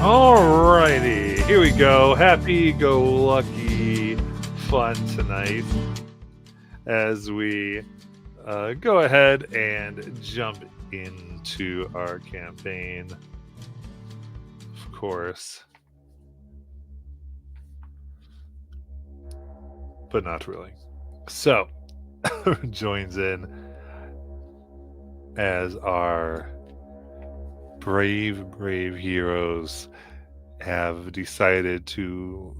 Alrighty, here we go. Happy-go-lucky fun tonight as we go ahead and jump into our campaign. Of course. But not really. So, joins in as our brave heroes have decided to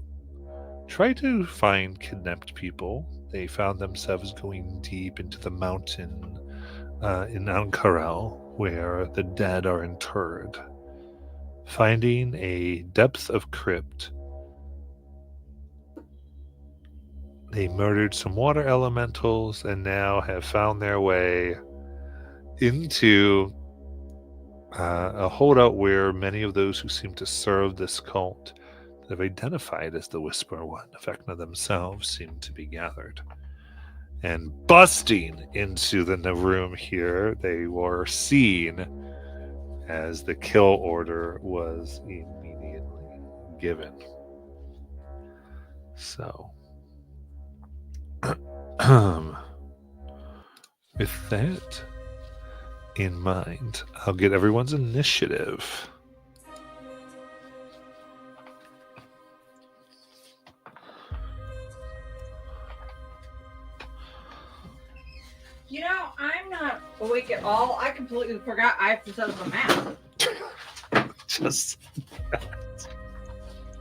try to find kidnapped people. They found themselves going deep into the mountain in Ankara, where the dead are interred. Finding a depth of crypt, they murdered some water elementals and now have found their way into a holdout where many of those who seem to serve this cult that have identified as the Whisper One, Vecna themselves, seem to be gathered. And busting into the room here, they were seen as the kill order was immediately given. So, with that in mind, I'll get everyone's initiative. You know, I'm not awake at all. I completely forgot I have to set up a map. Just,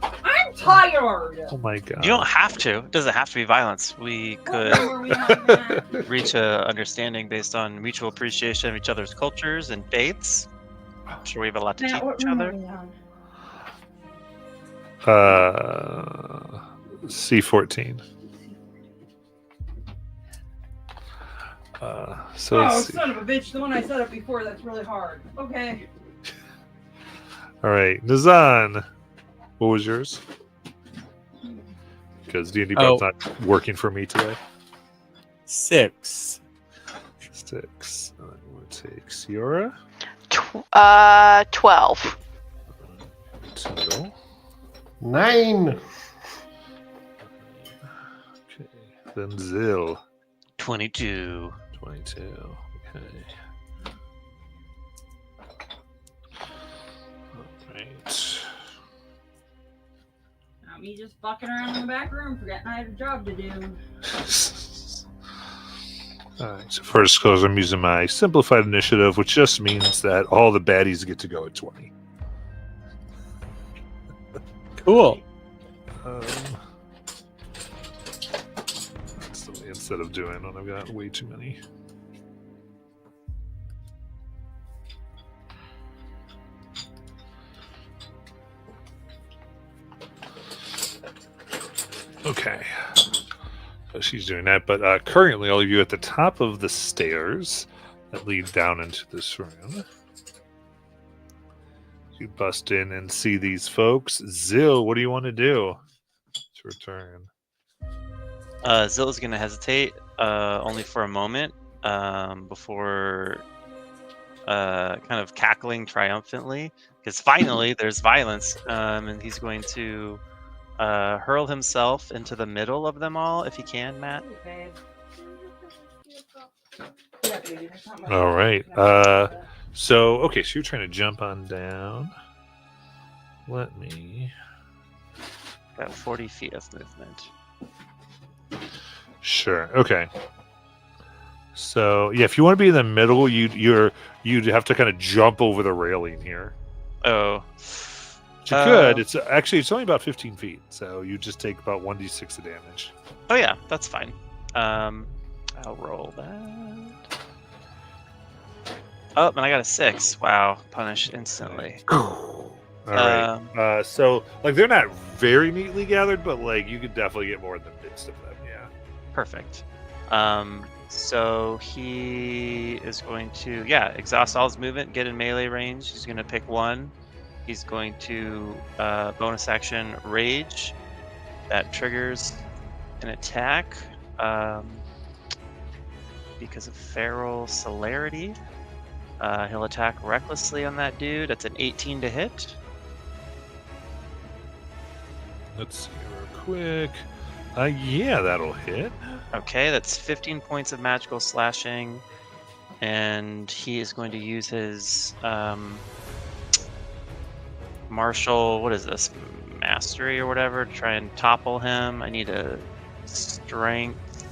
I'm tired. oh my god. You don't have to. It doesn't have to be violence. We What could number are we on, Matt? reach a understanding based on mutual appreciation of each other's cultures and faiths. I'm sure we have a lot to Matt, teach what each room are other. we on? C14. So Oh, let's see. son of a bitch. The one I set up before, that's really hard. Okay. All right, Nazan, what was yours? Because D&D Bot's not working for me today. 6. 6. I'm going to take Sierra. 12. 2. 9. Okay. Then Zil. 22. 22. Okay. Alright. Not me just fucking around in the back room, forgetting I had a job to do. Alright, so for disclosure, I'm using my simplified initiative, which just means that all the baddies get to go at 20. Cool. That's the way instead of doing when I've got way too many. Okay. So she's doing that, but currently all of you at the top of the stairs that lead down into this room. You bust in and see these folks. Zil, what do you want to do? It's your turn. Zill is going to hesitate only for a moment before kind of cackling triumphantly, because finally there's violence, and he's going to hurl himself into the middle of them all if he can, Matt. All right. So you're trying to jump on down. Let me. Got 40 feet of movement. Sure. Okay. So yeah, if you want to be in the middle, you'd have to kind of jump over the railing here. Oh. But you could. It's only about 15 feet, so you just take about 1d6 of damage. Oh yeah, that's fine. I'll roll that. Oh, and I got a 6. Wow, punish instantly. All right. So like they're not very neatly gathered, but like you could definitely get more in the midst of them. Yeah. Perfect. So he is going to exhaust all his movement, get in melee range. He's going to pick one. He's going to bonus action rage. That triggers an attack because of feral celerity. He'll attack recklessly on that dude. That's an 18 to hit. Let's see real quick. Yeah, that'll hit. Okay, that's 15 points of magical slashing, and he is going to use his martial. What is this? Mastery or whatever to try and topple him. I need a strength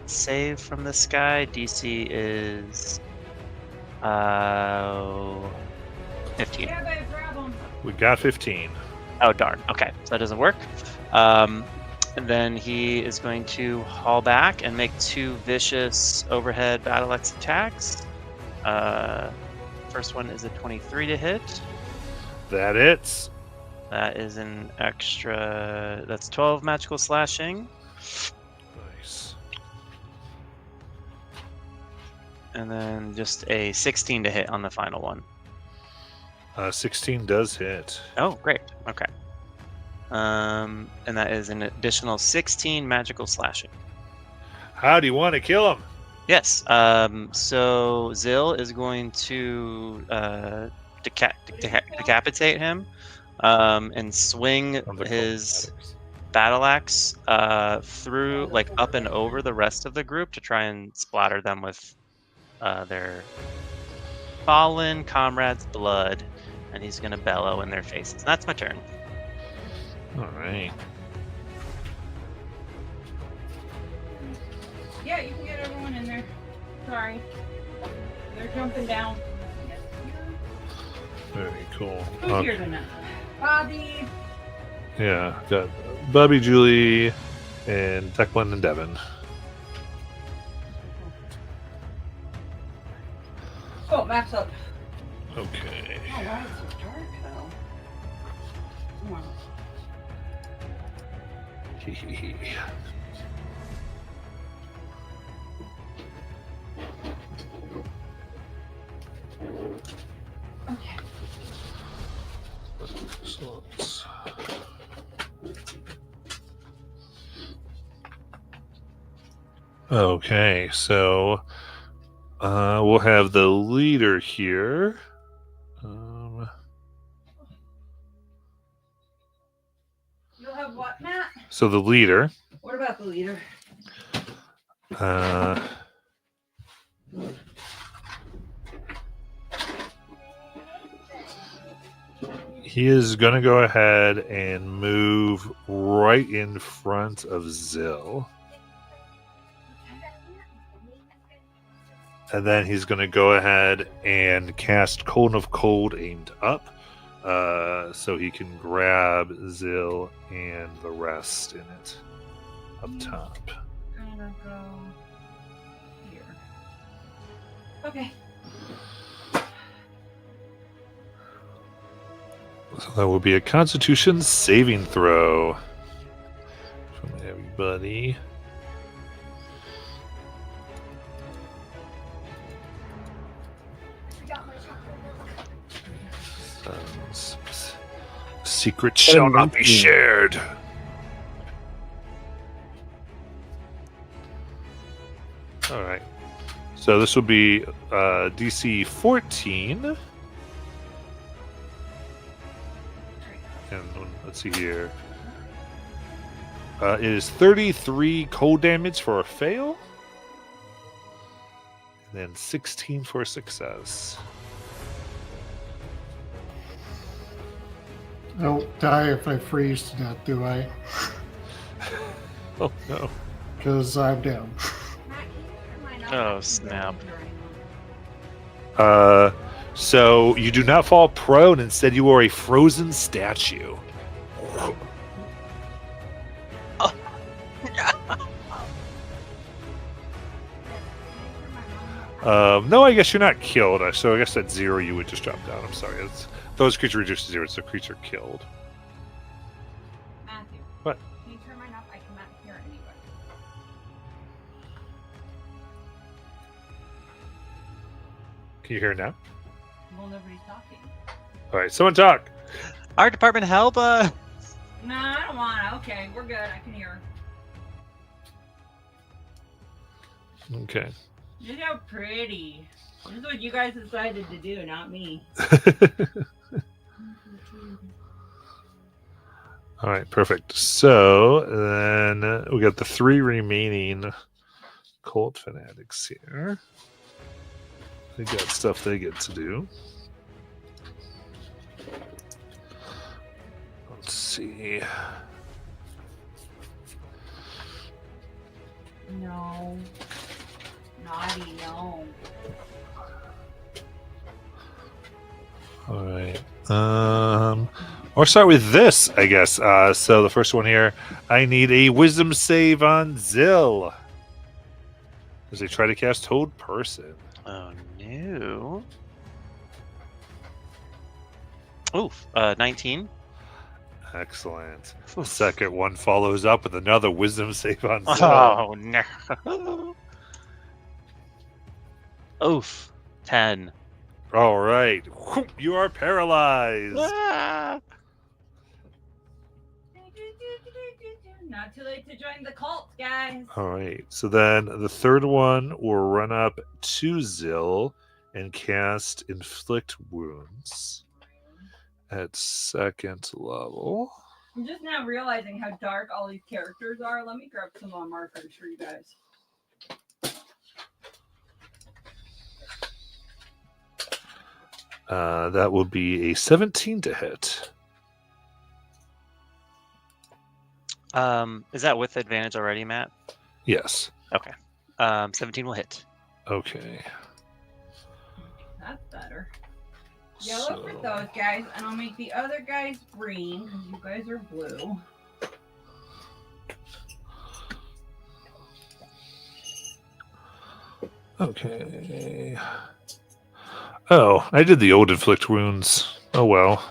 save from this guy. DC is 15. Yeah, babe, grab him. We got 15. Oh darn. Okay, so that doesn't work. And then he is going to haul back and make 2 vicious overhead battle axe attacks. First one is a 23 to hit. That hits. That is an extra. That's 12 magical slashing. Nice. And then just a 16 to hit on the final one. 16 does hit. Oh, great. Okay. And that is an additional 16 magical slashing. How do you want to kill him? Yes. So Zill is going to decapitate him and swing Sounds like his Matters. battle axe through, like, up and over the rest of the group to try and splatter them with their fallen comrades' blood. And he's going to bellow in their faces. And that's my turn. All right. Yeah, you can get everyone in there. Sorry. They're jumping down. Very cool. Who's here tonight? Bobby. Yeah, got Bubby, Julie, and Declan and Devin. Oh, map's up. Okay. Oh, why is it so dark though? Come on. Okay. Excellent. Okay, so we'll have the leader here. You'll have what, Matt? So the leader. What about the leader? He is going to go ahead and move right in front of Zill. And then he's going to go ahead and cast Cone of Cold aimed up. So he can grab Zill and the rest in it up top. I'm gonna go here. Okay. So that will be a Constitution saving throw from everybody. Secret shall not be shared. All right. So this will be DC 14. And let's see here. It is 33 cold damage for a fail. And then 16 for a success. I don't die if I freeze to death, do I? Oh, no. Because I'm down. Oh, snap. So you do not fall prone. Instead, you are a frozen statue. No, I guess you're not killed. So I guess at 0 you would just drop down. I'm sorry. Those creatures reduced to 0. It's a creature killed. Matthew. What? Can you turn mine off? I cannot hear anybody. Can you hear it now? Well, nobody's talking. All right, someone talk. Our department, help! No, I don't want to. Okay, we're good. I can hear. Okay. Look how pretty. This is what you guys decided to do, not me. All right, perfect. So then we got the 3 remaining cult fanatics here. They got stuff they get to do. Let's see. No. Naughty, no. All right. Or start with this, I guess. So the first one here, I need a wisdom save on Zill as they try to cast Toad Person. Oh no. Oof. 19. Excellent. The second one follows up with another wisdom save on Zill. Oh no. Oof. 10. All right. You are paralyzed. Ah! Not too late to join the cult, guys. All right. So then the third one will run up to Zill and cast Inflict Wounds at 2nd level. I'm just now realizing how dark all these characters are. Let me grab some markers for you guys. That will be a 17 to hit. Is that with advantage already, Matt? Yes. Okay. 17 will hit. Okay. That's better. Yeah, look for those guys, and I'll make the other guys green because you guys are blue. Okay. Oh, I did the old inflict wounds. Oh well.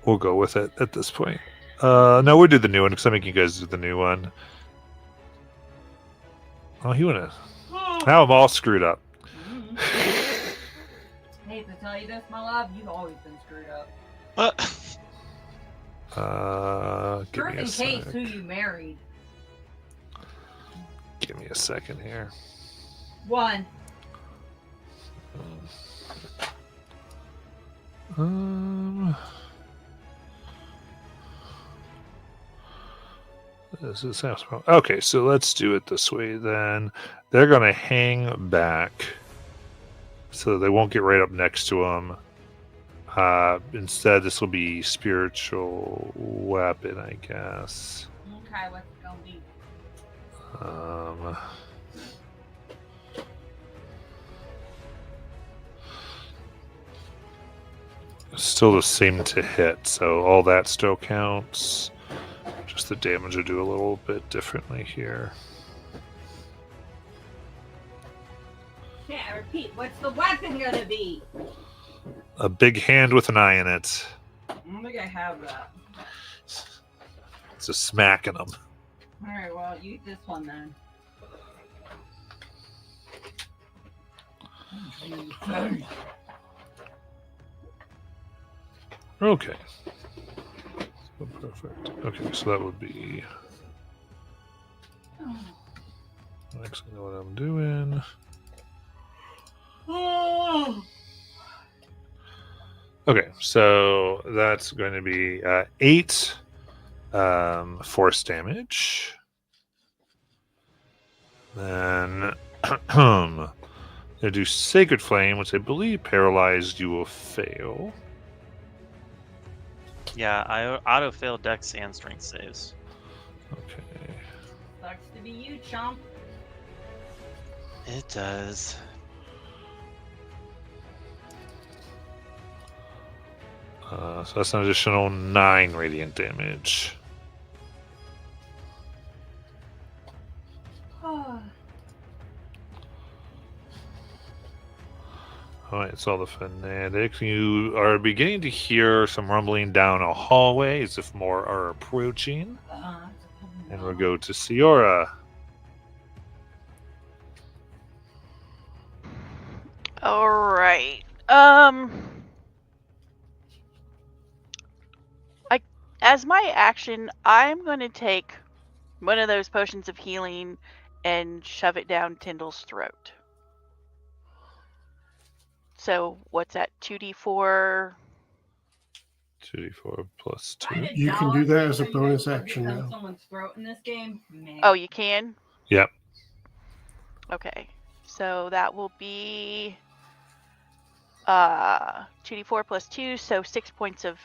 We'll go with it at this point. No, we'll do the new one because I'm making you guys do the new one. Oh, you wanna? Now I'm all screwed up. Hate to tell you this, my love, you've always been screwed up. Give me a Just in case sec. who you married. Give me a second here. One. This is okay. So let's do it this way then. They're gonna hang back, so they won't get right up next to them. Instead, this will be spiritual weapon, I guess. Okay, what's it gonna be? Still the same to hit, so all that still counts. Just the damage will do a little bit differently here. Yeah, repeat. What's the weapon gonna be? A big hand with an eye in it. I don't think I have that. Just smacking them. All right, well, use this one then. Okay. So perfect. Okay, so that would be. Actually, know what I'm doing. Okay, so that's going to be 8 force damage. Then they do Sacred Flame, which I believe paralyzed you will fail. Yeah, I auto-fail Dex and Strength saves. Okay. Sucks to be you, chump. It does. So that's an additional 9 radiant damage. Alright, it's all the fanatics. You are beginning to hear some rumbling down a hallway as if more are approaching. And we'll go to Ciora. All right. As my action, I'm going to take one of those potions of healing and shove it down Tyndall's throat. So what's that? 2d4 2d4 plus If I 2. had You can do dollars that as a for you guys bonus to action get down now. Someone's throat in this game. Man. Oh, you can? Yep. Okay. So that will be 2d4 plus 2, so 6 points of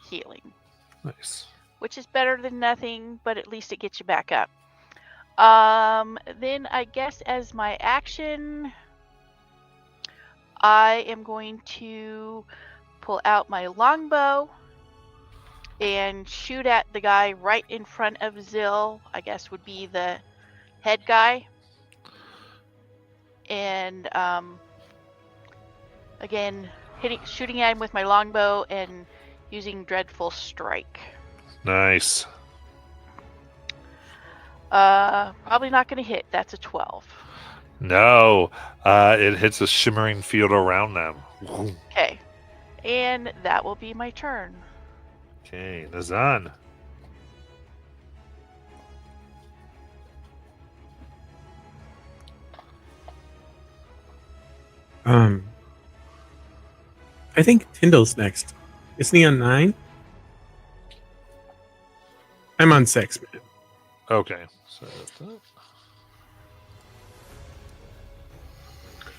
healing, Nice. which is better than nothing, but at least it gets you back up. Then I guess as my action, I am going to pull out my longbow and shoot at the guy right in front of Zill. I guess would be the head guy. And again, shooting at him with my longbow and using Dreadful Strike. Nice. Probably not going to hit. That's a 12. No. It hits a shimmering field around them. Okay. And that will be my turn. Okay, Nazan. I think Tyndall's next. Isn't he on 9? I'm on 6, man. Okay. So that's that.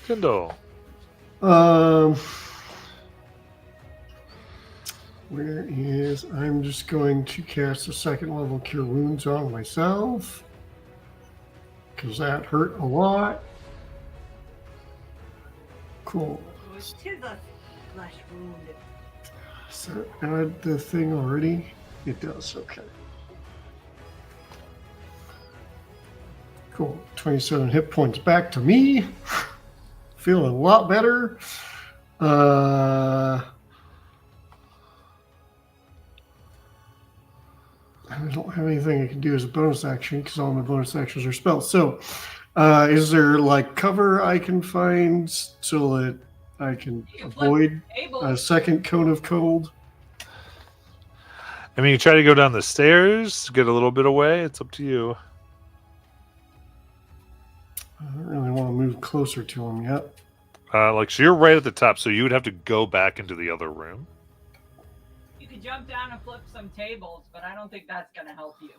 Kindle. Where is... I'm just going to cast a second level Cure Wounds on myself. Because that hurt a lot. Cool. Which is a flesh wound. So add the thing already? It does, okay. Cool. 27 hit points back to me. Feeling a lot better. I don't have anything I can do as a bonus action because all my bonus actions are spells. So, is there like cover I can find so that I can avoid a second cone of cold? I mean, you try to go down the stairs, get a little bit away. It's up to you. I don't really want to move closer to him yet. So you're right at the top, so you would have to go back into the other room. You could jump down and flip some tables, but I don't think that's going to help you.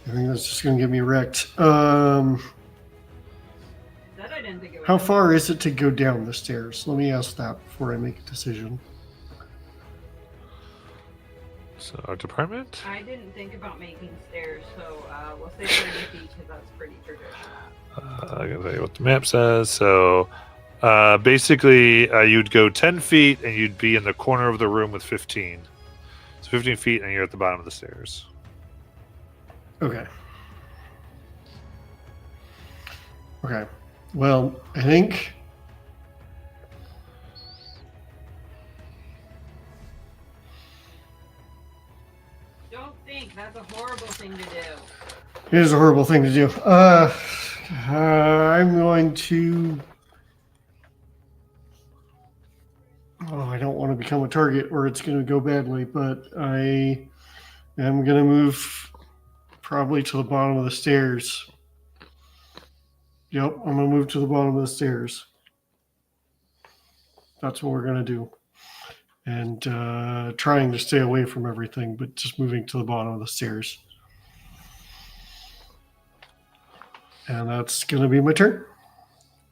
I think that's just going to get me wrecked. That I didn't think it would. How far is it to go down the stairs? Let me ask that before I make a decision. So our department. I didn't think about making stairs, so we'll say 30 feet because that's pretty traditional. I'm gonna tell you what the map says. So basically, you'd go 10 feet and you'd be in the corner of the room with 15. So 15 feet and you're at the bottom of the stairs. Okay. Okay. Well, I think Don't think that's a horrible thing to do. it is a horrible thing to do. I'm going to. Oh, I don't want to become a target or it's going to go badly, but I am going to move probably to the bottom of the stairs. Yep, I'm going to move to the bottom of the stairs. That's what we're going to do. And trying to stay away from everything, but just moving to the bottom of the stairs. And that's going to be my turn.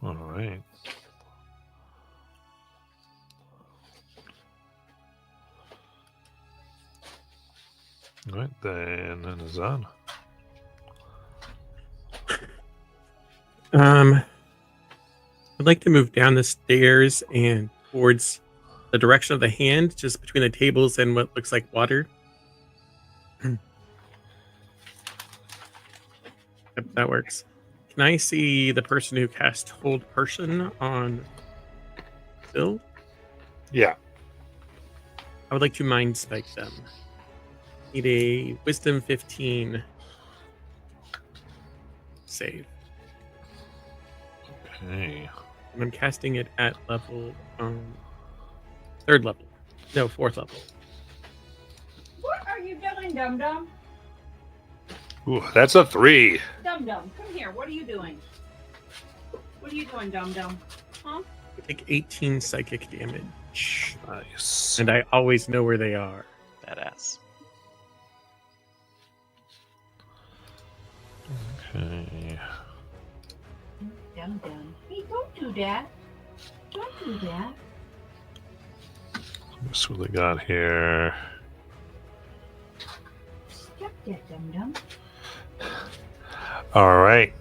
All right. All right, then Nazan. I'd like to move down the stairs and towards the direction of the hand, just between the tables and what looks like water. Yep, that works. Can I see the person who cast Hold Person on Bill? Yeah. I would like to Mind Spike them. Need a Wisdom 15 save. Okay. And I'm casting it at level 3rd level. No, 4th level. What are you doing, Dum Dum? Ooh, that's a 3. Dum Dum, come here. What are you doing? What are you doing, Dum Dum? Huh? I take 18 psychic damage. reach. Nice. And I always know where they are. Badass. Okay. Dum dum. Hey, don't do that. Don't do that. That's what they got here. Stop that, dum dum. All right.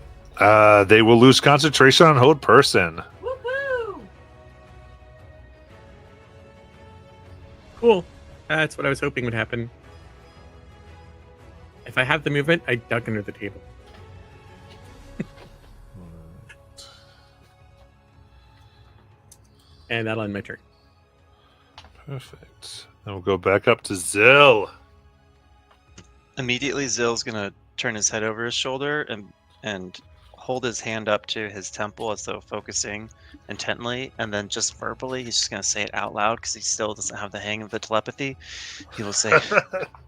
They will lose concentration on hold person. Woohoo! Cool. That's what I was hoping would happen. If I have the movement, I duck under the table. And that'll end my turn. Perfect. And we'll go back up to Zill. Immediately, Zill's gonna turn his head over his shoulder and hold his hand up to his temple as though focusing intently, and then just verbally, he's just gonna say it out loud because he still doesn't have the hang of the telepathy. He will say,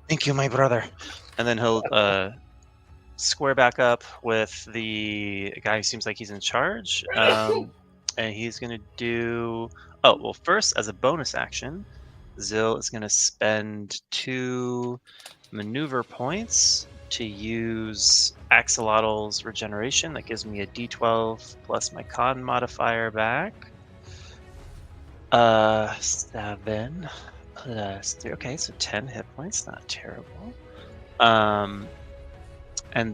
"Thank you, my brother," and then he'll square back up with the guy who seems like he's in charge, and he's gonna do. Oh well, first as a bonus action, Zill is gonna spend 2 maneuver points to use Axolotl's regeneration. That gives me a D12 plus my con modifier back. 7 plus 3. Okay, so 10 hit points. Not terrible. And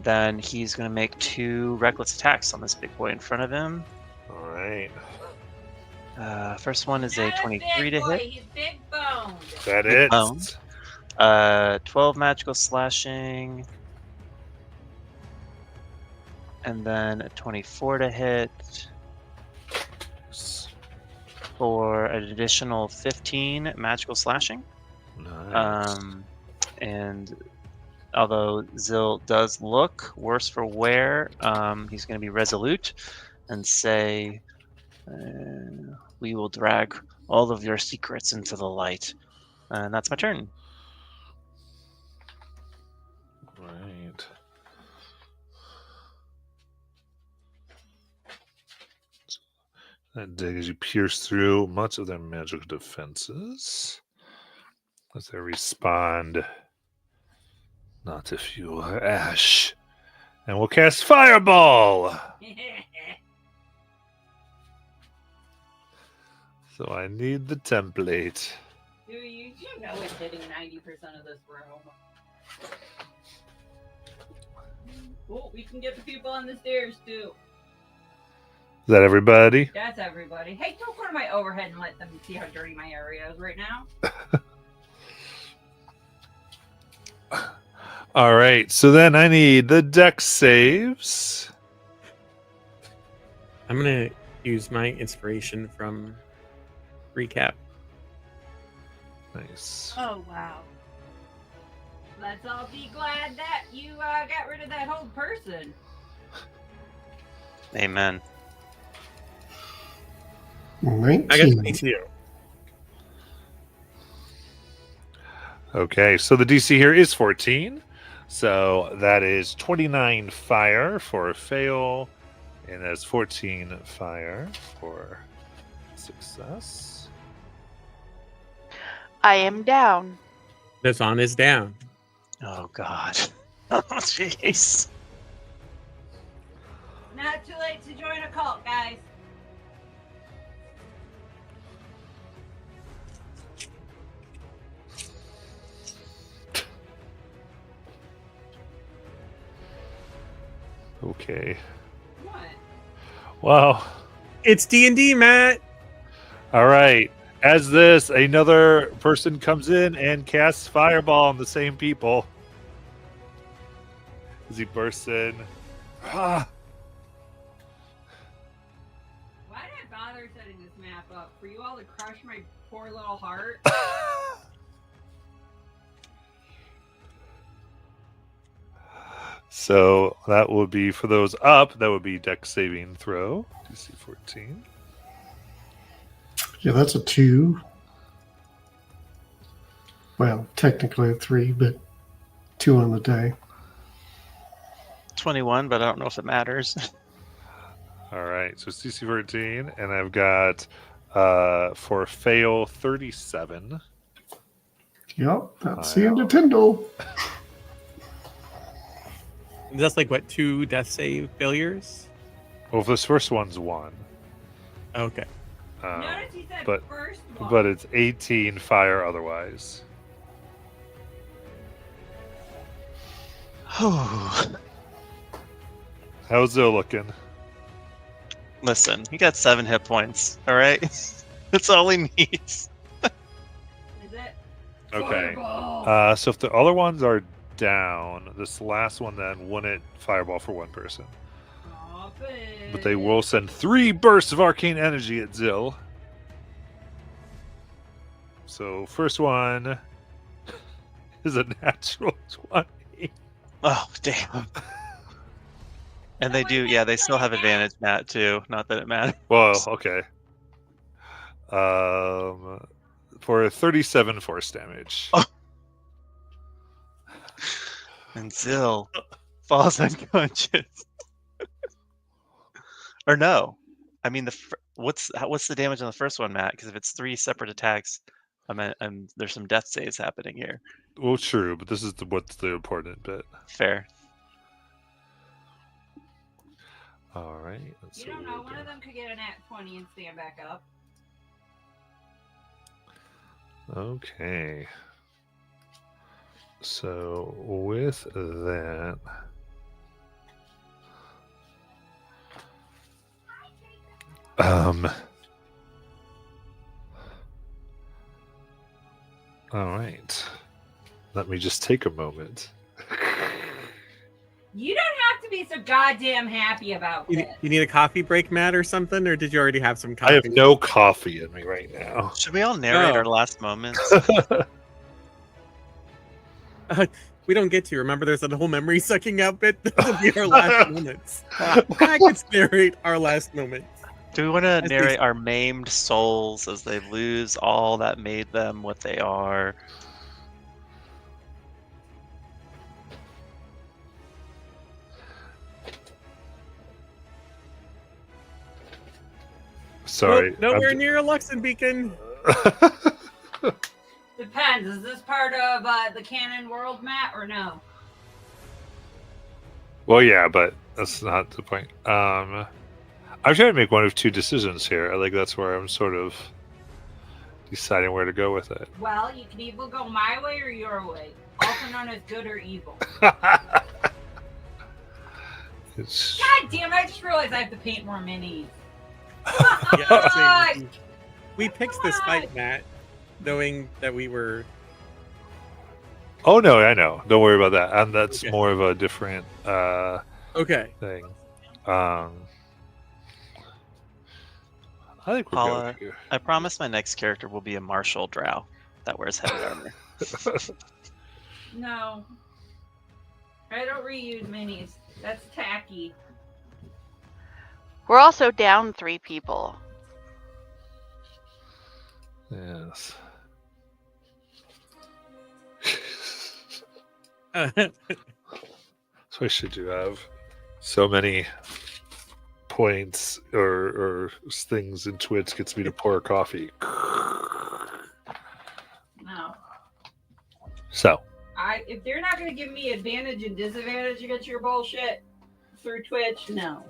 then he's going to make 2 reckless attacks on this big boy in front of him. All right. First one is a 23 to hit. He's big boned. That Big it. bones. 12 magical slashing. And then a 24 to hit for an additional 15 magical slashing. Nice. And although Zill does look worse for wear, he's going to be resolute and say, "We will drag all of your secrets into the light." And that's my turn. Right. That dig as you pierce through much of their magical defenses as they respond. Not to fuel her ash. And we'll cast Fireball. So I need the template. Dude, you know it's hitting 90% of this room. Oh, we can get the people on the stairs too. Is that everybody? That's everybody. Hey, don't go to my overhead and let them see how dirty my area is right now. All right. So then I need the dex saves. I'm going to use my inspiration from Recap. Nice. Oh, wow. Let's all be glad that you got rid of that whole person. Amen. 19. I got 22. Okay. So the DC here is 14. So that is 29 fire for a fail. And that's 14 fire for success. I am down. Nazan is down. Oh, God. Oh, jeez. Not too late to join a cult, guys. Okay. What? Wow. It's D&D, Matt. All right. As this, another person comes in and casts Fireball on the same people. As he bursts in. Ah. Why did I bother setting this map up? For you all to crush my poor little heart? So that would be for those up. That would be Dex saving throw. DC 14. Yeah, that's a 2. Well, technically a 3, but 2 on the day. 21, but I don't know if it matters. All right. So it's DC 14. And I've got For fail 37. Yep, that's the end of Tyndall. That's like what, 2 death save failures? Well, this first one's 1. Okay. Notice he said but- first one. But it's 18 fire otherwise. How's it looking? Listen, he got 7 hit points. All right, that's all he needs. Is it? Okay. Fireball! So if the other ones are down, this last one then wouldn't fireball for one person. Stop But they it. will send 3 bursts of arcane energy at Zill. So first one is a natural 20. Oh damn. And they do, yeah. They still have advantage, Matt, too. Not that it matters. Well, okay. For 37 force damage. Oh. And Zill falls unconscious. Or no, I mean what's the damage on the first one, Matt? Because if it's 3 separate attacks, there's some death saves happening here. Well, true, but this is what's the important bit. Fair. All right. Let's see You don't what know. we're One of doing. them could get a nat 20 and stand back up. Okay. So with that, all right. Let me just take a moment. You don't have to be so goddamn happy about You, this. you need a coffee break, Matt, or something? Or did you already have some I coffee? have no coffee in me right now. Should we all narrate Oh. our last moments? We don't get to. Remember, there's a whole memory sucking out bit. That'll be our last moments. I could narrate our last moments. Do we want to As they- narrate our maimed souls as they lose all that made them what they are? Sorry. Nope, nowhere near a Luxon beacon. Depends. Is this part of the canon world, Matt, or no? Well, yeah, but that's not the point. I'm trying to make one of 2 decisions here. I think that's where I'm sort of deciding where to go with it. Well, you can either go my way or your way, also known as good or evil. It's God damn it, I just realized I have to paint more minis. Yeah, Fuck! we picked this fight, Matt, knowing that we were. Oh no, I know. Don't worry about that. And that's Okay. more of a different Okay. thing. I think we're Paula. good here. I promise my next character will be a martial drow that wears heavy armor. No. I don't reuse minis. That's tacky. We're also down 3 people. Yes. So should you have so many points or things in Twitch gets me to pour coffee. No. So If they're not gonna give me advantage and disadvantage against your bullshit through Twitch, no.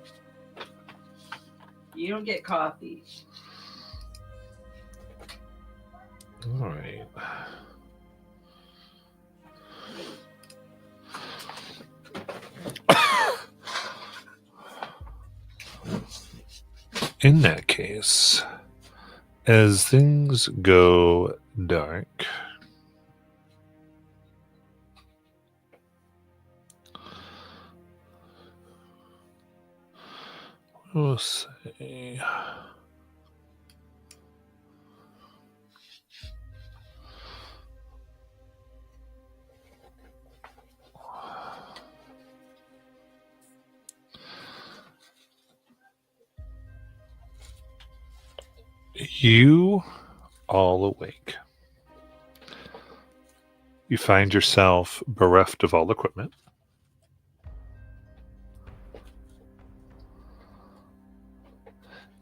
You don't get coffee. all right. In that case, as things go dark, we'll say you all awake. You find yourself bereft of all equipment.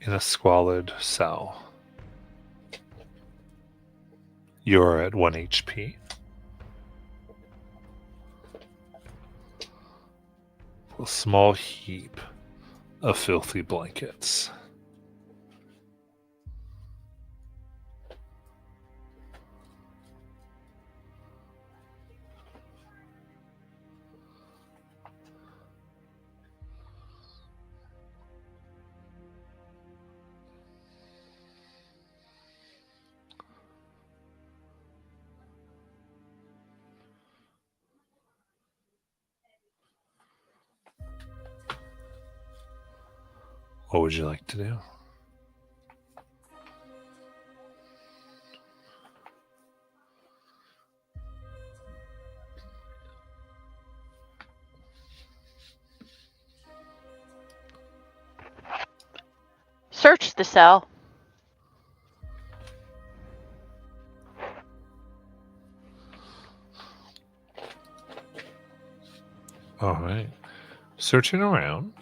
In a squalid cell. You're at 1 HP. A small heap of filthy blankets. What would you like to do? Search the cell. All right. Searching around,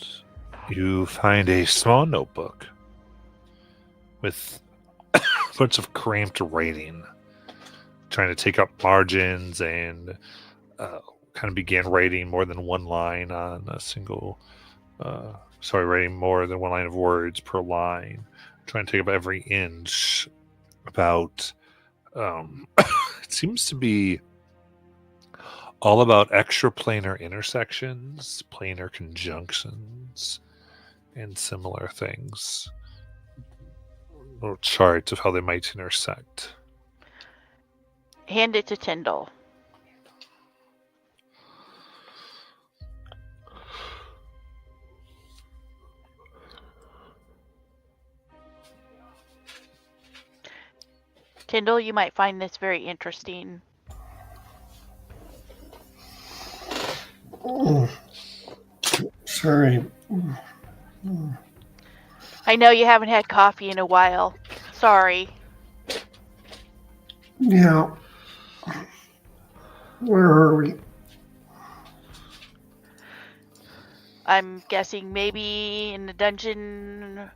you find a small notebook with a bunch of cramped writing, trying to take up margins and kind of began writing more than one line on a single, writing more than one line of words per line, trying to take up every inch about, it seems to be all about extraplanar intersections, planar conjunctions, and similar things. Little charts of how they might intersect. Hand it to Tyndall. Tyndall, you might find this very interesting. Oh, sorry. I know you haven't had coffee in a while. Sorry. Yeah. Where are we? I'm guessing maybe in the dungeon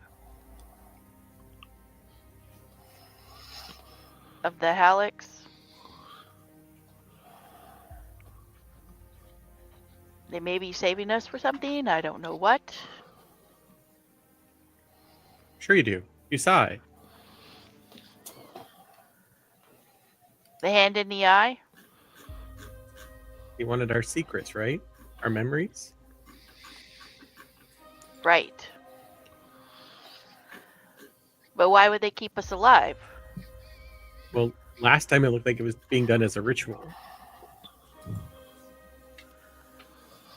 of the Halix. They may be saving us for something. I don't know what. Sure you do. You saw it. The hand in the eye. They wanted our secrets, right? Our memories? Right. But why would they keep us alive? Well, last time it looked like it was being done as a ritual. Do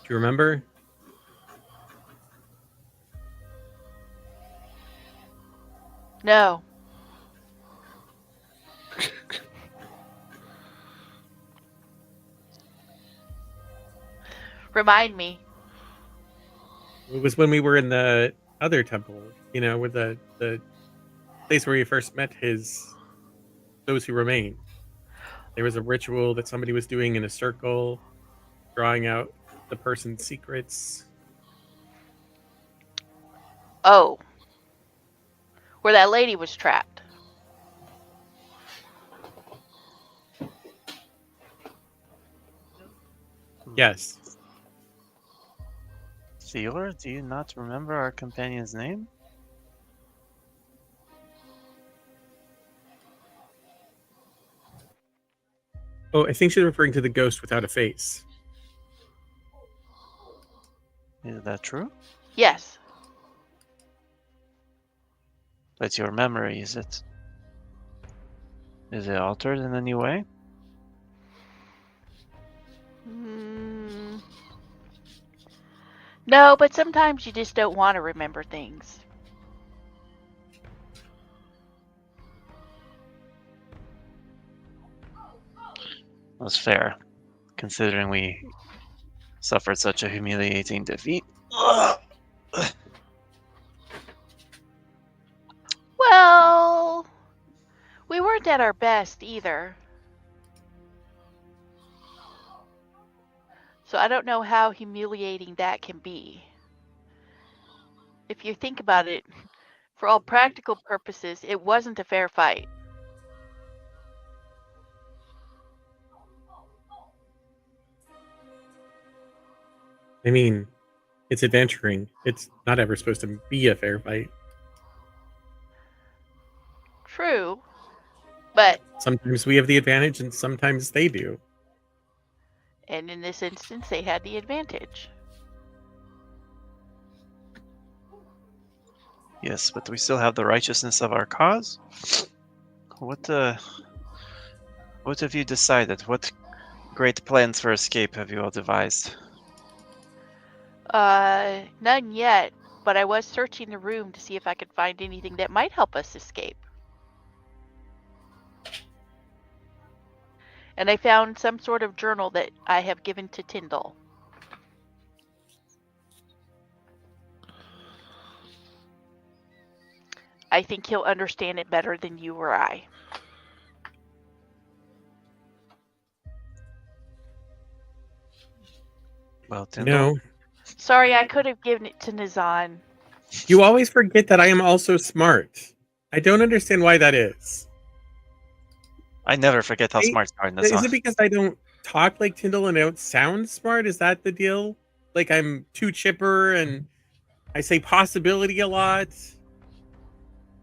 you remember? No. Remind me. It was when we were in the other temple, with the place where we first met those who remain. There was a ritual that somebody was doing in a circle, drawing out the person's secrets. Oh. Where that lady was trapped. Yes. Theor, do you not remember our companion's name? Oh, I think she's referring to the ghost without a face. Is that true? Yes. But your memory, is it altered in any way? No, but sometimes you just don't want to remember things. That's fair, considering we suffered such a humiliating defeat. Well, we weren't at our best either. So I don't know how humiliating that can be. If you think about it, for all practical purposes, it wasn't a fair fight. I mean, it's adventuring. It's not ever supposed to be a fair fight. True, but Sometimes we have the advantage and sometimes they do. and in this instance, they had the advantage. Yes, but do we still have the righteousness of our cause? What have you decided? What great plans for escape have you all devised? None yet, but I was searching the room to see if I could find anything that might help us escape. And I found some sort of journal that I have given to Tyndall. I think he'll understand it better than you or I. Well, Tyndall, No, Sorry, I could have given it to Nizan. you always forget that I am also smart. I don't understand why that is. I never forget how Hey, smart you are in Is this. it because I don't talk like Tyndall and I don't sound smart? Is that the deal? Like I'm too chipper and I say possibility a lot?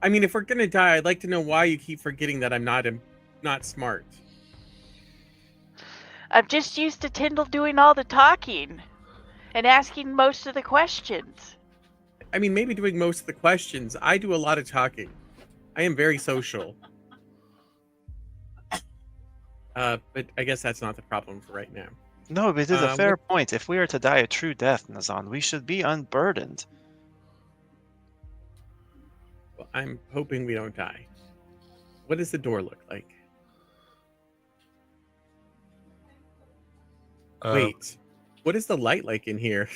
I mean, if we're gonna die, I'd like to know why you keep forgetting that I'm not smart. I'm just used to Tyndall doing all the talking and asking most of the questions. I mean, maybe doing most of the questions. I do a lot of talking. I am very social. But I guess that's not the problem for right now. No, but it is a Uh, fair point. If we are to die a true death, Nazan, we should be unburdened. Well, I'm hoping we don't die. What does the door look like? Wait, what is the light like in here?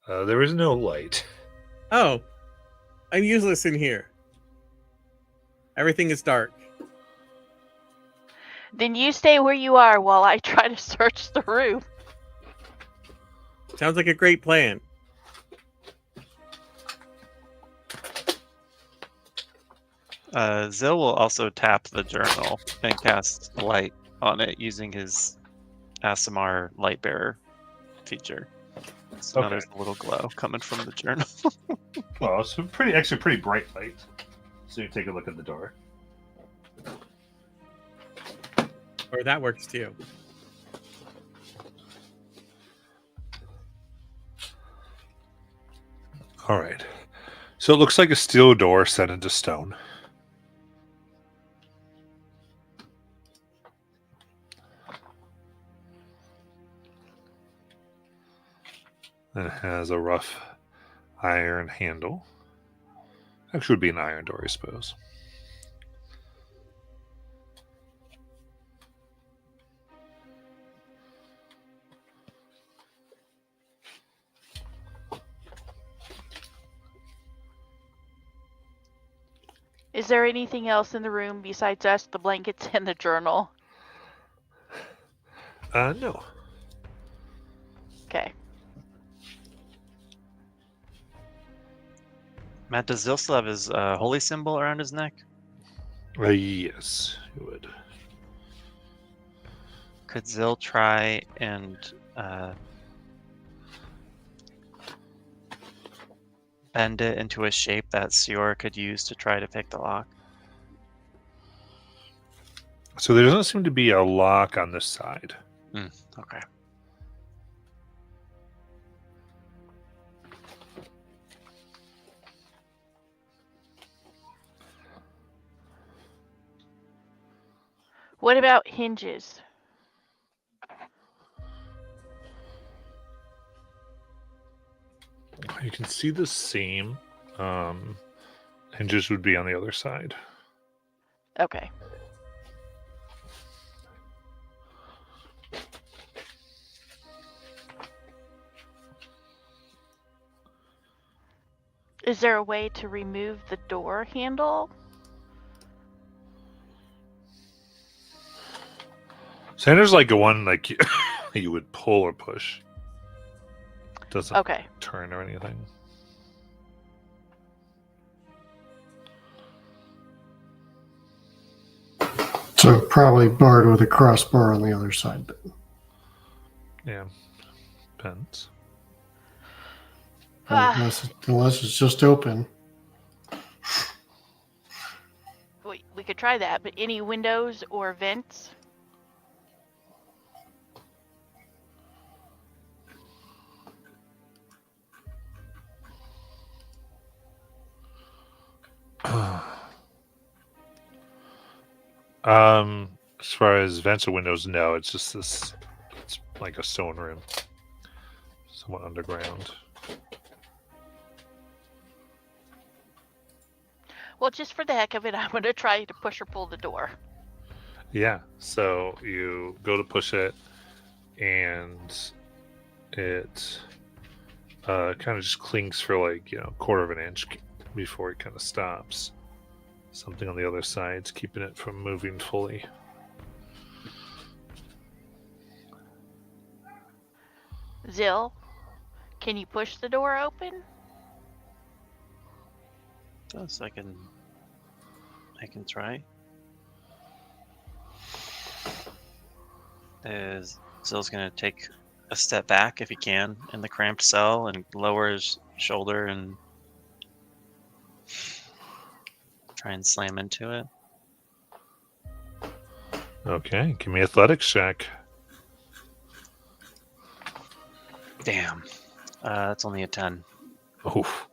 There is no light. Oh, I'm useless in here. Everything is dark. Then you stay where you are while I try to search the room. Sounds like a great plan. Zil will also tap the journal and cast light on it using his ASMR light bearer feature. So now Okay. there's a little glow coming from the journal. Well, it's actually pretty bright light. So you take a look at the door. Or that works too. All right. So it looks like a steel door set into stone. And it has a rough iron handle. Actually, would be an iron door, I suppose. Is there anything else in the room besides us, the blankets, and the journal? No. Okay. Matt, does Zil still have his holy symbol around his neck? Yes, you would. Could Zil try and bend it into a shape that Sior could use to try to pick the lock? So there doesn't seem to be a lock on this side. Okay. What about hinges? You can see the same. Hinges would be on the other side. Okay. Is there a way to remove the door handle? Sander's like a one like you would pull or push. Doesn't Okay. turn or anything. So probably barred with a crossbar on the other side. Yeah. Depends. Unless it's just open. We could try that, but any windows or vents? As far as vents or windows, no. It's just this. It's like a stone room, somewhat underground. Well, just for the heck of it, I'm going to try to push or pull the door. Yeah. So you go to push it, and it kind of just clings for like a quarter of an inch before it kind of stops. Something on the other side's keeping it from moving fully. Zill, can you push the door open? So I can try. Zill's gonna take a step back if he can in the cramped cell and lower his shoulder and try and slam into it. Okay, give me athletics check. Damn. That's only a 10. Oof.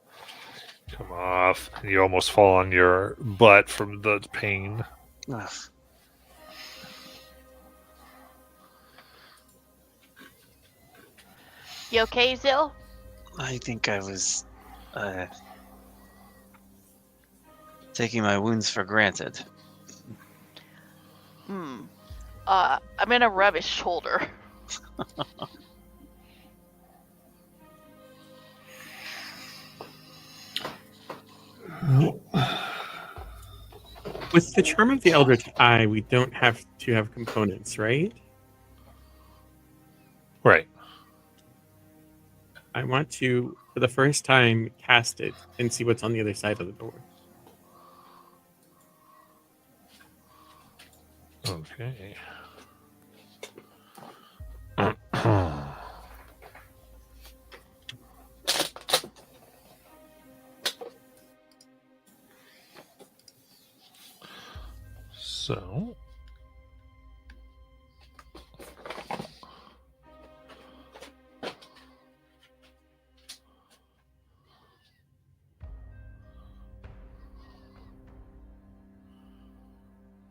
Come off. You almost fall on your butt from the pain. Ugh. You okay, Zill? I think I was taking my wounds for granted. I'm gonna rub his shoulder. With the Charm of the Eldritch Eye, we don't have to have components, right? Right. I want to, for the first time, cast it and see what's on the other side of the door. Okay. So,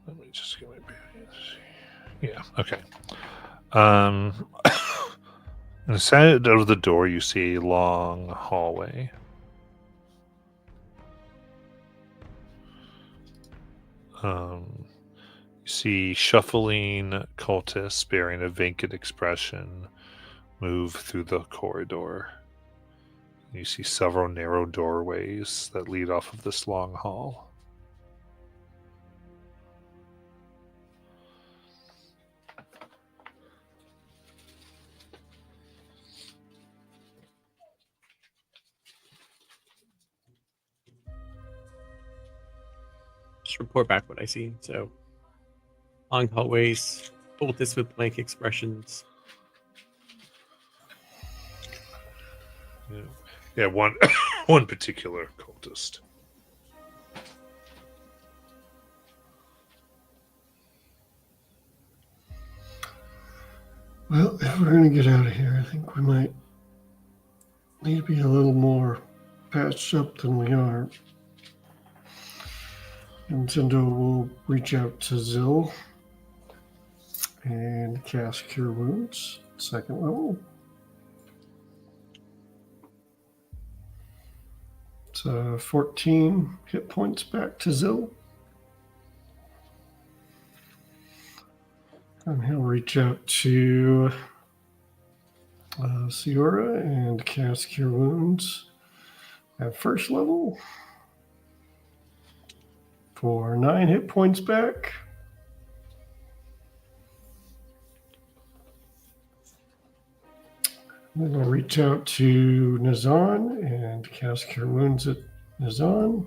let me just get my bearings. Yeah, okay. On the side of the door, you see a long hallway. You see shuffling cultists bearing a vacant expression move through the corridor. You see several narrow doorways that lead off of this long hall. Just report back what I see. So, long hallways, cultists with blank expressions. Yeah, one one particular cultist. Well, if we're going to get out of here, I think we might need to be a little more patched up than we are. Nintendo will reach out to Zill and cast Cure Wounds, 2nd level. It's 14 hit points back to Zill. And he'll reach out to Siora and cast Cure Wounds at 1st level for 9 hit points back. Then I'll reach out to Nazan and cast Cure Wounds at Nazan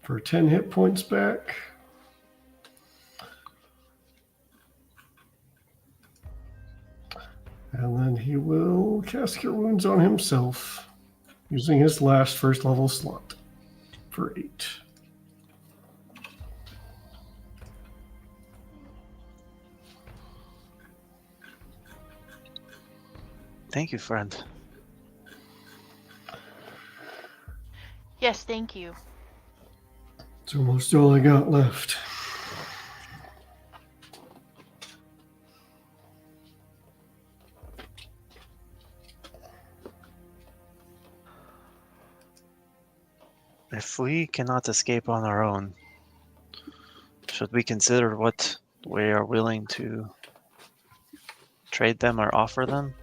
for 10 hit points back. And then he will cast Cure Wounds on himself using his last first level slot for 8. Thank you, friend. Yes, thank you. It's almost all I got left. If we cannot escape on our own, should we consider what we are willing to trade them or offer them?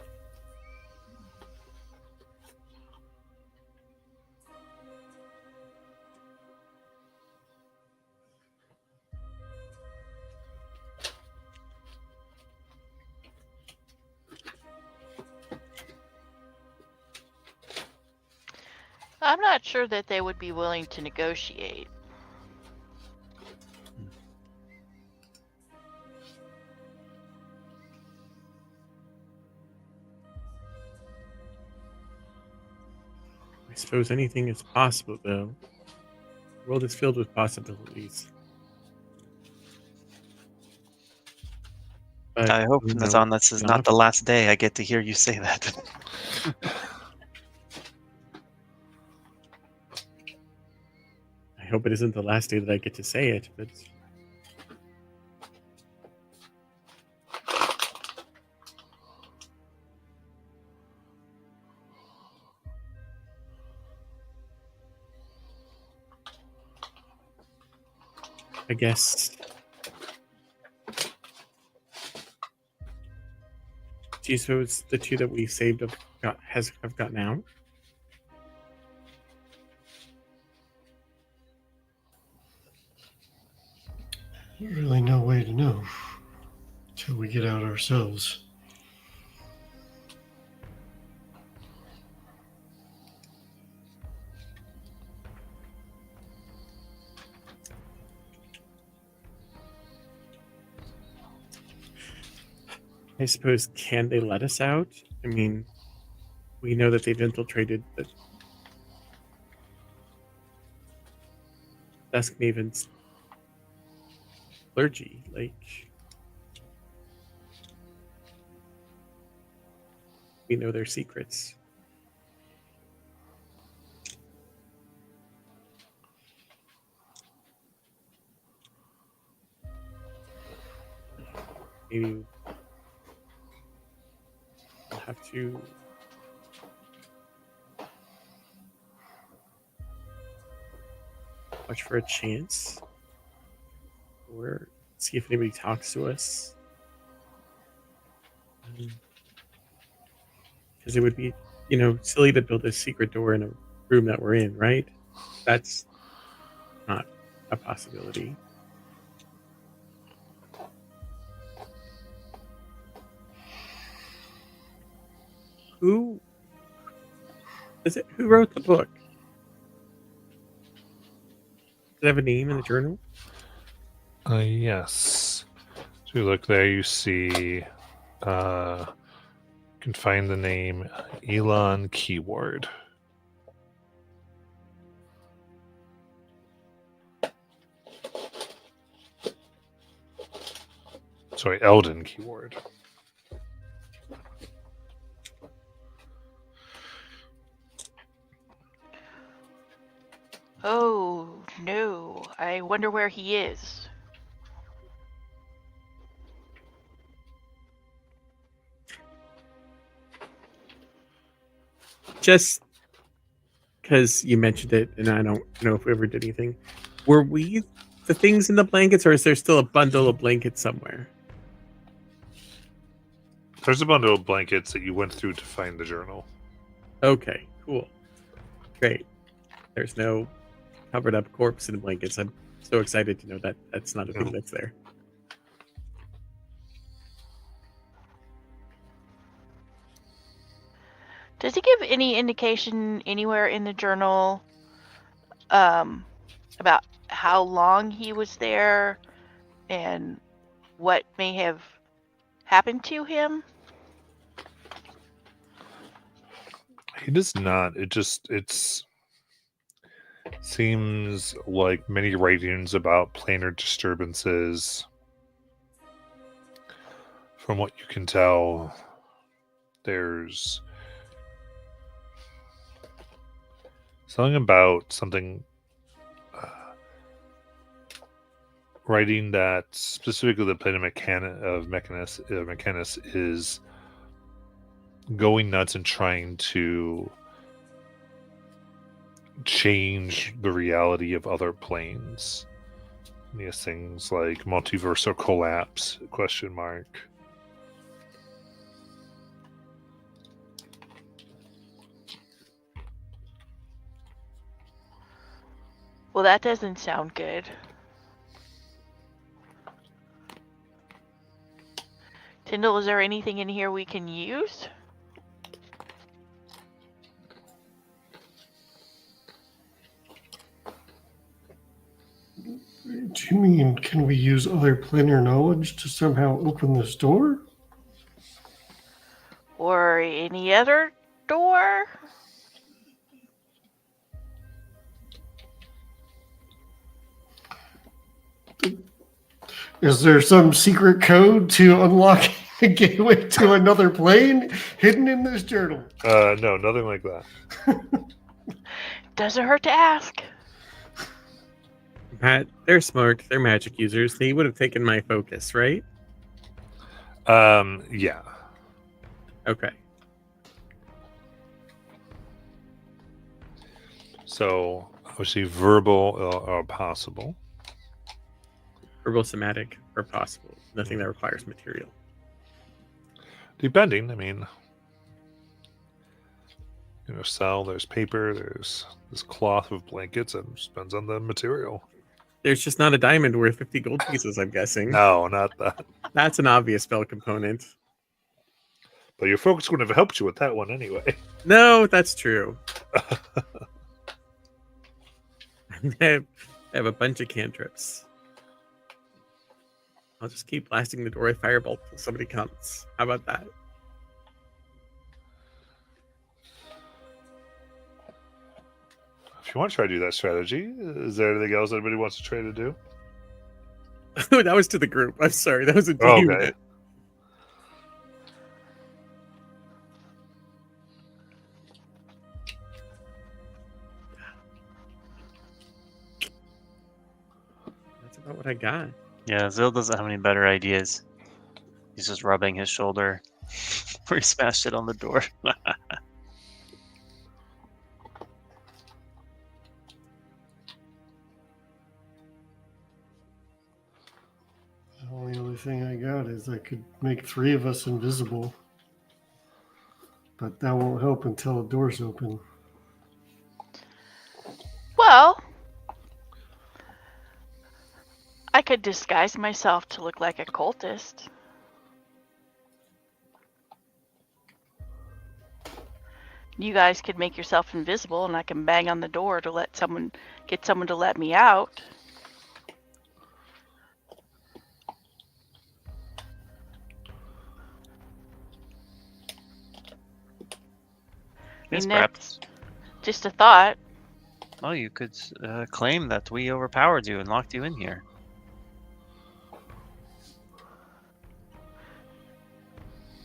I'm not sure that they would be willing to negotiate. I suppose anything is possible, though. The world is filled with possibilities. But, I hope, you know, Nazan, this is not the last day I get to hear you say that. I hope it isn't the last day that I get to say it, but I guess. Do you suppose the two that we saved have gotten out? There's really no way to know until we get out ourselves. I suppose, can they let us out? I mean, we know that they've infiltrated the Duskmaven's clergy. Like, we know their secrets. Maybe we'll have to watch for a chance or see if anybody talks to us. Because it would be, silly to build a secret door in a room that we're in, right? That's not a possibility. Who wrote the book? Does it have a name in the journal? Yes. So you look there, you see, you can find the name Elon Keyword. Sorry, Eldon Keyword. Oh, no. I wonder where he is. Just because you mentioned it, and I don't know if we ever did anything. Were we the things in the blankets, or is there still a bundle of blankets somewhere? There's a bundle of blankets that you went through to find the journal. Okay, cool. Great. There's no covered up corpse in the blankets. I'm so excited to know that that's not a thing that's there. Does he give any indication anywhere in the journal about how long he was there and what may have happened to him? He does not. It's seems like many writings about planar disturbances. From what you can tell, there's something writing that specifically the planet of Mechanus is going nuts and trying to change the reality of other planes. These things like multiversal collapse, question mark. Well, that doesn't sound good. Tyndall, is there anything in here we can use? Do you mean, can we use other planar knowledge to somehow open this door? Or any other door? Is there some secret code to unlock a gateway to another plane hidden in this journal? No, nothing like that. Doesn't hurt to ask. Pat, they're smart. They're magic users. They would have taken my focus, right? Yeah. Okay. So obviously verbal are possible. Verbal, somatic, or possible. Nothing that requires material. Depending, I mean, cell, there's paper, there's this cloth of blankets, and it depends on the material. There's just not a diamond worth 50 gold pieces, I'm guessing. No, not that. That's an obvious spell component. But your focus would have helped you with that one anyway. No, that's true. I have a bunch of cantrips. I'll just keep blasting the door with firebolt till somebody comes. How about that? If you want to try to do that strategy, is there anything else anybody wants to try to do? That was to the group. I'm sorry. That was a to Oh, you. okay. That's about what I got. Yeah, Zil doesn't have any better ideas. He's just rubbing his shoulder where he smashed it on the door. The only other thing I got is I could make 3 of us invisible. But that won't help until the door's open. Well, I could disguise myself to look like a cultist. You guys could make yourself invisible, and I can bang on the door to get someone to let me out. Yes, And perhaps. that's just a thought. Well, you could claim that we overpowered you and locked you in here.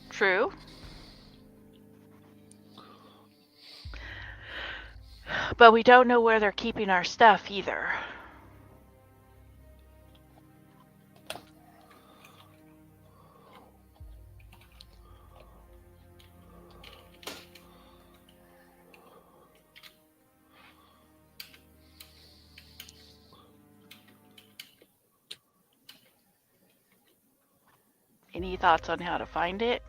True. But we don't know where they're keeping our stuff either. Any thoughts on how to find it?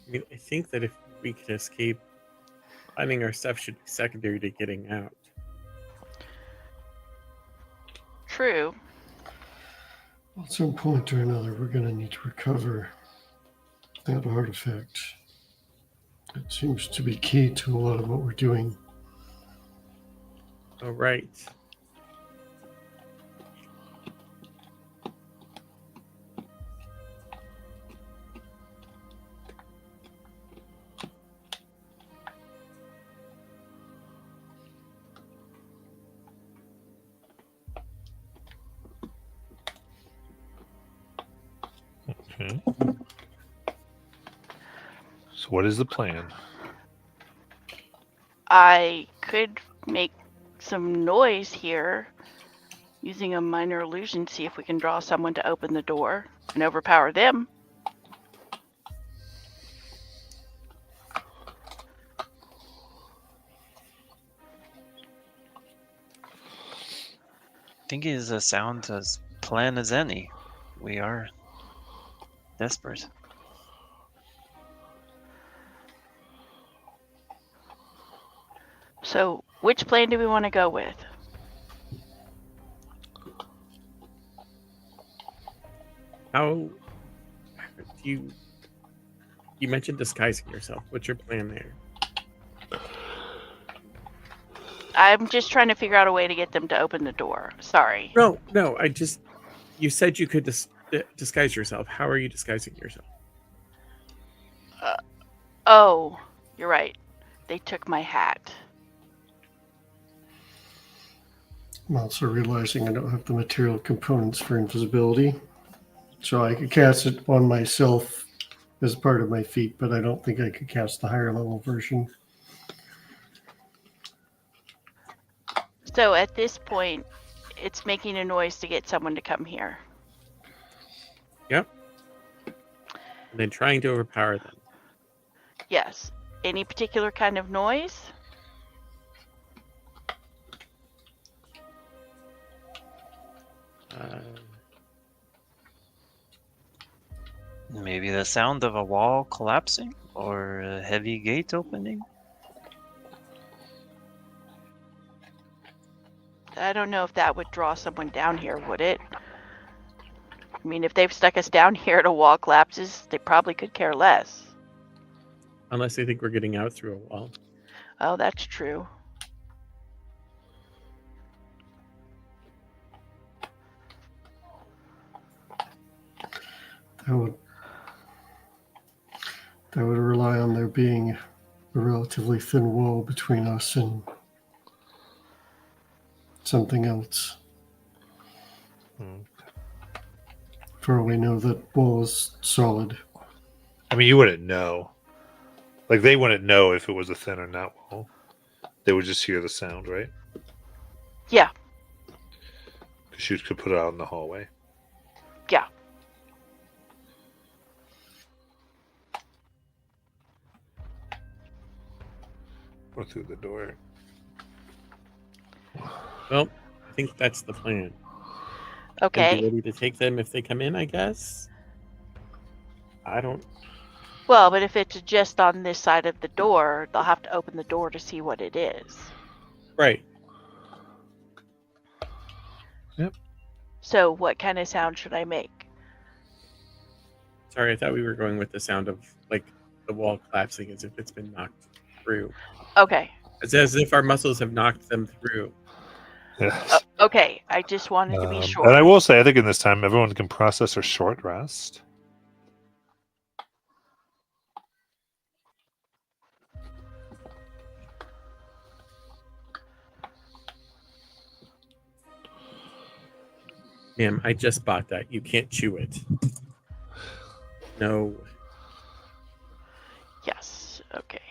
I mean, I think that if we can escape, finding our stuff should be secondary to getting out. True. At some point or another, we're going to need to recover that artifact. It seems to be key to a lot of what we're doing. All right. Okay. So what is the plan? I could make some noise here using a minor illusion, see if we can draw someone to open the door and overpower them. I think it is a sound as plain as any. We are desperate. So, which plan do we want to go with? How do you mentioned disguising yourself? What's your plan there? I'm just trying to figure out a way to get them to open the door. Sorry. No. You said you could disguise yourself. How are you disguising yourself? Oh, you're right. They took my hat. I'm also realizing I don't have the material components for invisibility. So I could cast it on myself as part of my feat, but I don't think I could cast the higher level version. So at this point, it's making a noise to get someone to come here. Yep. And then trying to overpower them. Yes. Any particular kind of noise? Maybe the sound of a wall collapsing or a heavy gate opening. I don't know if that would draw someone down here, would it? I mean, if they've stuck us down here and a wall collapses, they probably could care less. Unless they think we're getting out through a wall. Oh, that's true. That would rely on there being a relatively thin wall between us and something else. For all we know, that wall is solid. I mean, you wouldn't know. Like, they wouldn't know if it was a thin or not wall. They would just hear the sound, right? Yeah. Because you could put it out in the hallway. Yeah. Or through the door. Well, I think that's the plan. And Okay. be ready to take them if they come in, I guess. I don't. Well, but if it's just on this side of the door, they'll have to open the door to see what it is. Right. Yep. So what kind of sound should I make? Sorry, I thought we were going with the sound of like the wall collapsing as if it's been knocked through. Okay. It's as if our muscles have knocked them through. Yes. Okay. I just wanted to be sure. And I will say, I think in this time, everyone can process a short rest. Ma'am, I just bought that. You can't chew it. No. Yes. Okay.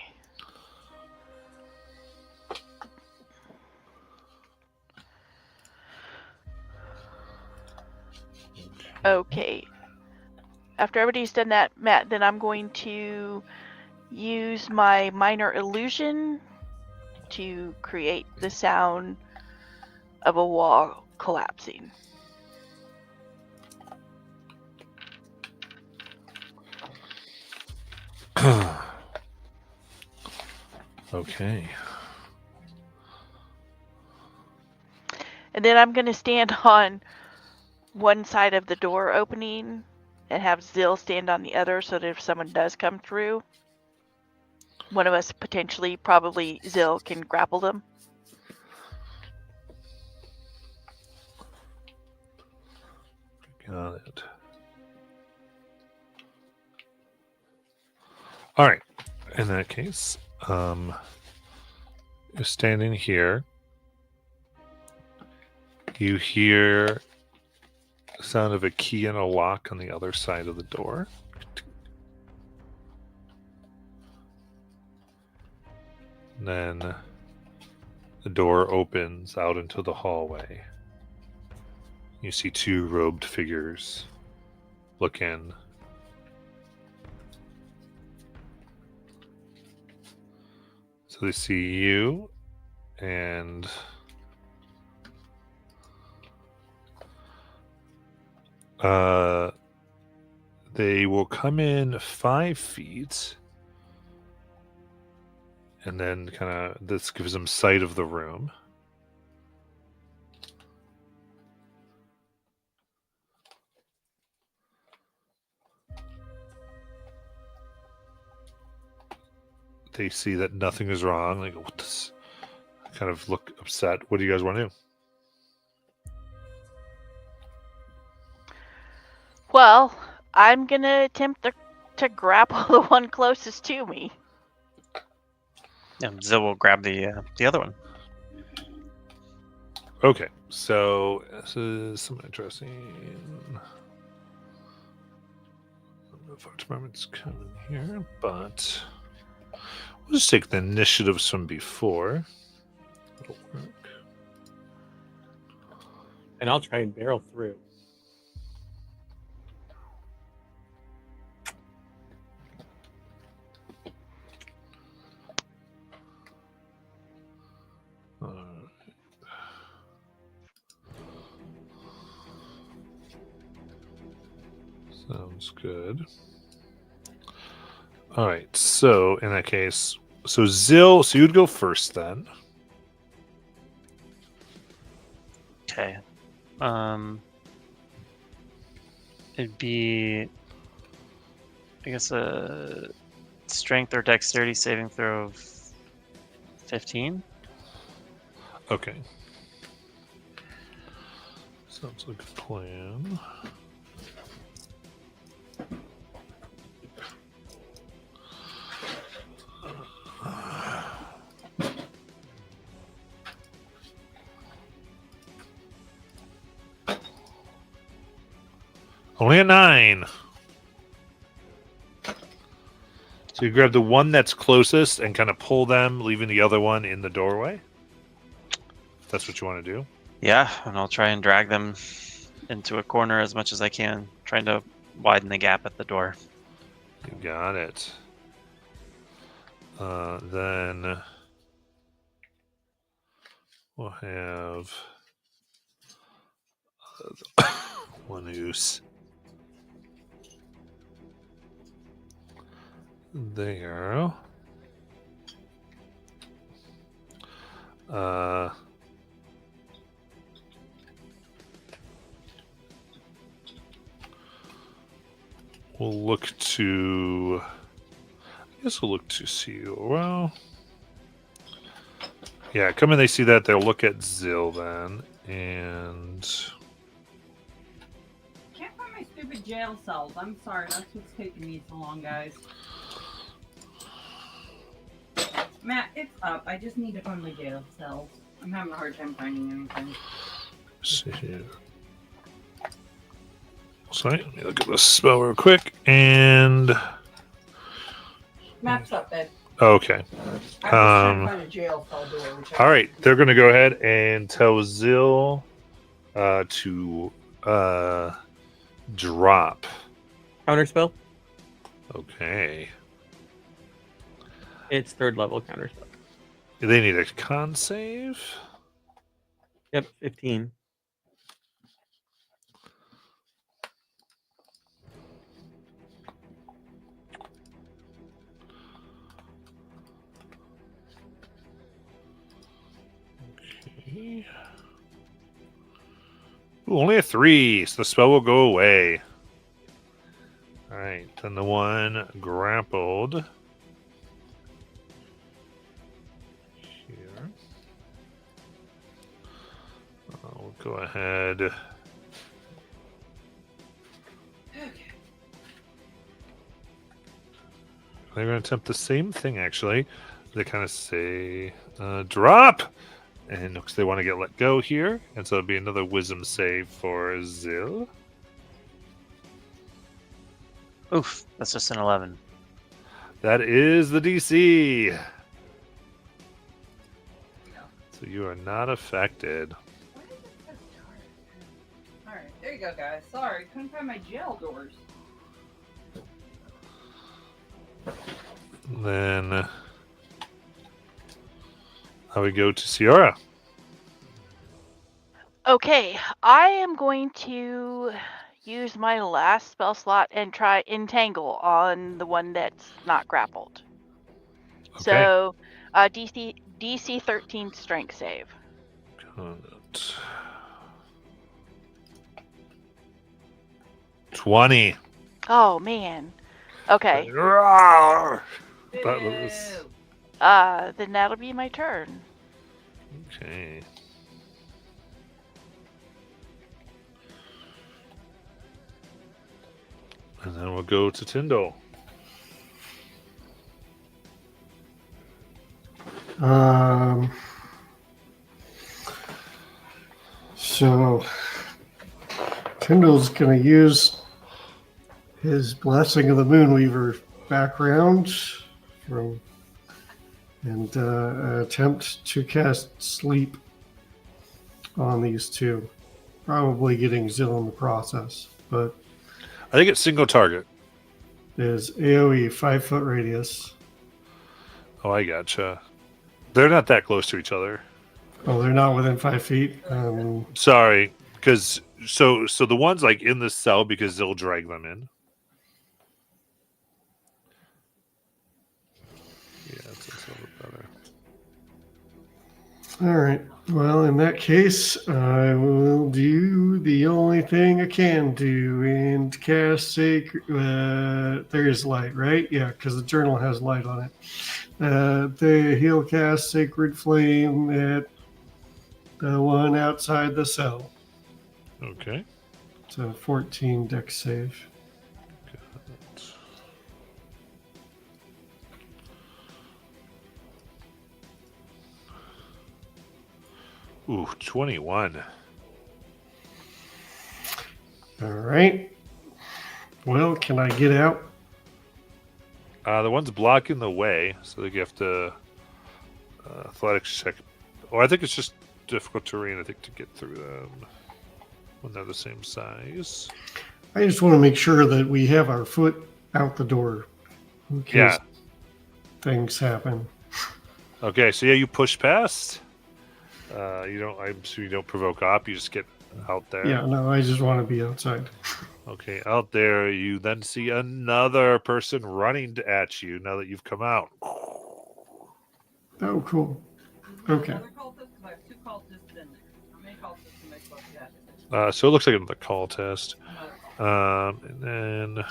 Okay. After everybody's done that, Matt, then I'm going to use my minor illusion to create the sound of a wall collapsing. Okay. And then I'm going to stand on one side of the door opening and have Zill stand on the other so that if someone does come through, one of us, potentially, probably Zill, can grapple them. Got it. All right. In that case, you're standing here. You hear sound of a key and a lock on the other side of the door. And then the door opens out into the hallway. You see two robed figures look in. So they see you and they will come in 5 feet, and then kind of this gives them sight of the room. They see that nothing is wrong. They go, "What this?" Kind of look upset. What do you guys want to do? Well, I'm gonna attempt to grapple the one closest to me. Yeah, Zil will grab the other one. Okay, so this is something interesting. I don't know if our department's coming here, but we'll just take the initiatives from before. That'll work. And I'll try and barrel through. Sounds good. All right, so in that case, so Zil, so you'd go first then. Okay. It'd be, I guess, a strength or dexterity saving throw of 15. Okay. Sounds like a plan. Only a 9. So you grab the one that's closest and kind of pull them, leaving the other one in the doorway. If that's what you want to do. Yeah, and I'll try and drag them into a corner as much as I can, trying to widen the gap at the door. You got it. Then we'll have one who's there. We'll look to. I guess we'll look to see. Well, yeah. Come in. They see that. They'll look at Zil then, and Can't find my stupid jail cells. I'm sorry. That's what's taking me so long, guys. Matt, it's up. I just need to find my jail cells. I'm having a hard time finding anything. let's see here. So let me look at this spell real quick. And Matt's up, babe. okay. I was trying Um, to find a jail cell door. which I All right, they're going to go ahead and tell Zil to drop. Counterspell? Okay. It's 3rd level counterspell. They need a con save. Yep, 15. Okay. Ooh, only a 3, so the spell will go away. All right, then the one grappled. Here. We'll go ahead. Okay. They're going to attempt the same thing, actually. They kind of say, drop! And because they want to get let go here. And so it'll be another wisdom save for Zil. Oof, that's just an 11. That is the DC. So you are not affected. Why is it so dark? Alright, there you go, guys. Sorry, couldn't find my jail doors. Then I would go to Ciara. Okay, I am going to use my last spell slot and try Entangle on the one that's not grappled. Okay. So, DC 13 strength save. Good. 20. Oh man. Okay. Roar! That was Boo. Then that'll be my turn. okay. And then we'll go to Tyndall. So Tyndall's going to use his Blessing of the Moonweaver background and attempt to cast Sleep on these two. Probably getting Zill in the process, but I think it's single target. is AoE 5-foot radius. Oh, I gotcha. They're not that close to each other. Oh, they're not within 5 feet. Sorry, because so the ones like in the cell because they'll drag them in. Yeah, it's a little bit better. All right. Well, in that case, I will do the only thing I can do and cast Sacred. There's light, right? Yeah, because the journal has light on it. He'll cast Sacred Flame at the one outside the cell. Okay. It's a 14 dex save. Ooh, 21. All right. Well, can I get out? The one's blocking the way, so you have to athletics check. Oh, I think it's just difficult terrain, I think, to get through them when they're the same size. I just want to make sure that we have our foot out the door in case Yeah. things happen. Okay, so yeah, you push past. You don't. I'm sure you don't provoke op. You just get out there. Yeah, no, I just want to be outside. Okay, out there, you then see another person running at you now that you've come out. Oh, cool. Okay. Another cultist? 'Cause I have 2 cultists in there. How many cultists am I supposed to have? So it looks like another call test. Another cultist. And then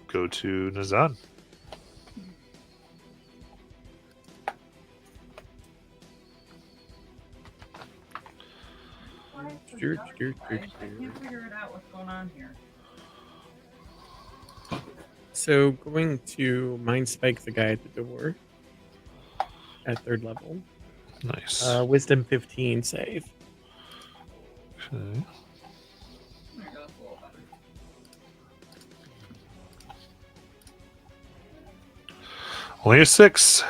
go to Nazan. Why is this Sure, dark, sure, guys? sure, I sure. can't figure it out what's going on here. So going to Mind Spike the guy at the door at 3rd level. Nice. Wisdom 15 save. Okay. There you go, that's a little better. Only a 6.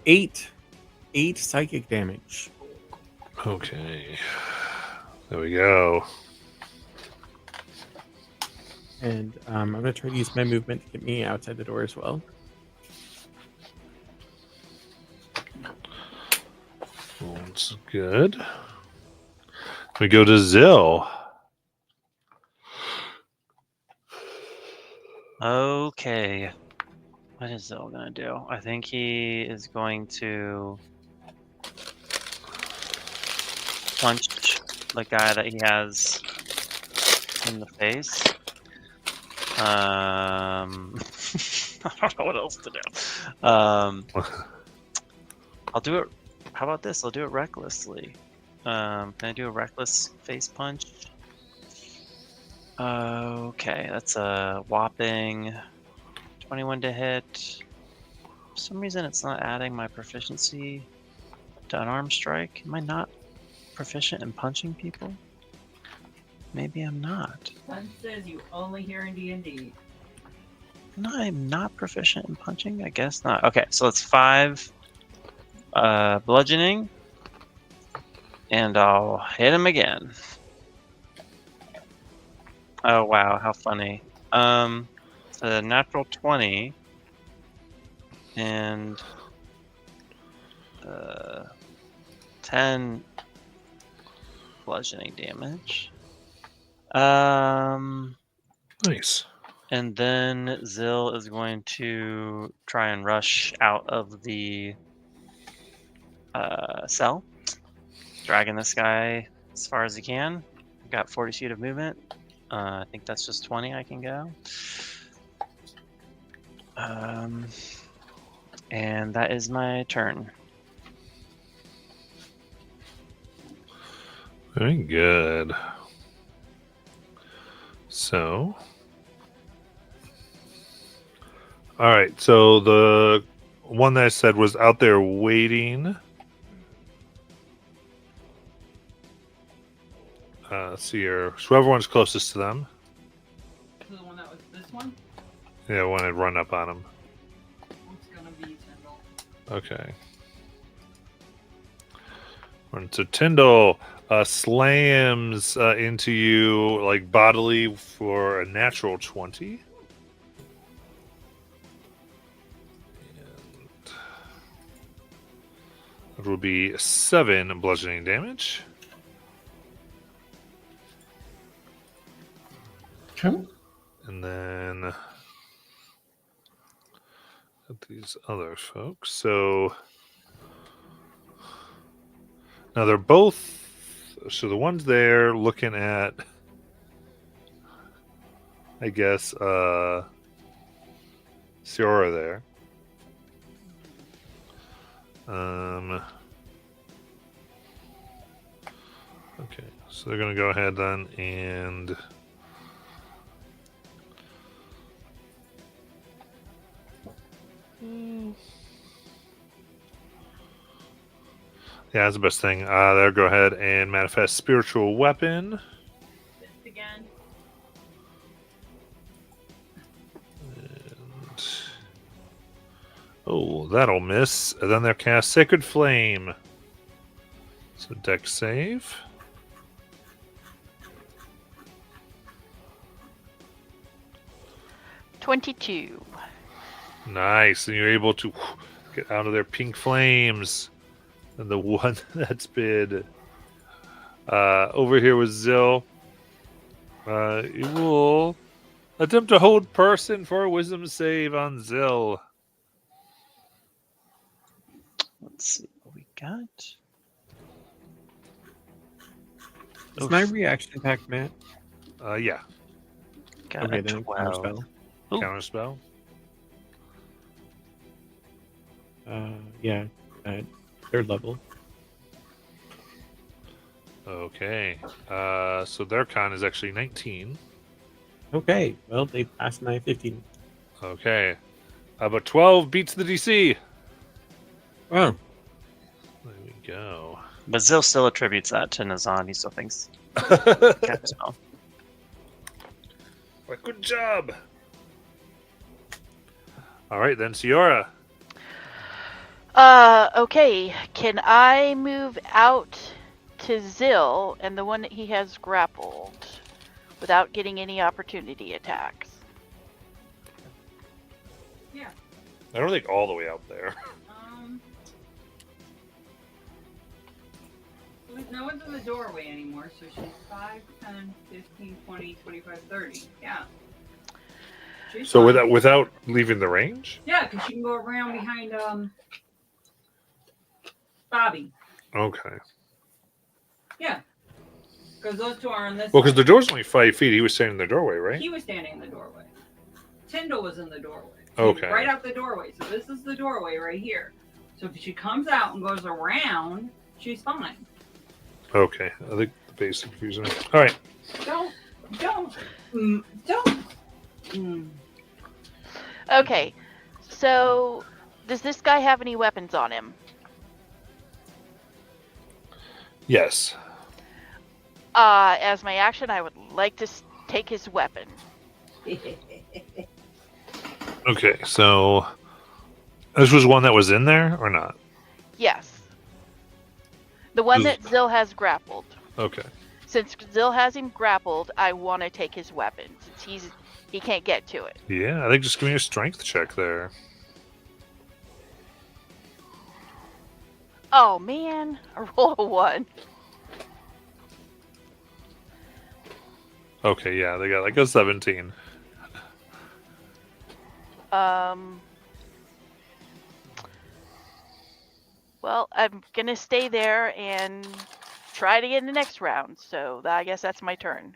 8 psychic damage. Okay. There we go. And I'm going to try to use my movement to get me outside the door as well. That's good. We go to Zill. Okay. What is Zil gonna do? I think he is going to punch the guy that he has in the face. I don't know what else to do. I'll do it. How about this? I'll do it recklessly. Can I do a reckless face punch? Okay, that's a whopping 21 to hit. For some reason, it's not adding my proficiency to unarmed strike. Am I not proficient in punching people? Maybe I'm not. Sun says you only hear in D&D. No, I'm not proficient in punching? I guess not. Okay, so it's 5 bludgeoning. And I'll hit him again. Oh wow, how funny. A natural 20 and 10 bludgeoning damage. Nice. And then Zill is going to try and rush out of the cell, dragging this guy as far as he can. Got 40 feet of movement. I think that's just 20 I can go. And that is my turn. Very good. So, all right. So the one that I said was out there waiting. See here. So everyone's closest to them. So the one that was this one? Yeah, one had run up on him. It's gonna be Tyndall. Okay. And so Tyndall slams into you like bodily for a natural 20. And it will be 7 bludgeoning damage. Okay. And then at these other folks. So now they're both. So the ones there looking at, I guess, Siora there. Okay, so they're gonna go ahead then and. Yeah, that's the best thing. They'll go ahead and manifest spiritual weapon. This again. And... oh, that'll miss. And then they'll cast Sacred Flame. So deck save. $22. Nice. And you're able to get out of their pink flames. And the one that's been over here with Zill, you will attempt to hold person for a wisdom save on Zill. Let's see what we got. Is my reaction pack, Matt? Yeah. Got Okay, a then 12. counterspell. Ooh. Counterspell. Yeah, third level. Okay. So their con is actually 19. Okay, well, they passed my 15. Okay. But 12 beats the DC. Oh, There we go. But Zill still attributes that to Nazan. He still thinks counterspell. Well, good job. All right, then Siora. Okay. Can I move out to Zill and the one that he has grappled without getting any opportunity attacks? Yeah. I don't think all the way out there. No one's in the doorway anymore, so she's 5, 10, 15, 20, 25, 30. Yeah. She's So fine. without leaving the range? Yeah, because she can go around behind Bobby. Okay. Yeah. Because those two are on this Well, because side. the door's only 5 feet. He was standing in the doorway, right? He was standing in the doorway. Tyndall was in the doorway. Okay. Right out the doorway. So this is the doorway right here. So if she comes out and goes around, she's fine. Okay. I think the basic confusion. All right. Don't. Okay. So, does this guy have any weapons on him? Yes. As my action, I would like to take his weapon. Okay, so this was one that was in there or not? Yes. The one Ooh. that Zill has grappled. Okay. Since Zill has him grappled, I want to take his weapon since he can't get to it. Yeah, I think just give me a strength check there. Oh man, I roll a 1. Okay, yeah, they got like a 17. Well, I'm gonna stay there and try to get in the next round. So I guess that's my turn.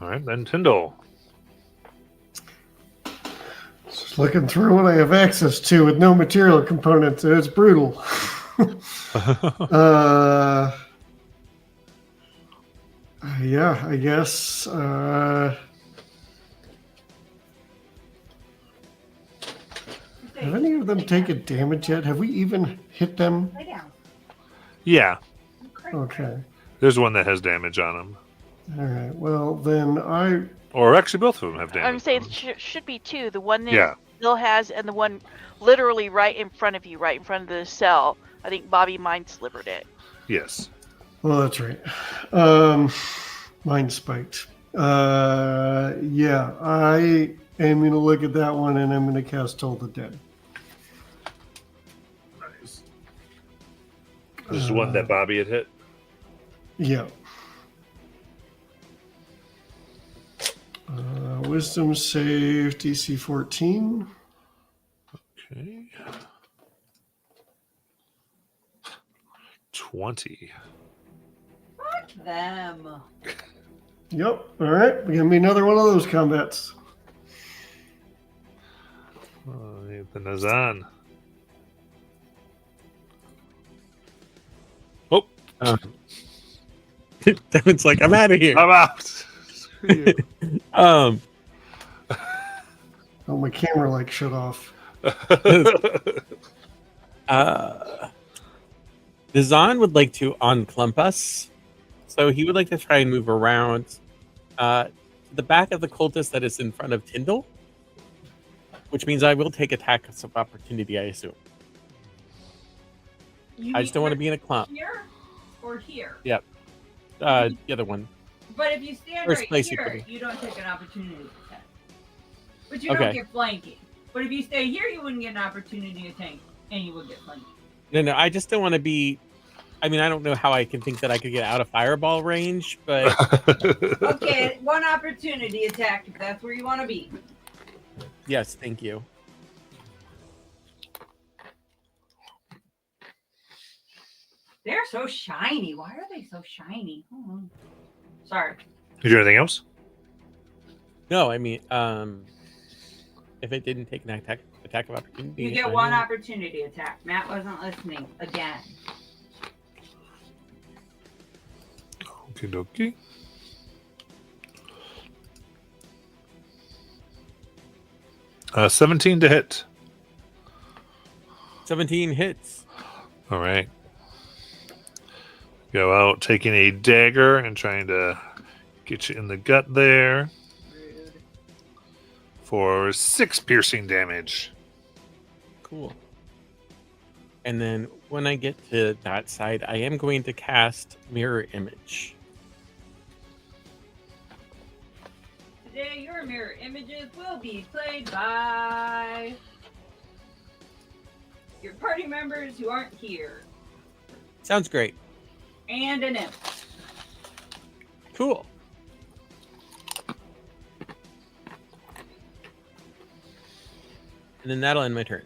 All right, then Tyndall. Just looking through what I have access to with no material components, it's brutal. Yeah, I guess. Have any of them taken damage yet? Have we even hit them? Lay down. Yeah, Okay. there's one that has damage on him. All right. Well, then I. Or actually, both of them have damage. I'm saying on them. should be 2. The one that Yeah. Zill has and the one literally right in front of you, right in front of the cell. I think Bobby mind slivered it. Yes. Well, that's right. Mine spiked. Yeah, I am going to look at that one and I'm going to cast Toll the Dead. Nice. This is one that Bobby had hit. Yeah. Wisdom save DC 14. Okay. 20. Fuck them. Yep. All right. We're going to be another one of those combats. The Nazan. Oh, That one's like, I'm out of here. I'm out. Screw you. Oh, my camera like shut off. Dazan would like to unclump us, so he would like to try and move around to the back of the cultist that is in front of Tyndall, which means I will take attacks of opportunity, I assume. I just don't want to be in a clump. Here or here? The other one. But if you stand First right place here, equally. you don't take an opportunity attack. But you Okay. don't get flanking. But if you stay here, you wouldn't get an opportunity attack, and you would get flanking. No, I just don't want to be. I mean, I don't know how I can think that I could get out of fireball range, but Okay, one opportunity attack if that's where you want to be. yes, thank you. They're so shiny. Why are they so shiny? Oh, sorry. Is there anything else? No, I mean, if it didn't take an attack of opportunity, You get I one know. opportunity attack. Matt wasn't listening again. Okie dokie. Uh, 17 to hit. 17 hits. All right. Go out taking a dagger and trying to get you in the gut there Rude. for 6 piercing damage. Cool. And then when I get to that side, I am going to cast Mirror Image. Today, your mirror images will be played by your party members who aren't here, Sounds great. and an imp. Cool. And then that'll end my turn.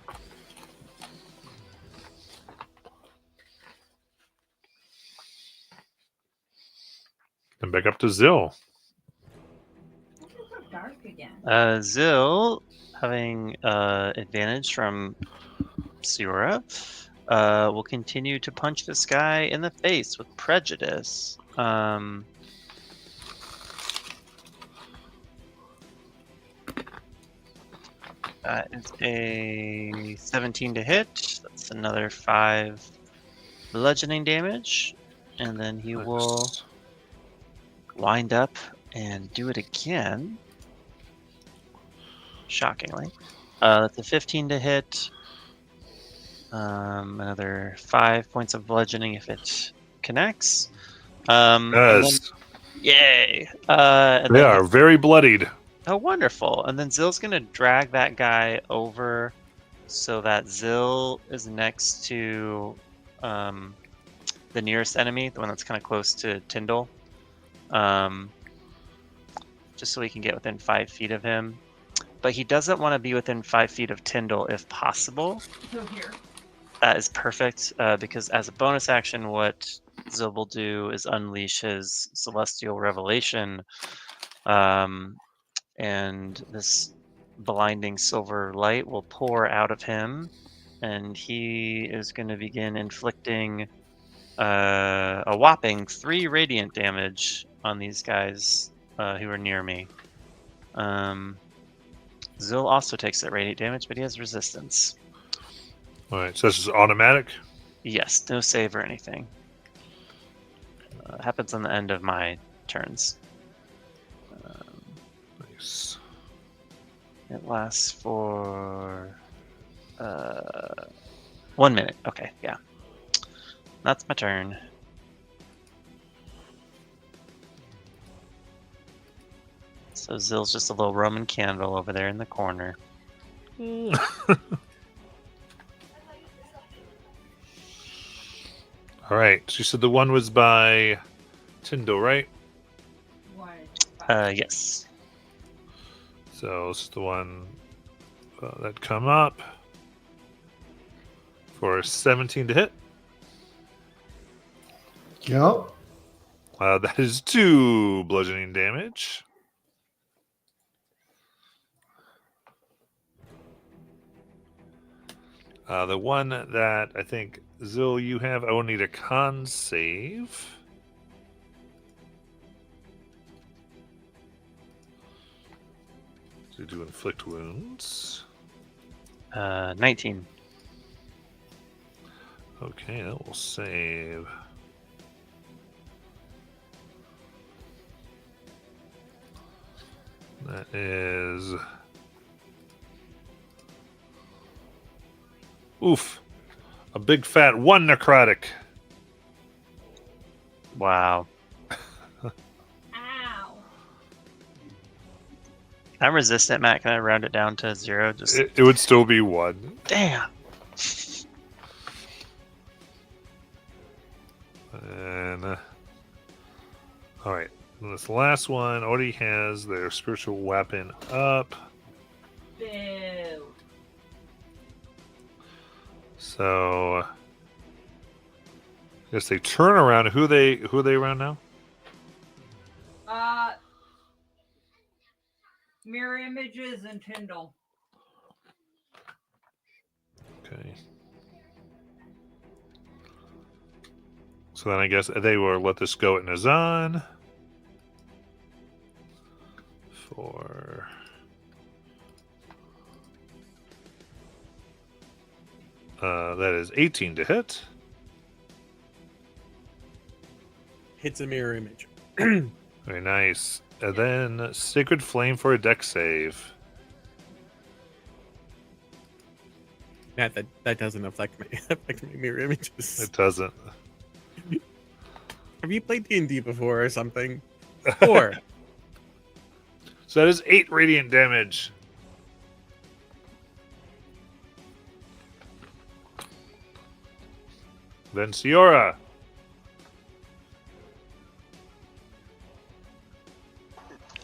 And back up to Zill. This is so dark again. Zill, having advantage from Siora, will continue to punch this guy in the face with prejudice. That is a 17 to hit. That's another 5 bludgeoning damage. And then he will Nice. wind up and do it again. Shockingly. That's a 15 to hit. Another 5 points of bludgeoning if it connects. And then- Yes, yay! And they then are very bloodied. Oh, wonderful. And then Zill's going to drag that guy over so that Zill is next to the nearest enemy, the one that's kind of close to Tyndall. Just so he can get within 5 feet of him. But he doesn't want to be within 5 feet of Tyndall if possible. So here. That is perfect because as a bonus action, what Zill will do is unleash his Celestial Revelation. And this blinding silver light will pour out of him, and he is going to begin inflicting a whopping 3 radiant damage on these guys who are near me. Zill also takes that radiant damage, but he has resistance. All right, so this is automatic. Yes, no save or anything. Happens on the end of my turns. Nice. It lasts for 1 minute. Okay, yeah. That's my turn. So Zill's just a little Roman candle over there in the corner. All right, so you said the one was by Tyndall, right? Yes. So this is the one that come up for 17 to hit. Yep. That is 2 bludgeoning damage. The one that I think, Zill, you have, I will need a con save. To do inflict wounds. 19. Okay, that will save. That is. Oof. A big fat 1 necrotic. Wow. Ow. I'm resistant, Matt. Can I round it down to 0? Just It would still be 1. damn. And. Alright. This last one already has their spiritual weapon up. Boo. So. I guess they turn around. Who are they around now? Mirror images and Tyndall. Okay. So then I guess they will let this go at Nazan. For that is 18 to hit. Hits a mirror image. Very nice. And then Sacred Flame for a deck save. Matt, that doesn't affect me. Affect my mirror images. It doesn't. Have you played D&D before or something? 4. So that is 8 radiant damage. Then Ciora.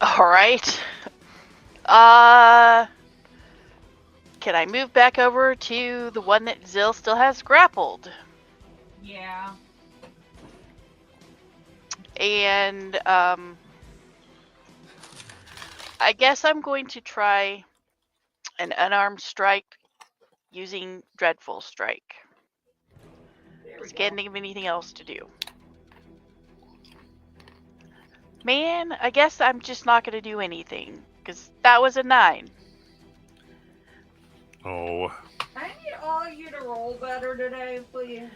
All right. Can I move back over to the one that Zill still has grappled? Yeah. And I guess I'm going to try an unarmed strike using Dreadful Strike. There we Just go. can't think of anything else to do. Man, I guess I'm just not going to do anything, because that was a 9. Oh, I need all of you to roll better today, please.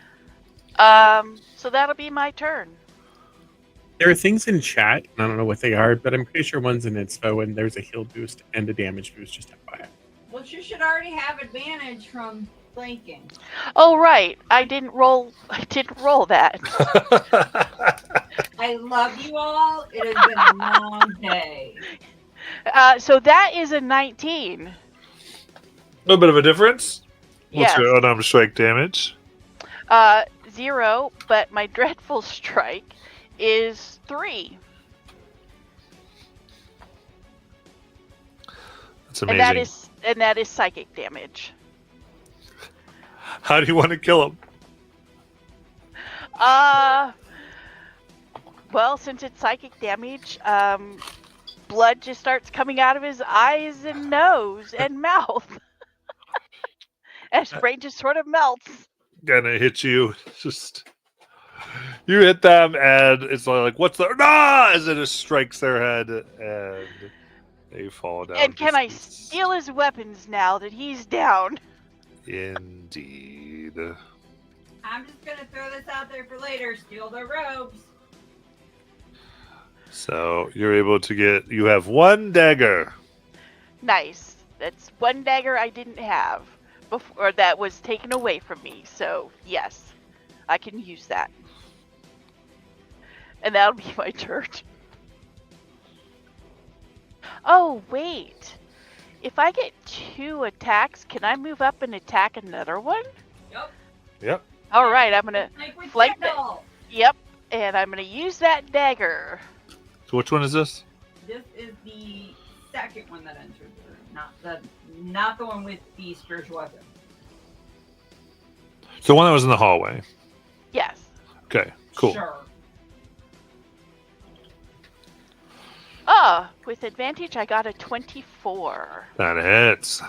So that'll be my turn. There are things in chat, and I don't know what they are, but I'm pretty sure one's an inspo, and there's a heal boost and a damage boost. Just FYI. Well, you should already have advantage from flanking. Oh right, I didn't roll that. I love you all. It has been a long day. So that is a 19. a little bit of a difference. What's Yes. your unarmed strike damage? 0, but my dreadful strike is 3. That's amazing. And that is psychic damage. How do you want to kill him? Well, since it's psychic damage, blood just starts coming out of his eyes and nose and mouth. And his brain just sort of melts. Gonna hit you. Just you hit them, and it's like, "What's the nah?" As it just strikes their head, and they fall down. And can to I pieces. steal his weapons now that he's down? Indeed. I'm just gonna throw this out there for later. Steal the robes. So you're able to get. You have one dagger. Nice. That's one dagger I didn't have before, that was taken away from me. So yes, I can use that, and that'll be my turn. Oh wait, if I get 2 attacks, can I move up and attack another one? Yep. All right, I'm gonna Like we Flank said, that. though. Yep, and I'm gonna use that dagger. So which one is this? This is the second one that entered the room, not the one with the spiritual weapon. The one that was in the hallway. Yes. Okay. Cool. Sure. With advantage, I got a 24. That hits.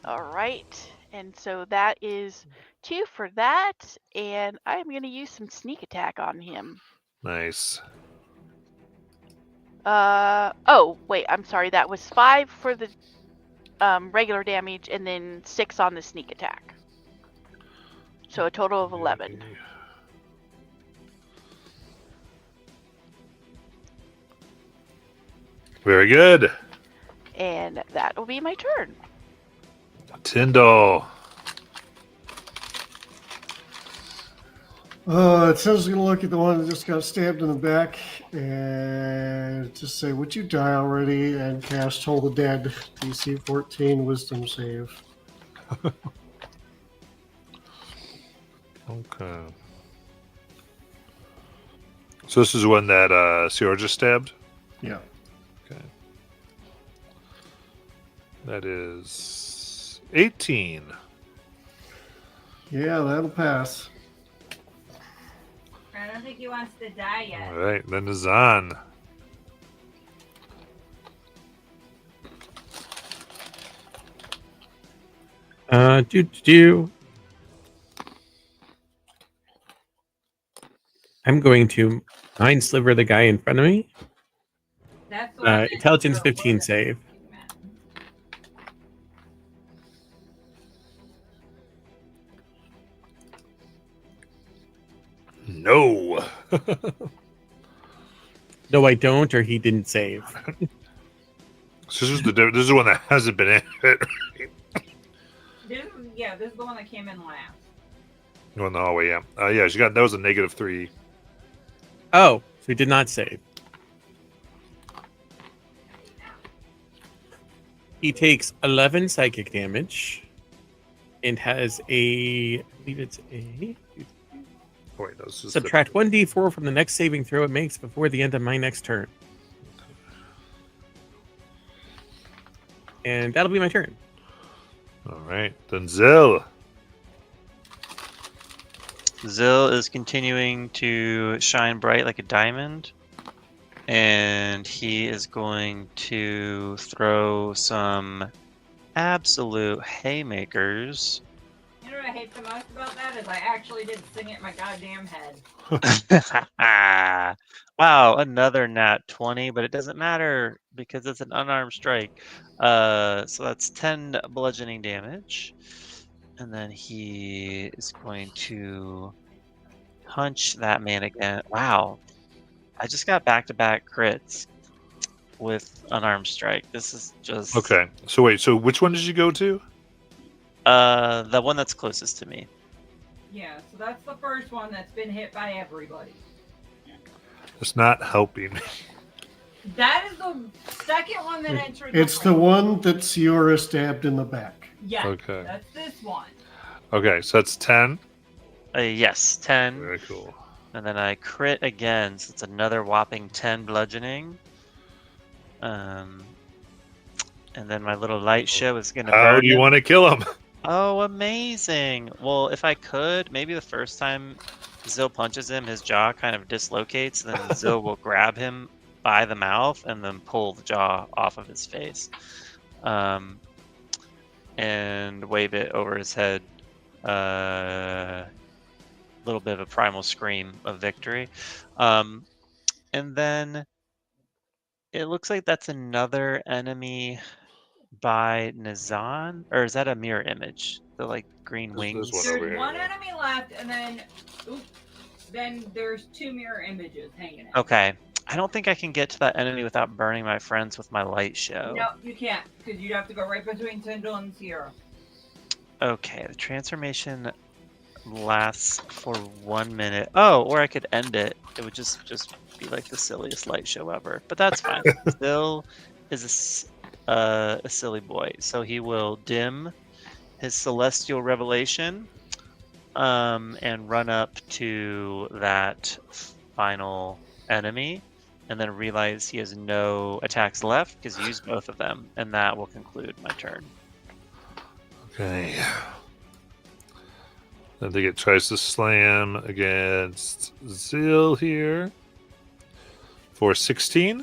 All right, and so that is 2 for that, and I'm gonna use some sneak attack on him. Nice. Oh wait, I'm sorry. That was 5 for the regular damage, and then 6 on the sneak attack. So a total of 11. Very good. And that will be my turn. Tyndall. It says we're gonna look at the one that just got stabbed in the back and just say, "Would you die already?" and cast Toll the Dead, DC 14 Wisdom save. Okay. So this is one that Sierra just stabbed? Yeah. Okay. That is 18. Yeah, that'll pass. I don't think he wants to die yet. All right, then is on. I'm going to mind sliver the guy in front of me. That's the one that Intelligence entered the 15 room. save. No. No, I don't, or he didn't save. So this is the one that hasn't been hit. This is the one that came in last. Go in the hallway, yeah. Yeah, she got that was a -3. Oh, so he did not save. He takes 11 psychic damage and has I believe it's a Oh, wait, no, this is subtract 1d4 from the next saving throw it makes before the end of my next turn. And that'll be my turn. All right, then Zill. Zill is continuing to shine bright like a diamond. And he is going to throw some absolute haymakers You know what I hate the most about that is I actually did sing it in my goddamn head. Wow, another nat 20, but it doesn't matter because it's an unarmed strike. So that's 10 bludgeoning damage. And then he is going to punch that man again. Wow. I just got back-to-back crits with unarmed strike. This is just Okay. So wait. So which one did you go to? the one that's closest to me. Yeah, so that's the first one that's been hit by everybody. It's not helping me. That is the second one that entered. It's the frame. one that Ciora stabbed in the back. Yeah, Okay. that's this one. Okay. So that's 10. Yes, 10. Very cool. And then I crit again, so it's another whopping 10 bludgeoning. And then my little light show is gonna How burn do you him. want to kill him? Oh, amazing! Well, if I could, maybe the first time Zil punches him, his jaw kind of dislocates. Then Zil will grab him by the mouth and then pull the jaw off of his face, and wave it over his head. Little bit of a primal scream of victory, and then it looks like that's another enemy by Nazan, or is that a mirror image? The like green There's wings. one over There's here, one yeah. enemy left, and then there's 2 mirror images hanging out. Okay, I don't think I can get to that enemy without burning my friends with my light show. No, you can't, because you'd have to go right between Tyndall and Sierra. Okay, the transformation lasts for 1 minute. Oh, or I could end it. It would just be like the silliest light show ever. But that's fine. Still is a silly boy. So he will dim his celestial revelation, and run up to that final enemy, and then realize he has no attacks left because he used both of them, and that will conclude my turn. Okay. I think it tries to slam against Zil here for 16.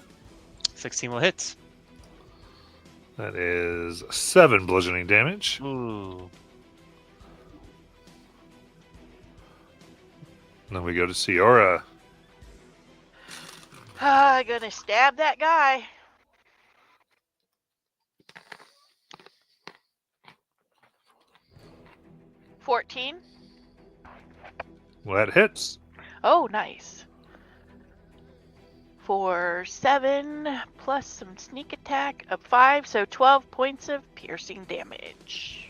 16 will hit. That is 7 bludgeoning damage. Ooh. And then we go to Ciora. Gonna stab that guy. $14. Well, that hits. Oh, nice. For 7 plus some sneak attack of 5, so 12 points of piercing damage.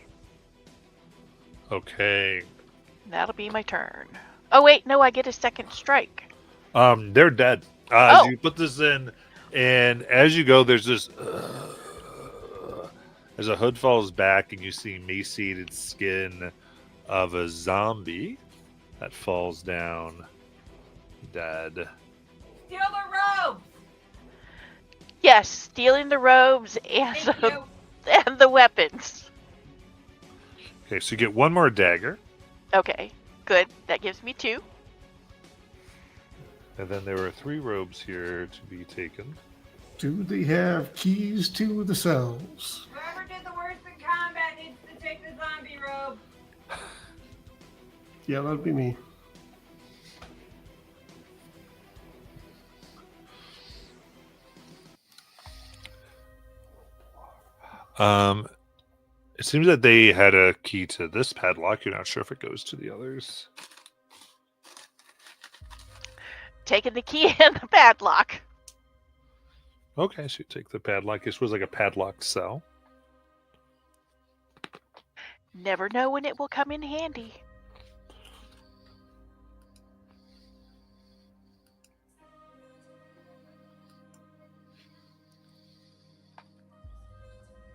Okay. That'll be my turn. Oh wait, no, I get a second strike. They're dead. Oh. You put this in, and as you go, there's this. As a hood falls back, and you see emaciated skin of a zombie that falls down dead. Steal the robes! Yes, stealing the robes and Thank the, you. and the weapons. Okay, so you get one more dagger, Okay, good. That gives me 2. and then there are 3 robes here to be taken. Do they have keys to the cells? Whoever did the worst in combat needs to take the zombie robe. Yeah, that'd be me. It seems that they had a key to this padlock. You're not sure if it goes to the others. Taking the key and the padlock. Okay, so you take the padlock. This was like a padlocked cell. Never know when it will come in handy.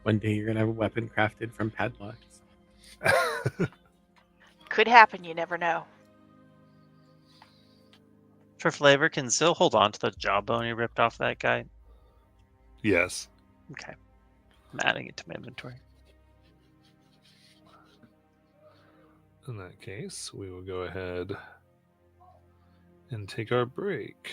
One day you're gonna have a weapon crafted from padlocks. Could happen, you never know. For flavor, can Zil hold on to the jawbone he ripped off that guy? Yes. Okay. I'm adding it to my inventory. In that case, we will go ahead and take our break.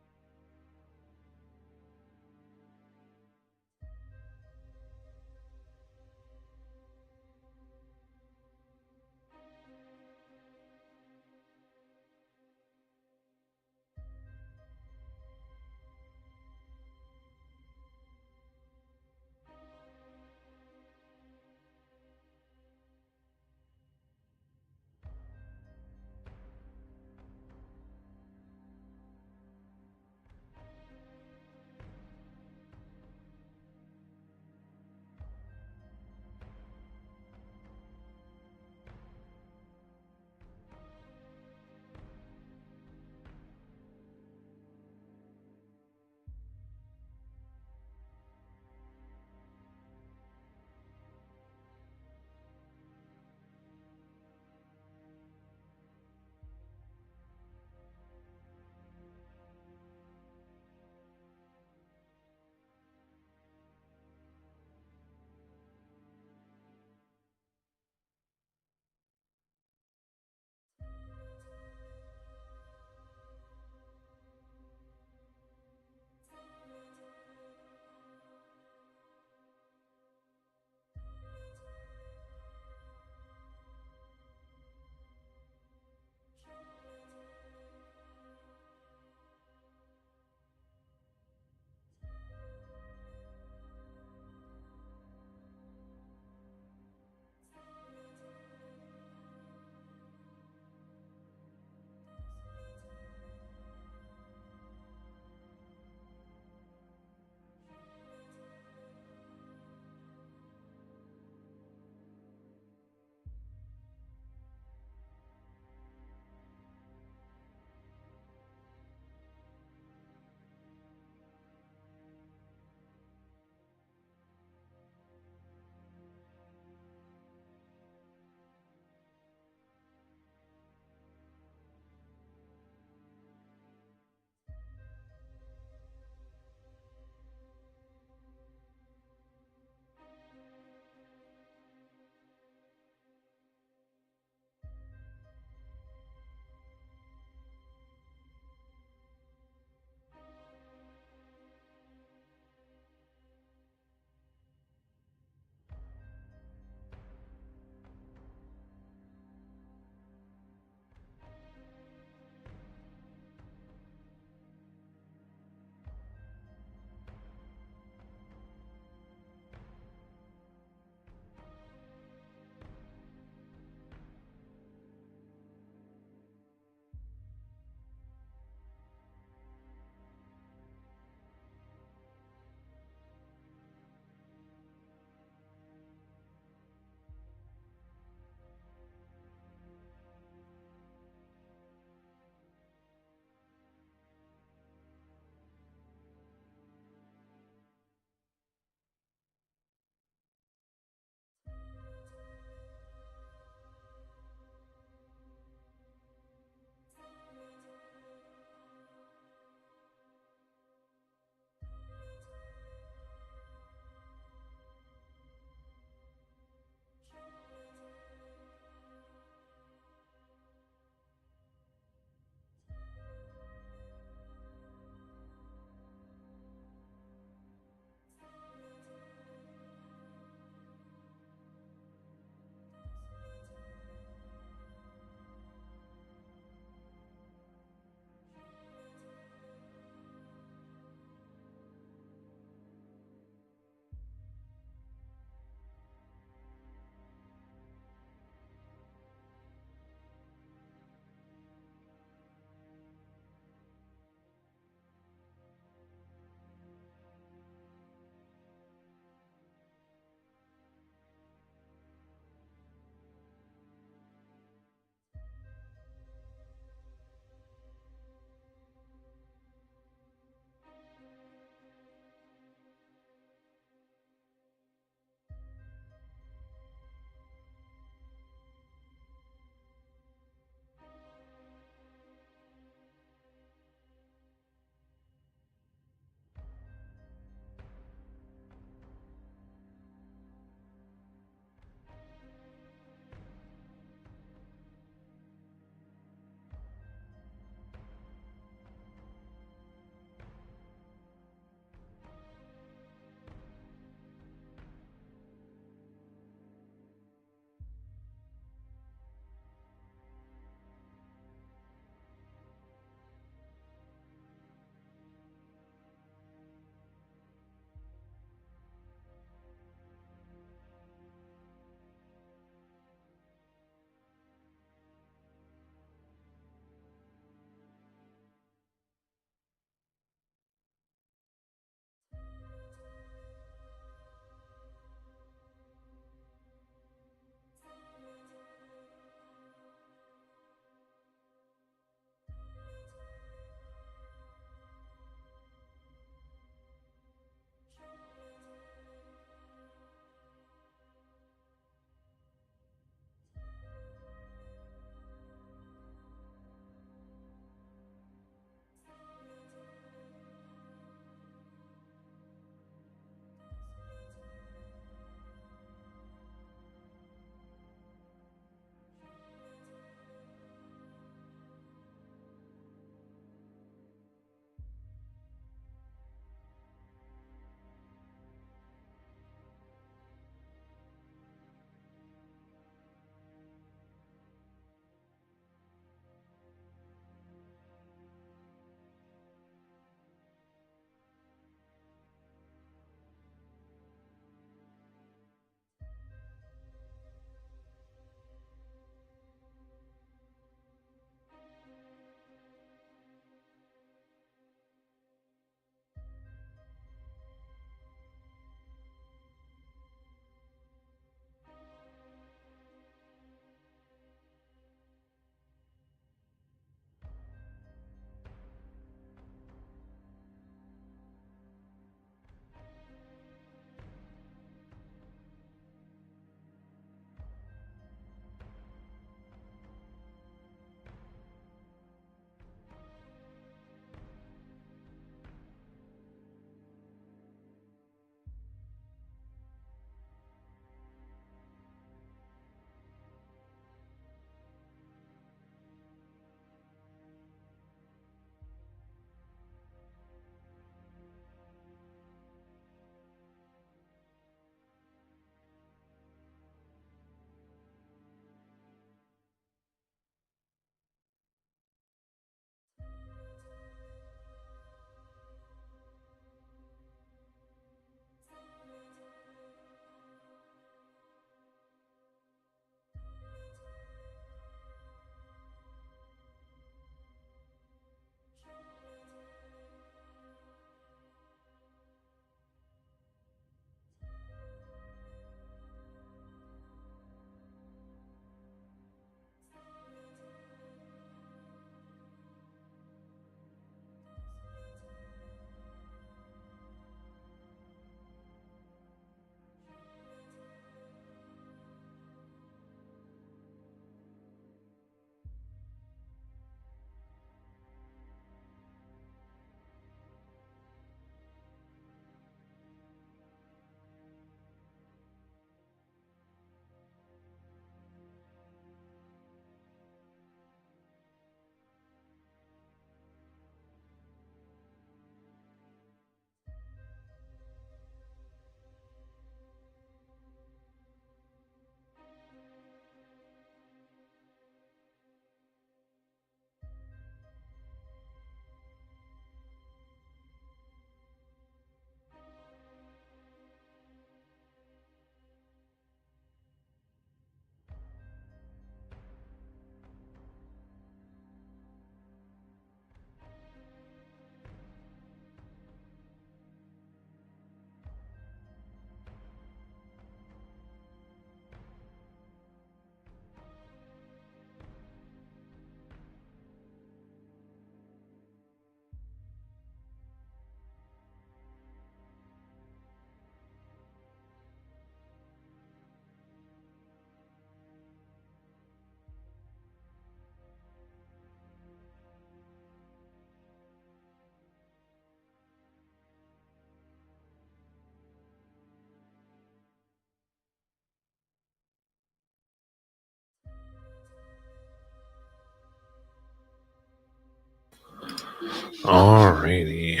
Alrighty.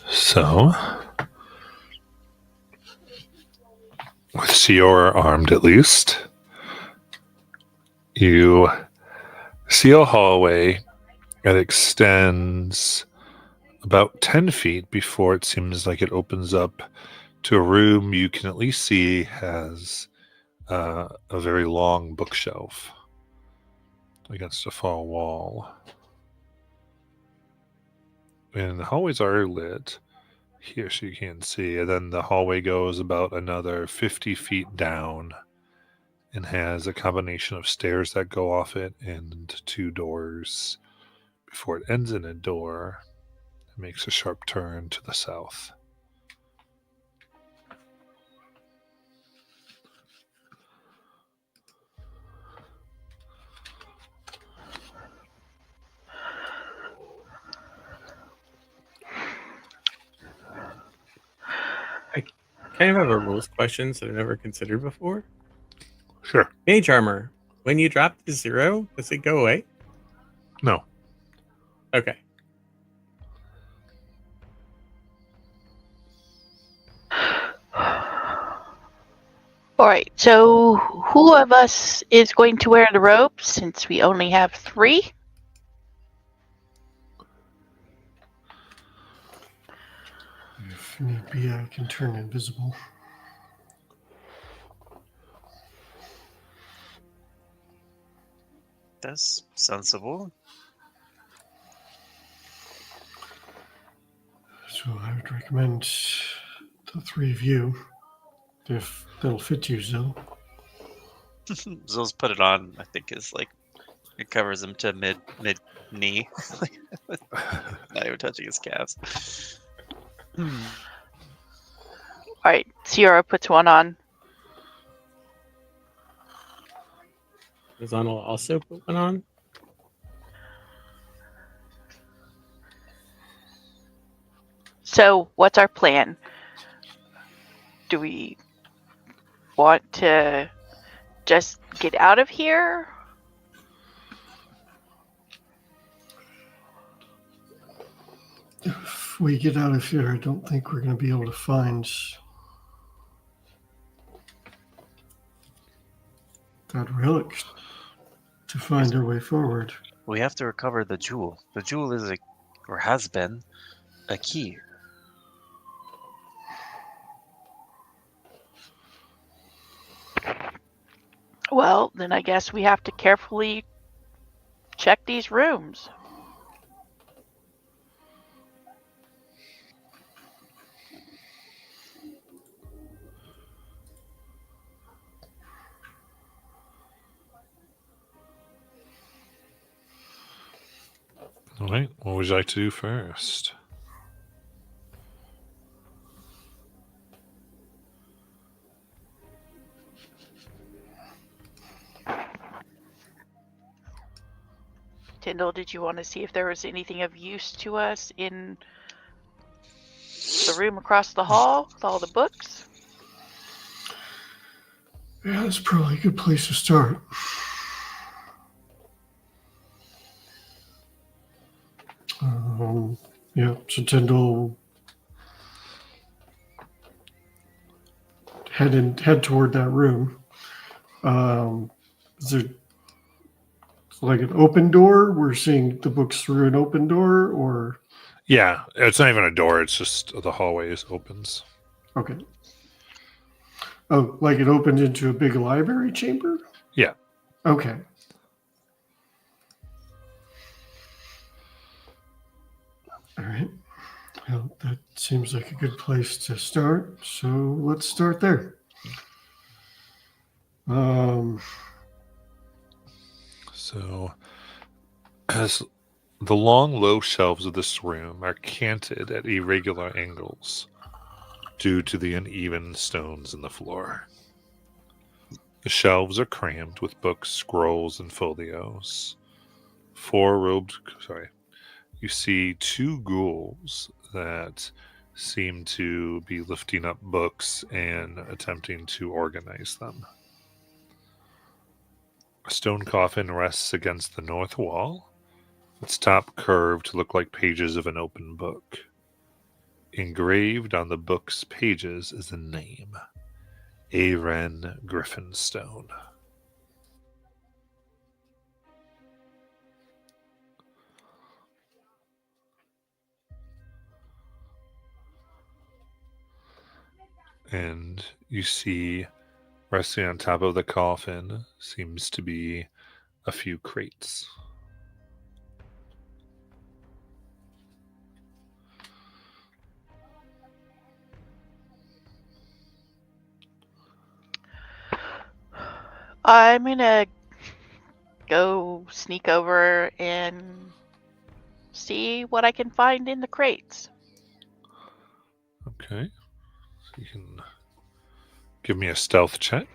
So, with Siora armed at least, you see a hallway that extends about 10 feet before it seems like it opens up to a room you can at least see has a very long bookshelf against a far wall. And the hallways are lit here, so you can see. And then the hallway goes about another 50 feet down and has a combination of stairs that go off it and 2 doors before it ends in a door. It makes a sharp turn to the south. Kind of have a rules question that I've never considered before. Sure. Mage armor. When you drop to 0, does it go away? No. Okay. All right. So, who of us is going to wear the robe since we only have 3? If need be, I can turn invisible. That's sensible. So I would recommend the 3 of you, if that'll fit you, Zill. Zill's put it on. I think is like it covers him to mid knee, not even touching his calves. All right. Sierra puts one on. Does Arnold also put one on? So, what's our plan? Do we want to just get out of here? If we get out of here, I don't think we're going to be able to find that relic to find our way forward. We have to recover the jewel. The jewel is or has been, a key. Well, then I guess we have to carefully check these rooms. All right. What would you like to do first? Tyndall, did you want to see if there was anything of use to us in the room across the hall with all the books? Yeah, that's probably a good place to start. Yeah, so Tyndall head toward that room. Is there like an open door? We're seeing the books through an open door, or Yeah, it's not even a door. It's just the hallway opens. okay. Oh, like it opens into a big library chamber? Yeah. Okay. All right. Well, that seems like a good place to start. So let's start there. So, as the long, low shelves of this room are canted at irregular angles due to the uneven stones in the floor. The shelves are crammed with books, scrolls, and folios. you see two ghouls that seem to be lifting up books and attempting to organize them. A stone coffin rests against the north wall, its top curved to look like pages of an open book. Engraved on the book's pages is a name, Aren Griffinstone. And you see, resting on top of the coffin seems to be a few crates. I'm gonna go sneak over and see what I can find in the crates. Okay. So you can give me a stealth check.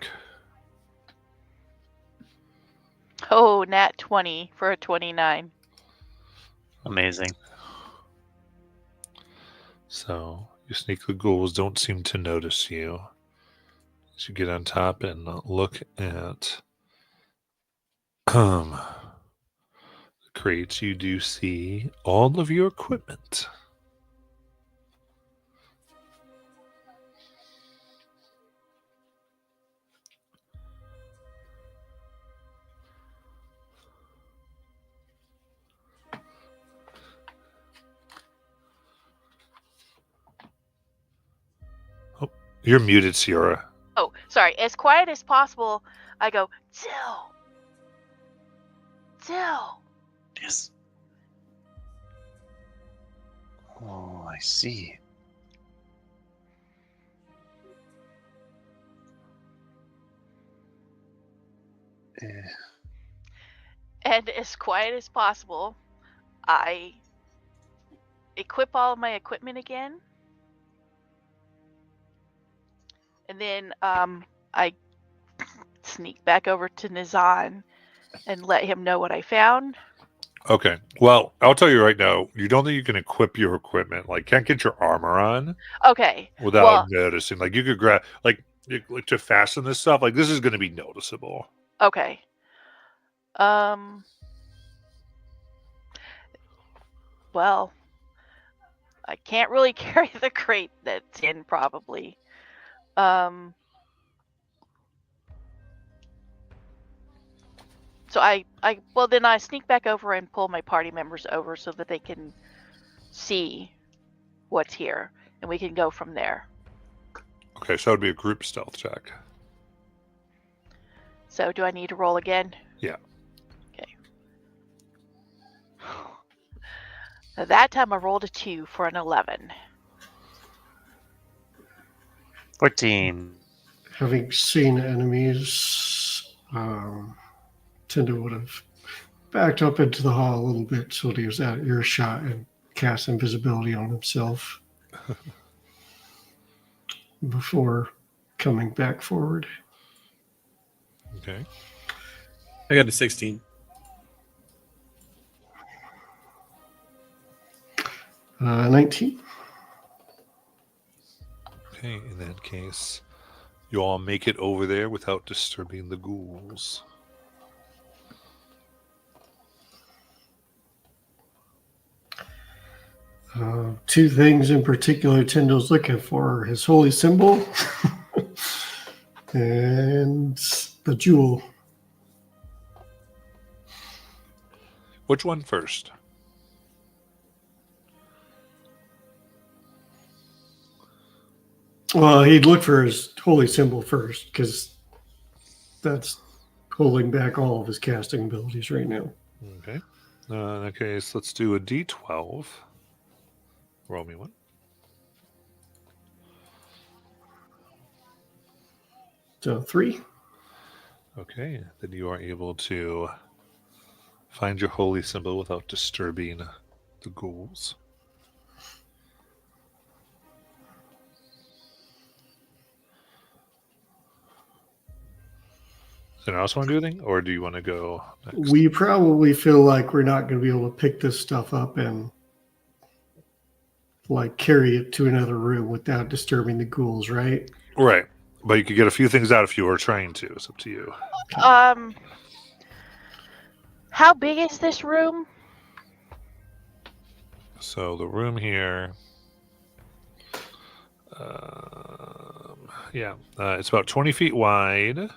Oh, nat 20 for a 29. Amazing. So you sneak, the ghouls don't seem to notice you. As you get on top and look at the crates, you do see all of your equipment. Oh, you're muted, Sierra. Oh, sorry. As quiet as possible, I go, Zill! Zill! Yes. Oh, I see. And as quiet as possible, I equip all of my equipment again. And then I sneak back over to Nizan and let him know what I found. Okay. Well, I'll tell you right now, you don't think you can equip your equipment. Like, can't get your armor on Okay. without Well, noticing. Like, you could grab, like to fasten this stuff. Like, this is going to be noticeable. okay. Well, I can't really carry the crate that's in probably. So well then I sneak back over and pull my party members over so that they can see what's here and we can go from there. Okay, so that would be a group stealth check. So do I need to roll again? Yeah. Okay. Now that time I rolled a 2 for an 11. 14. Having seen enemies, Tinder would have backed up into the hall a little bit so that he was out of earshot and cast invisibility on himself before coming back forward. Okay. I got a 16. 19. Okay, in that case, you all make it over there without disturbing the ghouls. Two things in particular Tyndall's looking for: his holy symbol and the jewel. Which one first? Well, he'd look for his holy symbol first because that's holding back all of his casting abilities right now. Okay. In that case, let's do a D12. Roll me one. So 3. Okay, then you are able to find your holy symbol without disturbing the ghouls. Does anyone else want to do anything, or do you want to go next? We probably feel like we're not going to be able to pick this stuff up and like carry it to another room without disturbing the ghouls, right? Right. But you could get a few things out if you were trying to. It's up to you. How big is this room? So the room here, it's about 20 feet wide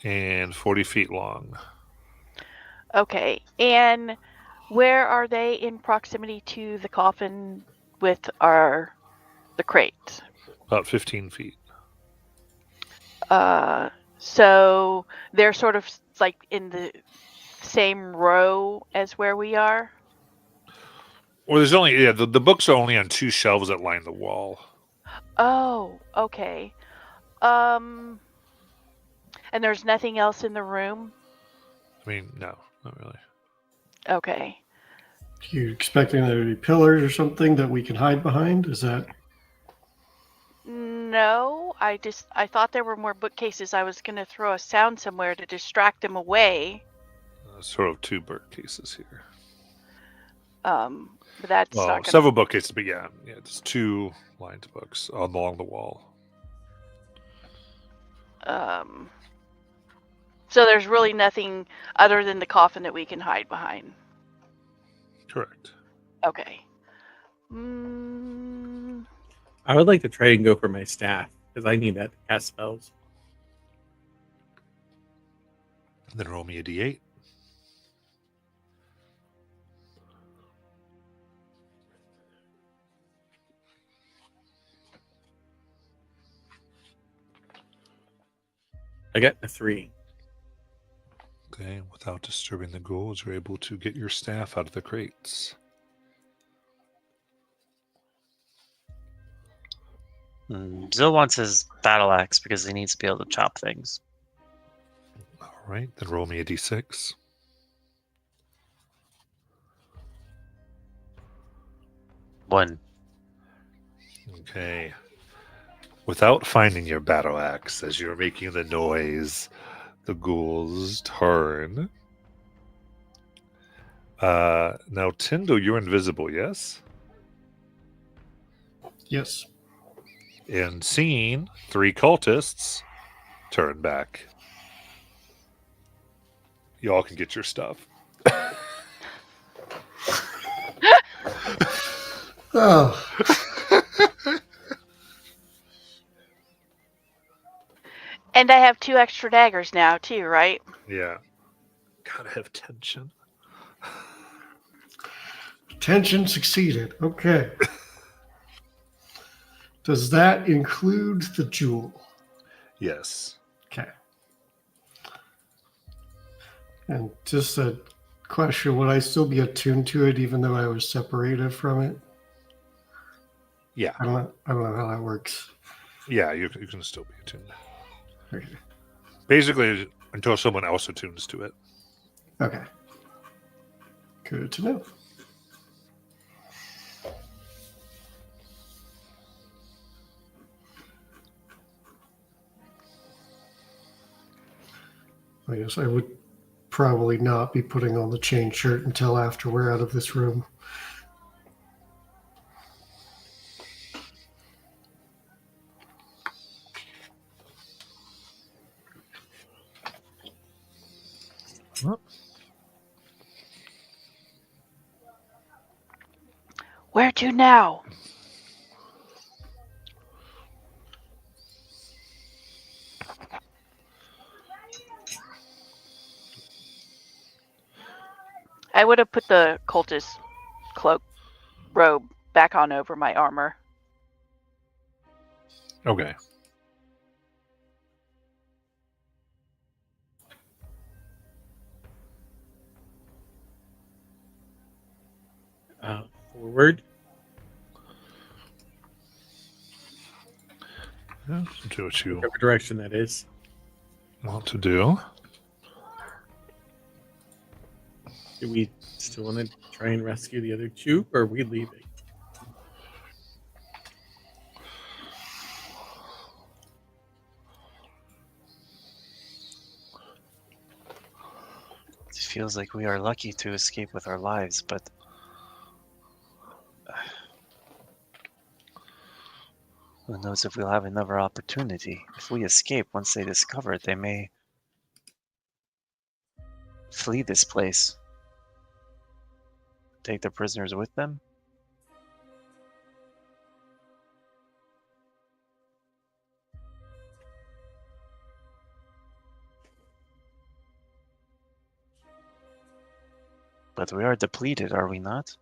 and 40 feet long. Okay, and where are they in proximity to the coffin with the crate? About 15 feet. So they're sort of like in the same row as where we are? Well, there's only, the books are only on 2 shelves that line the wall. Oh, okay. And there's nothing else in the room? I mean, no, not really. Okay. You expecting there to be pillars or something that we can hide behind? Is that No, I thought there were more bookcases. I was going to throw a sound somewhere to distract them away. Sort of 2 bookcases here. But that's Well, not gonna... several bookcases, but yeah, it's 2 lined books along the wall. So there's really nothing other than the coffin that we can hide behind. Correct. Okay. I would like to try and go for my staff because I need that to cast spells. And then roll me a d8. I got a 3. Okay, without disturbing the ghouls, you're able to get your staff out of the crates. Zill wants his battle axe because he needs to be able to chop things. All right, then roll me a d6. One. Okay. Without finding your battle axe, as you're making the noise, the ghouls turn. Now, Tyndall, you're invisible, yes? yes? And seeing 3 cultists turn back. Y'all can get your stuff. Oh, And I have 2 extra daggers now too, right? Yeah. Gotta have tension. tension succeeded. Okay. Does that include the jewel? Yes. Okay. And just a question: would I still be attuned to it even though I was separated from it? Yeah. I don't know how that works. Yeah, you can still be attuned. Okay. Basically, until someone else attunes to it. Okay. Good to know. I guess I would probably not be putting on the chain shirt until after we're out of this room. Where to now? I would have put the cultist cloak robe back on over my armor. Okay. Forward. Yeah, do what you Whichever direction that is. want to do. Do we still want to try and rescue the other 2, or are we leaving? It feels like we are lucky to escape with our lives, but Who knows if we'll have another opportunity? If we escape once they discover it, they may flee this place. Take the prisoners with them? But we are depleted, are we not?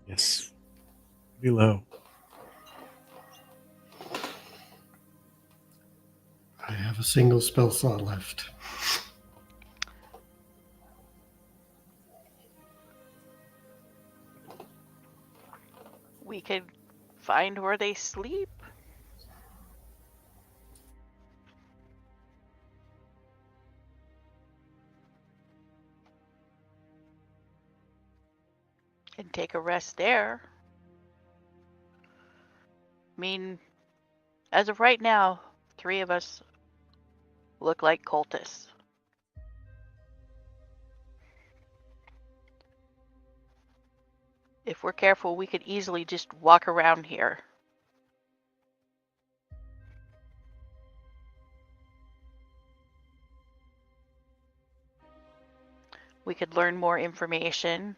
Yes. Below. I have a single spell slot left. We could find where they sleep. And take a rest there. I mean, as of right now, 3 of us look like cultists. If we're careful, we could easily just walk around here. We could learn more information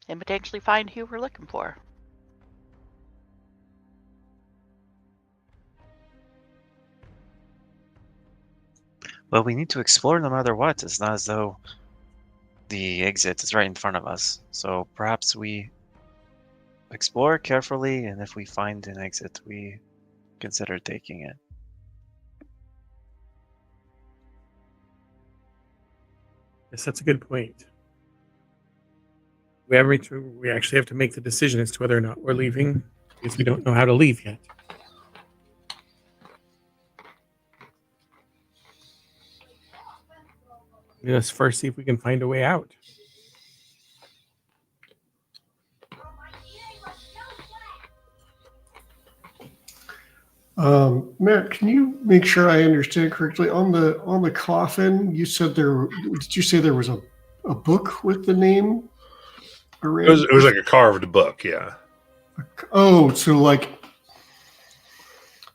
and potentially find who we're looking for. Well, we need to explore no matter what. It's not as though the exit is right in front of us. So perhaps we explore carefully, and if we find an exit, we consider taking it. Yes, that's a good point. We actually have to make the decision as to whether or not we're leaving, because we don't know how to leave yet. Let's first see if we can find a way out. Matt, can you make sure I understand correctly? On the coffin, you said did you say there was a book with the name around? It was like a carved book, yeah. Oh,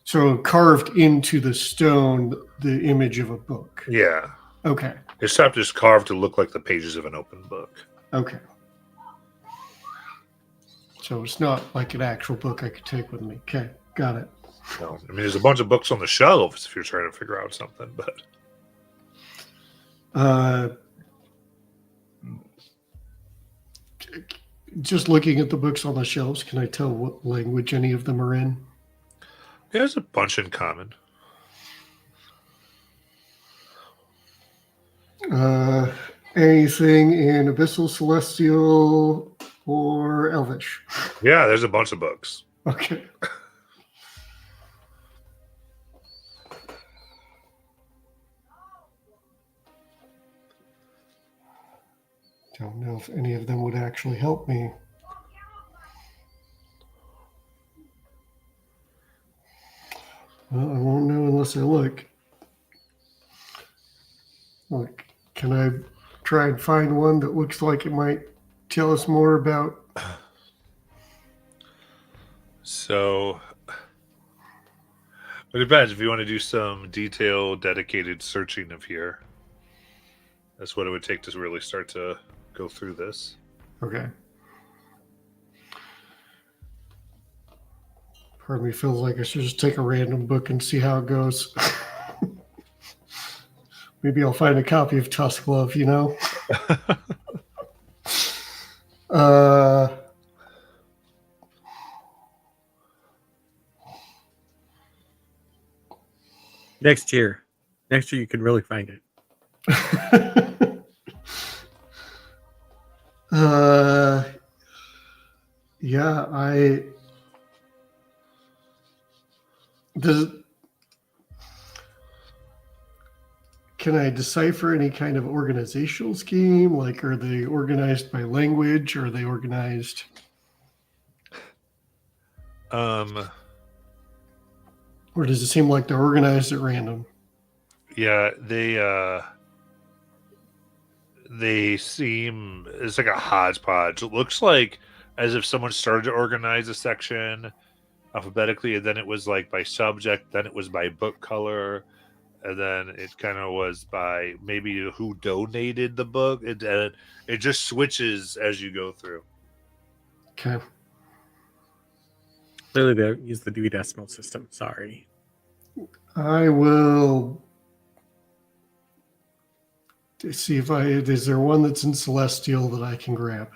so carved into the stone, the image of a book. Yeah. Okay. It's not just carved to look like the pages of an open book. Okay. So it's not like an actual book I could take with me. Okay, got it. No, I mean, there's a bunch of books on the shelves if you're trying to figure out something, but just looking at the books on the shelves, can I tell what language any of them are in? there's a bunch in common. Anything in Abyssal, Celestial, or Elvish? Yeah, there's a bunch of books. Okay. Don't know if any of them would actually help me. Well, I won't know unless I look. Look, can I try and find one that looks like it might tell us more about? So, but it depends if you want to do some detailed, dedicated searching of here. That's what it would take to really start to go through this. Okay. Part of me feels like I should just take a random book and see how it goes. Maybe I'll find a copy of Tusk Love, you know? Next year you can really find it. Yeah, can I decipher any kind of organizational scheme? Like, are they organized by language? Or are they organized? Um, Or does it seem like they're organized at random? yeah, they seem it's like a hodgepodge. It looks like as if someone started to organize a section alphabetically, and then it was like by subject, then it was by book color, and then it kind of was by maybe who donated the book. It just switches as you go through. Okay. Clearly, they use the Dewey Decimal System. Sorry. I will see if is there one that's in Celestial that I can grab?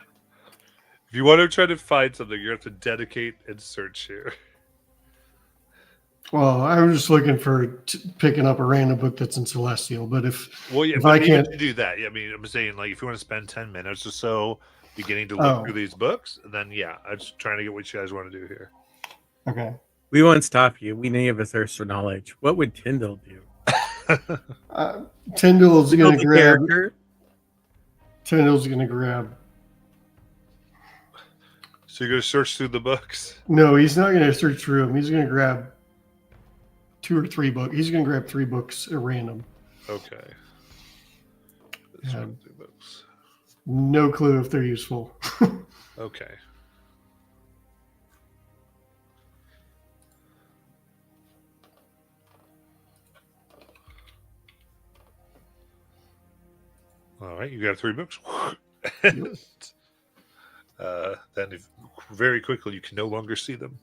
If you want to try to find something, you have to dedicate and search here. Well, I was just looking for picking up a random book that's in Celestial, but if Well, yeah, If but I even can't- to do that, I mean, I'm saying like if you want to spend 10 minutes or so beginning to look Oh. through these books, then yeah, I'm just trying to get what you guys want to do here. okay, We won't stop you. We may have a thirst for knowledge. What would Tyndall do? Tyndall's Tyndall's gonna a grab. character. Tyndall's gonna grab. So you're going to search through the books? No, he's not gonna search through them. He's gonna grab 2 or 3 books. He's gonna grab 3 books at random. Okay. Yeah. Sort through books. No clue if they're useful. Okay. All right, you got 3 books. Then very quickly you can no longer see them.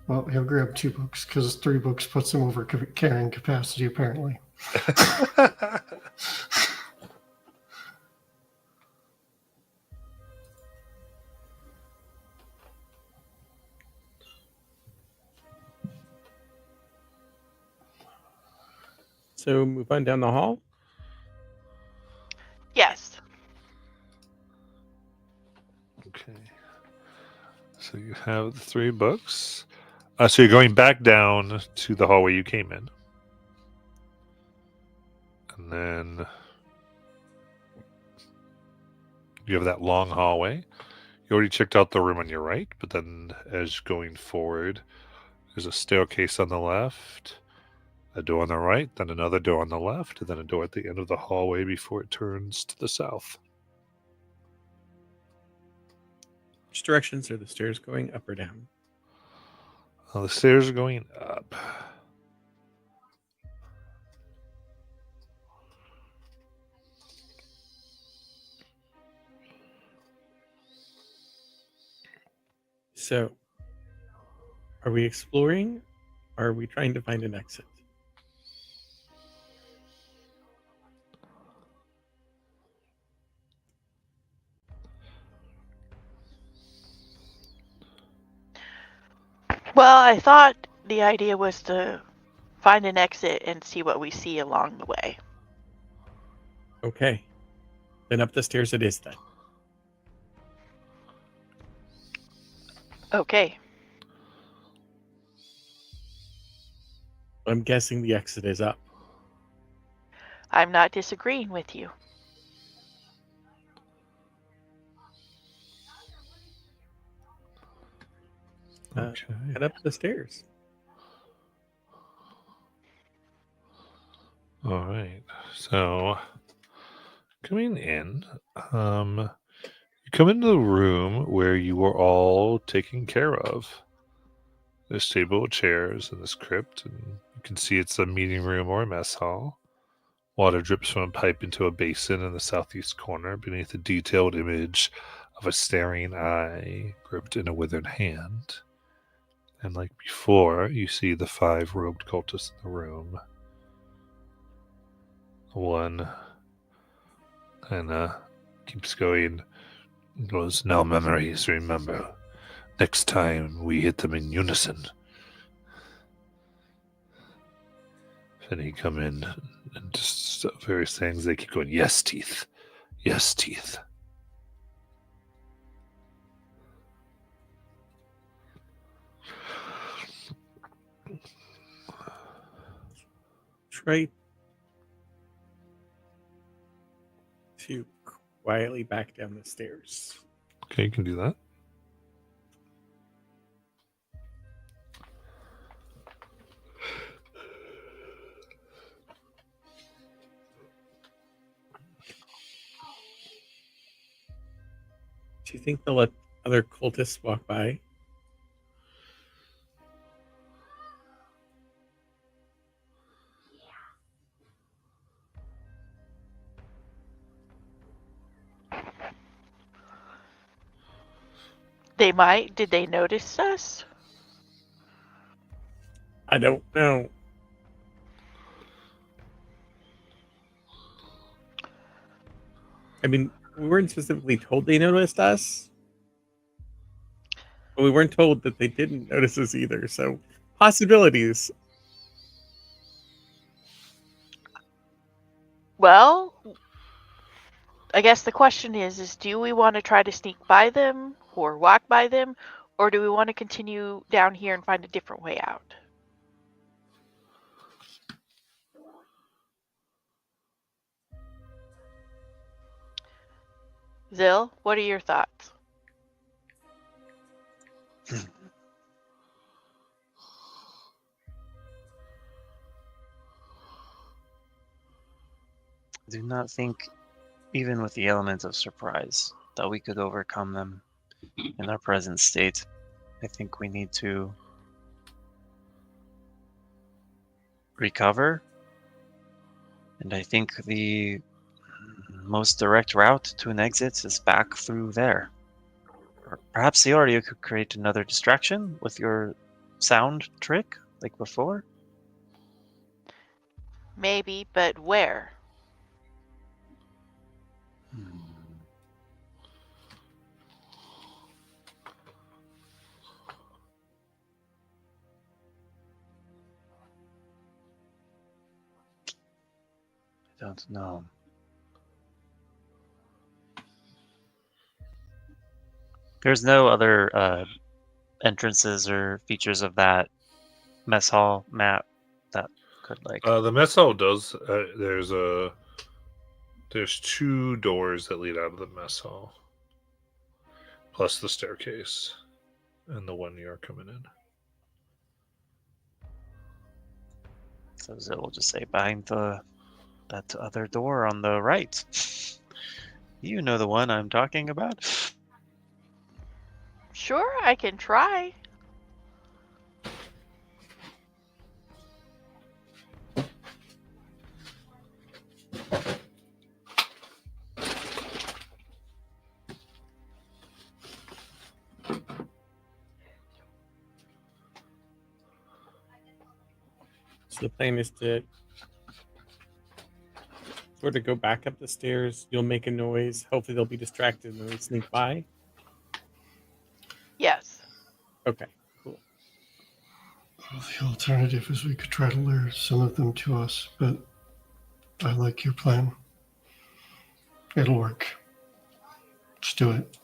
Well, he'll grab 2 books because 3 books puts him over carrying capacity, apparently. So move on down the hall. Yes. Okay. So you have the 3 books. So you're going back down to the hallway you came in. And then you have that long hallway. You already checked out the room on your right, but then as going forward, there's a staircase on the left, a door on the right, then another door on the left, and then a door at the end of the hallway before it turns to the south. Which directions are the stairs going, up or down? The stairs are going up. So, are we exploring? Or are we trying to find an exit? Well, I thought the idea was to find an exit and see what we see along the way. Okay. Then up the stairs it is then. Okay. I'm guessing the exit is up. I'm not disagreeing with you. Okay. Head up the stairs. All right. So coming in, you come into the room where you were all taken care of. There's table, chairs in this crypt, and you can see it's a meeting room or a mess hall. Water drips from a pipe into a basin in the southeast corner beneath a detailed image of a staring eye gripped in a withered hand. And like before, you see the 5 robed cultists in the room. One and keeps going, goes, "Now memories, remember. Next time we hit them in unison." Then he come in and just various things. They keep going, "Yes, teeth. Yes, teeth." Try to quietly back down the stairs. Okay, you can do that. Do you think they'll let other cultists walk by? They might. Did they notice us? I don't know. I mean, we weren't specifically told they noticed us, but we weren't told that they didn't notice us either. So, possibilities. Well, I guess the question is do we want to try to sneak by them or walk by them, or do we want to continue down here and find a different way out? Zill, what are your thoughts? I do not think, even with the element of surprise, that we could overcome them in our present state. I think we need to recover, and I think the most direct route to an exit is back through there. Or perhaps Theoria could create another distraction with your sound trick, like before. Maybe, but where? I don't know. There's no other entrances or features of that mess hall map that could The mess hall does. There's 2 doors that lead out of the mess hall, plus the staircase, and the one you're coming in. So it will just say behind that other door on the right. You know the one I'm talking about. Sure, I can try. So the plan is to sort of go back up the stairs. You'll make a noise. Hopefully they'll be distracted and they sneak by. Yes. Okay, cool. Well, the alternative is we could try to lure some of them to us, but I like your plan. It'll work. Let's do it.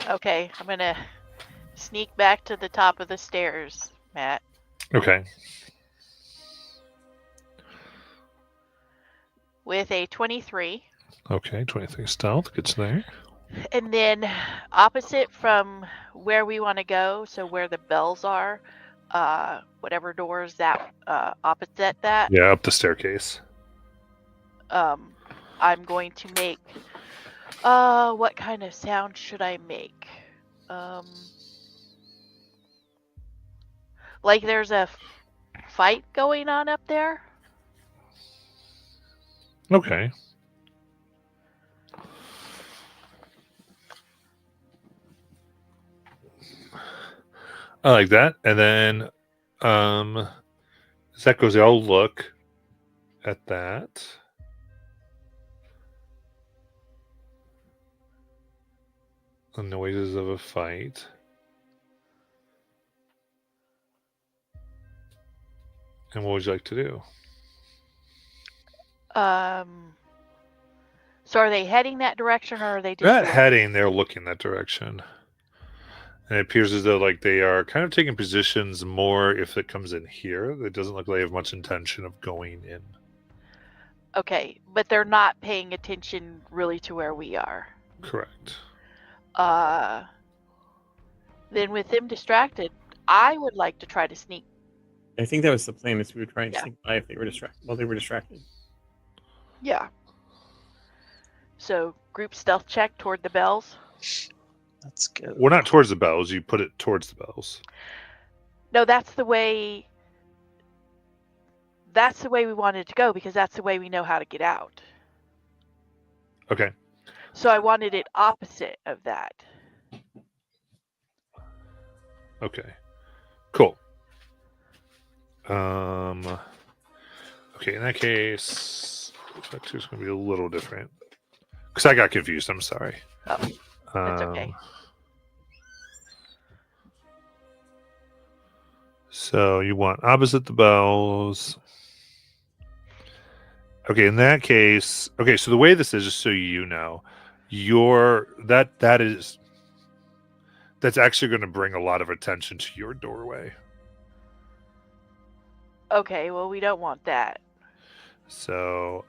Okay, I'm gonna sneak back to the top of the stairs, Matt. Okay. With a 23. Okay, 23 stealth gets there. And then opposite from where we want to go, so where the bells are, whatever doors that opposite that, Yeah, up the staircase. I'm going to make what kind of sound should I make? Like there's a fight going on up there. Okay. I like that. And then Zekos, I'll look at that. The noises of a fight. And what would you like to do? So are they heading that direction, or are they just They're not doing- heading, they're looking that direction. And it appears as though like they are kind of taking positions more if it comes in here. It doesn't look like they have much intention of going in. Okay, but they're not paying attention really to where we are. Correct. Then with them distracted, I would like to try to sneak. I think that was the plan, is we would try and Yeah. sneak by if they were distracted. While they were distracted. Yeah. So group stealth check toward the bells. Let's go. Well, not towards the bells. You put it towards the bells. No, that's the way. That's the way we wanted to go because that's the way we know how to get out. Okay. So I wanted it opposite of that. Okay. Cool. Okay, in that case, it's going to be a little different. Because I got confused. I'm sorry. Oh, that's okay. So you want opposite the bells. Okay, in that case, okay, so the way this is, just so you know, that's actually going to bring a lot of attention to your doorway. Okay, well, we don't want that. So,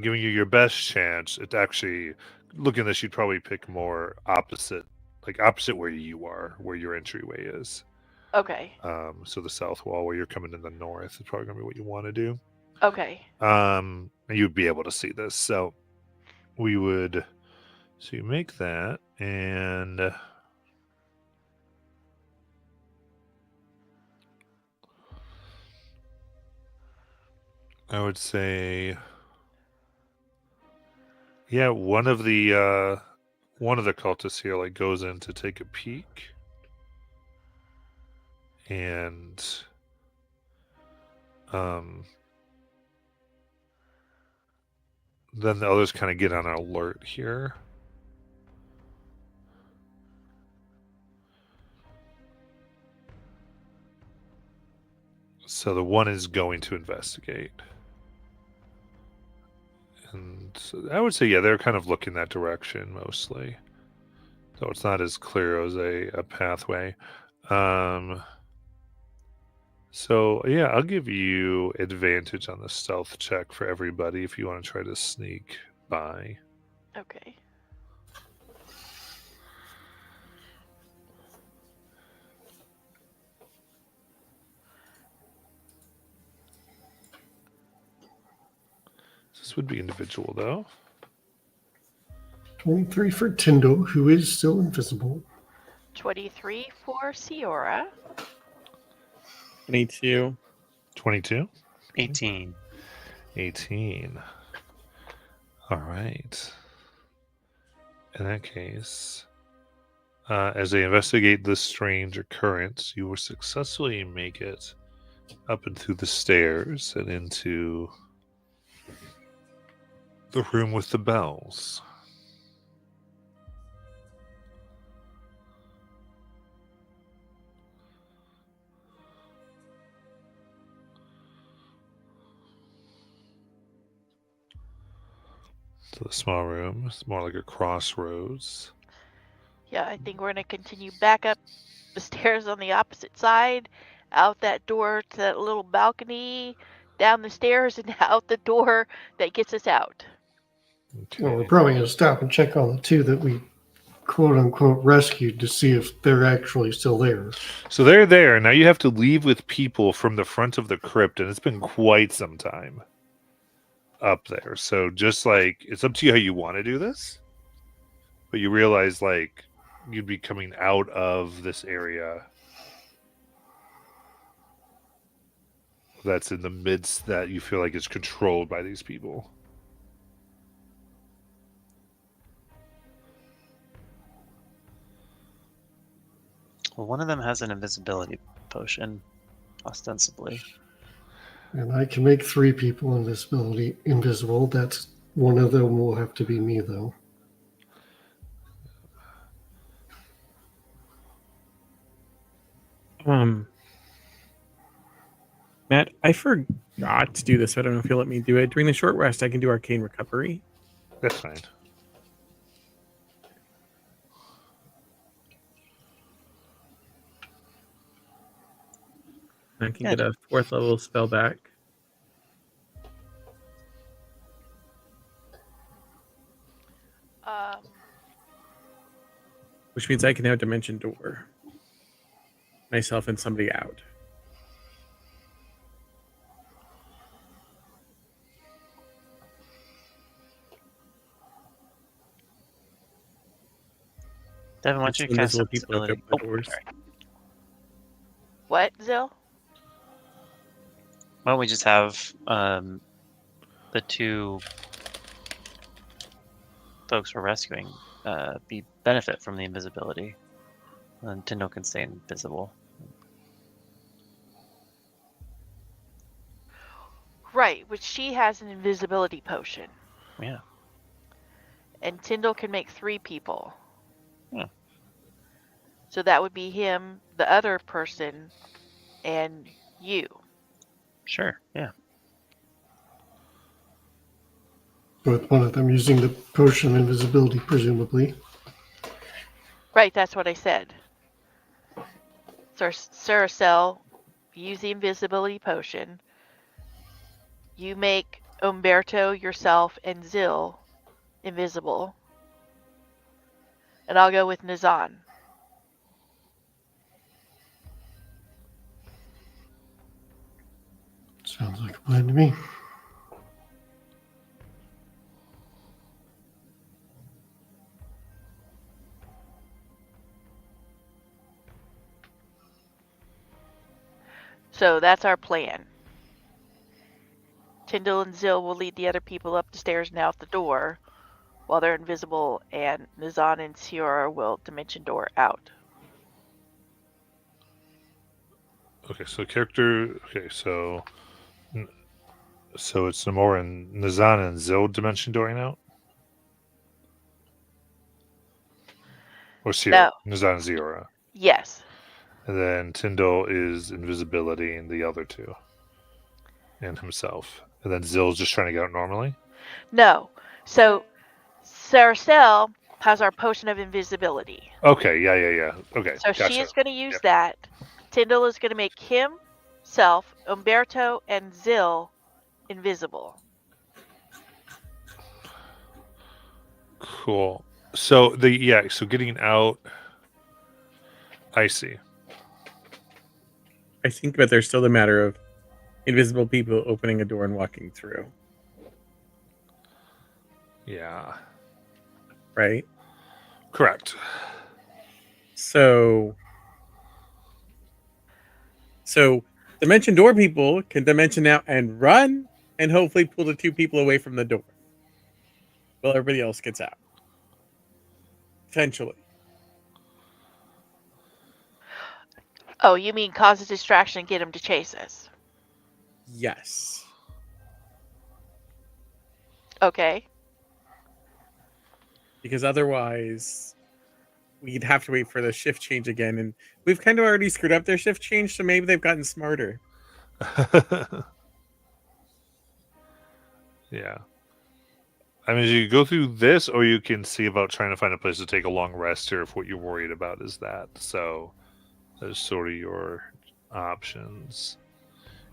giving you your best chance, it's actually looking at this, you'd probably pick more opposite, like opposite where you are, where your entryway is. Okay. So the south wall where you're coming in the north is probably gonna be what you want to do. Okay. And you'd be able to see this. So you make that, and I would say, yeah, one of the cultists here like goes in to take a peek, and then the others kind of get on an alert here. So the one is going to investigate. And so I would say, yeah, they're kind of looking that direction mostly. So it's not as clear as a pathway. So, yeah, I'll give you advantage on the stealth check for everybody if you want to try to sneak by. Okay. This would be individual, though. 23 for Tyndall, who is still invisible. 23 for Ciora. 22. 22? 18. 18. All right. In that case, as they investigate this strange occurrence, you will successfully make it up and through the stairs and into the room with the bells. So the small room is more like a crossroads. Yeah, I think we're going to continue back up the stairs on the opposite side, out that door to that little balcony, down the stairs, and out the door that gets us out. Okay. Well, we're probably going to stop and check on the two that we quote unquote rescued to see if they're actually still there. So they're there. Now you have to leave with people from the front of the crypt, and it's been quite some time up there. So just like, it's up to you how you want to do this. But you realize, like, you'd be coming out of this area that's in the midst that you feel like is controlled by these people. Well, one of them has an invisibility potion, ostensibly. And I can make 3 people invisible. That's one of them will have to be me, though. Matt, I forgot to do this. So I don't know if you'll let me do it. During the short rest, I can do Arcane Recovery. That's fine. I can get a 4th level spell back. Which means I can now Dimension Door myself and somebody out. Devin, why don't you Some cast invisible people have invisibility? opened the Oh, doors. sorry. What, Zill? Why don't we just have the two folks we're rescuing be benefit from the invisibility, and Tyndall can stay invisible. Right, which she has an invisibility potion. Yeah. And Tyndall can make 3 people. Hmm. So that would be him, the other person, and you. Sure. Yeah. With one of them using the potion of invisibility, presumably. Right, that's what I said. Saracel, use the invisibility potion. You make Umberto, yourself, and Zill invisible. And I'll go with Nazan. Sounds like a plan to me. So that's our plan. Tyndall and Zill will lead the other people up the stairs and out the door while they're invisible, and Nazan and Sierra will dimension door out. Okay, so character. Okay, so it's Namora and Nazan and Zill dimension dooring out, or Sierra. Nazan and Sierra, Yes. and then Tyndall is invisibility, and the other two, and himself, and then Zill's just trying to get out normally. No. So Saracel has our potion of invisibility. Okay, yeah. Okay, So gotcha. she is going to use Yep. that. Tyndall is going to make himself, Umberto, and Zill invisible. Cool. So so getting out. I see. I think, but there's still the matter of invisible people opening a door and walking through, Yeah. right? Correct. So dimension door people can dimension out and run and hopefully pull the 2 people away from the door while everybody else gets out. Potentially. Oh, you mean cause a distraction and get him to chase us? Yes. Okay. Because otherwise we'd have to wait for the shift change again, and we've kind of already screwed up their shift change, so maybe they've gotten smarter. Yeah. I mean, you go through this, or you can see about trying to find a place to take a long rest here if what you're worried about is that. So, those sort of your options.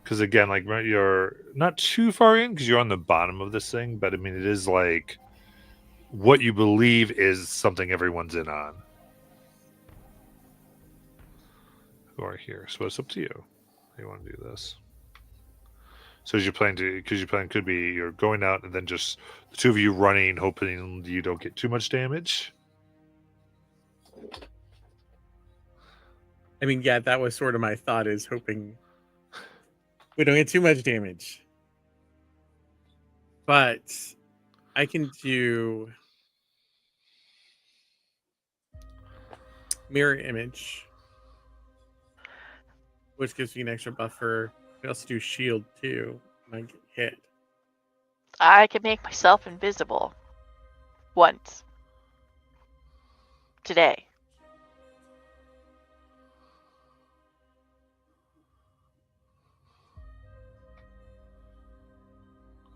Because again, like, right, you're not too far in because you're on the bottom of this thing, but I mean, it is like what you believe is something everyone's in on. Who are here. So, it's up to you. How you want to do this? So as you plan to, because your plan could be you're going out and then just the 2 of you running, hoping you don't get too much damage. I mean, yeah, that was sort of my thought, is hoping we don't get too much damage. But I can do mirror image, which gives me an extra buffer. I also do shield too when I get hit. I can make myself invisible. Once. Today.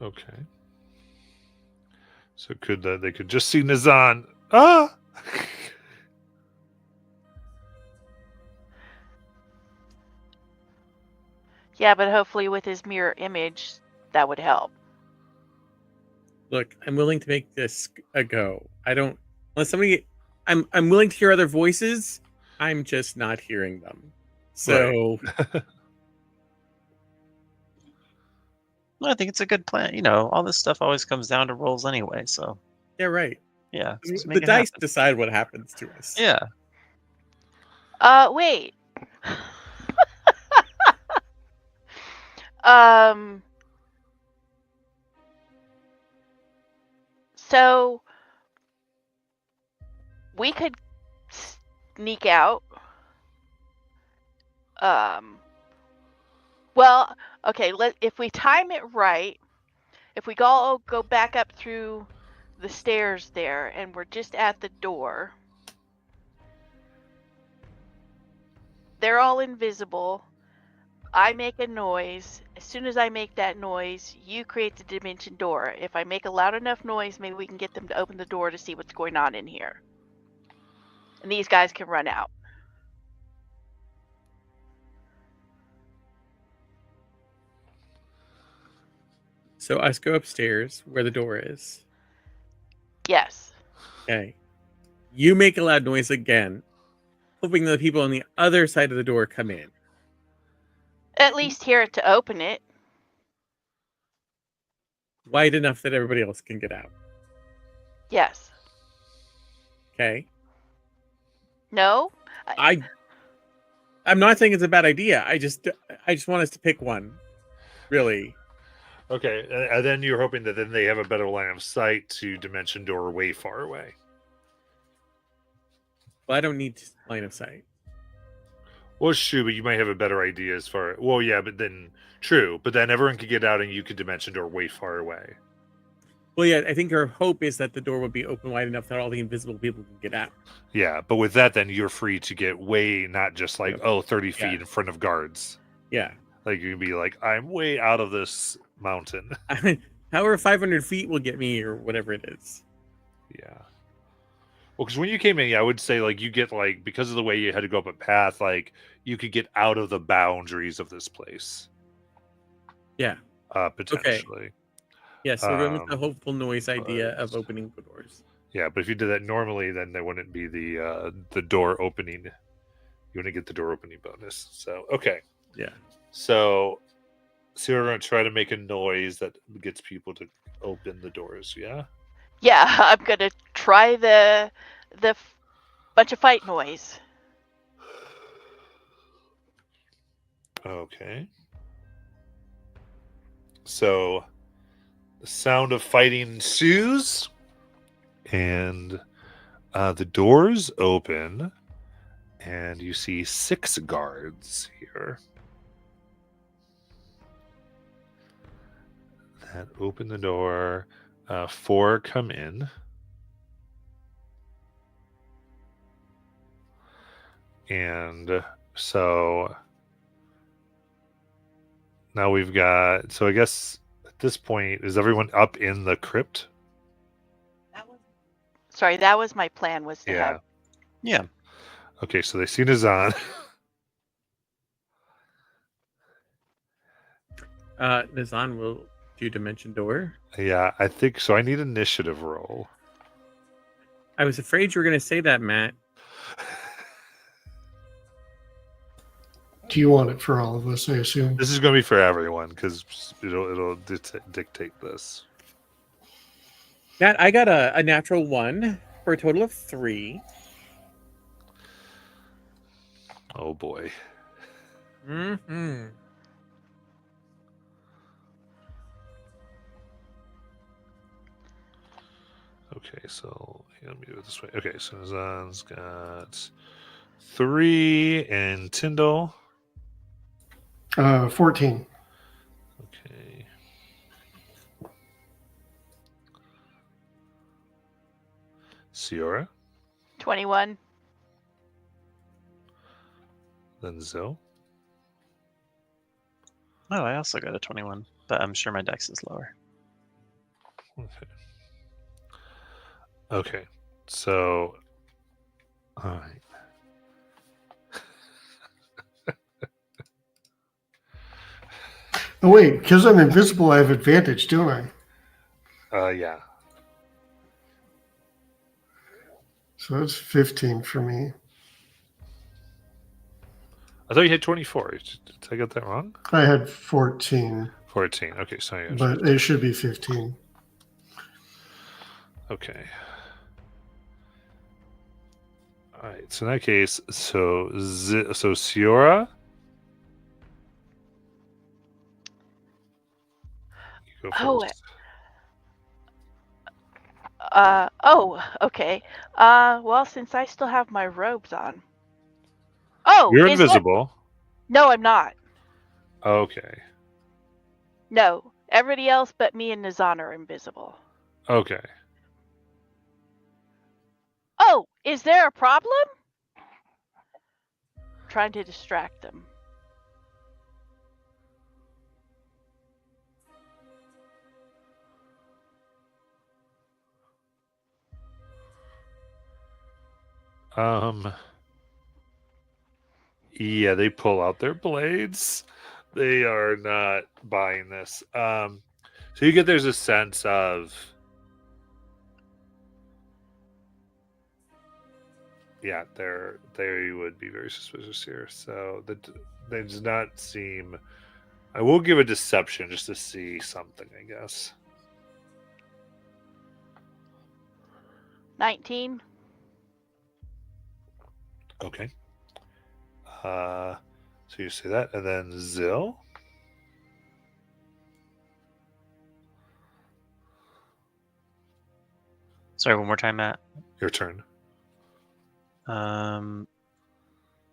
Okay. So could they could just see Nazan? Ah. Yeah, but hopefully with his mirror image, that would help. Look, I'm willing to make this a go. I don't, unless somebody, I'm willing to hear other voices. I'm just not hearing them. So Well, I think it's a good plan. You know, all this stuff always comes down to rolls anyway. So yeah, right. Yeah. Just The make it dice happen. decide what happens to us. Yeah. Wait. um. So we could sneak out. Well, okay. If we time it right, if we go back up through the stairs there, and we're just at the door, they're all invisible. I make a noise. As soon as I make that noise, you create the dimension door. If I make a loud enough noise, maybe we can get them to open the door to see what's going on in here. And these guys can run out. So us go upstairs where the door is. Yes. Okay. You make a loud noise again, hoping the people on the other side of the door come in. At least hear it to open it. Wide enough that everybody else can get out. Yes. Okay. No? I'm not saying it's a bad idea. I just want us to pick one. Really. Okay, and then you're hoping that then they have a better line of sight to dimension door way far away. Well, I don't need line of sight. Well, it's true, but you might have a better idea as far. Well, yeah, but then true, but then everyone could get out, and you could dimension door way far away. Well, yeah, I think our hope is that the door would be open wide enough that all the invisible people can get out. Yeah, but with that, then you're free to get way, not just like, Yeah. 30 feet Yeah. in front of guards. Yeah. Like, you can be like, I'm way out of this mountain. However 500 feet will get me, or whatever it is. Yeah. Well, because when you came in, yeah, I would say, like, you get, like, because of the way you had to go up a path, like, you could get out of the boundaries of this place. Yeah. Potentially. Yes, we're going with the Um, hopeful noise idea of but- opening the doors. Yeah, but if you did that normally, then there wouldn't be the door opening. You wouldn't get the door opening bonus. So, okay. Yeah. So you're going to try to make a noise that gets people to open the doors, yeah? Yeah, I'm gonna try the bunch of fight noise. Okay. So the sound of fighting ensues, and the doors open, and you see 6 guards here that open the door. 4 come in. And so now we've got, so I guess at this point, is everyone up in the crypt? Sorry, that was my plan, was to Yeah. have. Yeah. Okay, so they see Nazan. Nazan will do dimension door. Yeah, I think so. I need initiative roll. I was afraid you were going to say that, Matt. Do you want it for all of us? I assume. This is going to be for everyone because it'll dictate this. Matt, I got a natural 1 for a total of 3. Oh boy. Mm-hmm. Okay, so let me do it this way. Okay, so Nazan's got 3 and Tyndall. 14. Okay. Ciora, 21. then Zoe. Oh, I also got a 21, but I'm sure my dex is lower. Okay. Okay. So, all right. Oh wait, because I'm invisible, I have advantage, don't I? Yeah. So that's 15 for me. I thought you had 24. Did I get that wrong? I had 14, 14. Okay, sorry. but it should be 15. Okay. All right. So in that case, so Siora, you go Oh, first. okay. Well, since I still have my robes on. Oh, You're is that? invisible. No, I'm not. Okay. No, everybody else but me and Nazan are invisible. Okay. Oh, is there a problem? Trying to distract them. Yeah, they pull out their blades. They are not buying this. So you get there's a sense of, yeah, they would be very suspicious here. So that they does not seem. I will give a deception just to see something, I guess. 19. Okay. So you say that, and then Zill. Sorry, one more time, Matt. Your turn. Am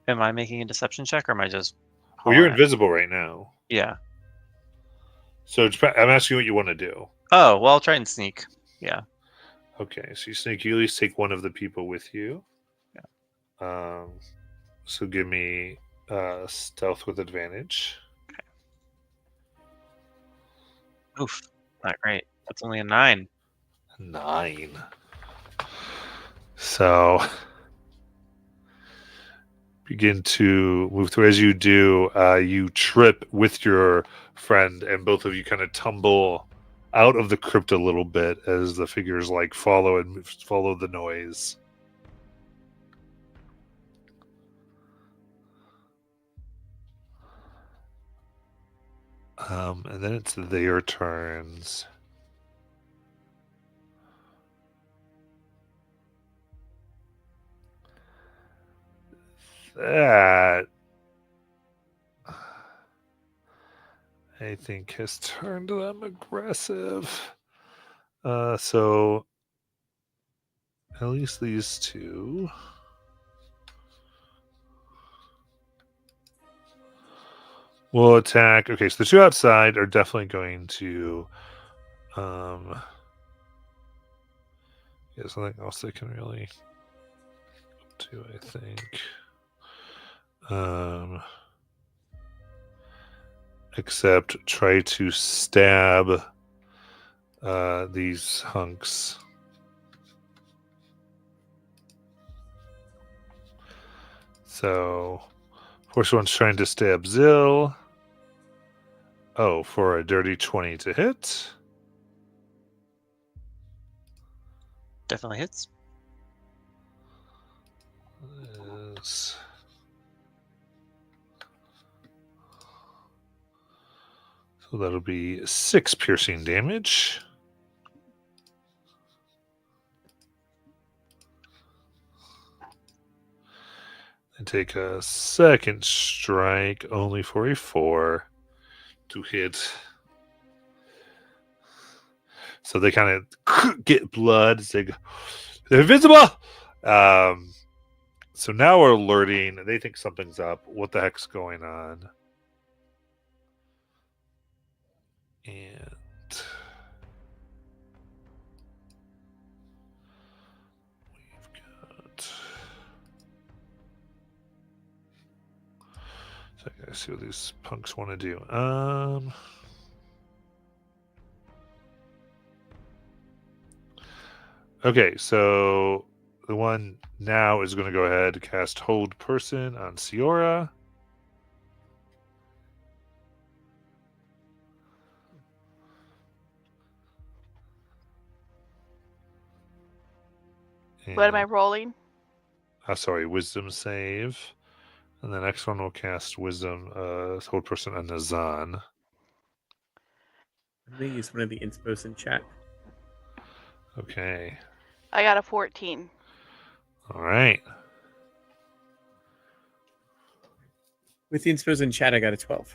I making a deception check, or am I just? Well, you're calling it? invisible right now. Yeah. So I'm asking what you want to do. Oh, well, I'll try and sneak. Yeah. Okay, so you sneak. You at least take one of the people with you. Yeah. So give me stealth with advantage. Oof. Not great. That's only a 9. 9. So begin to move through. As you do, you trip with your friend, and both of you kind of tumble out of the crypt a little bit as the figures like follow the noise. And then it's their turns. That I think has turned them aggressive. So at least these two. Will attack. Okay, so the two outside are definitely going to yeah, something else they can really do, I think. Except try to stab these hunks. So first one's trying to stab Zill. Oh, for a dirty 20 to hit. Definitely hits. Is... So that'll be 6 piercing damage. And take a second strike, only for a 4 to hit. So they kind of get blood. They're invisible. So now we're alerting. They think something's up. What the heck's going on? And we've got. So I gotta see what these punks want to do. Okay, so the one now is going to go ahead and cast Hold Person on Siora. What am I rolling? Sorry, Wisdom save. And the next one will cast Wisdom, Hold Person on Nazan. I'm going to use one of the inspos in chat. Okay. I got a 14. All right. With the inspo in chat, I got a 12.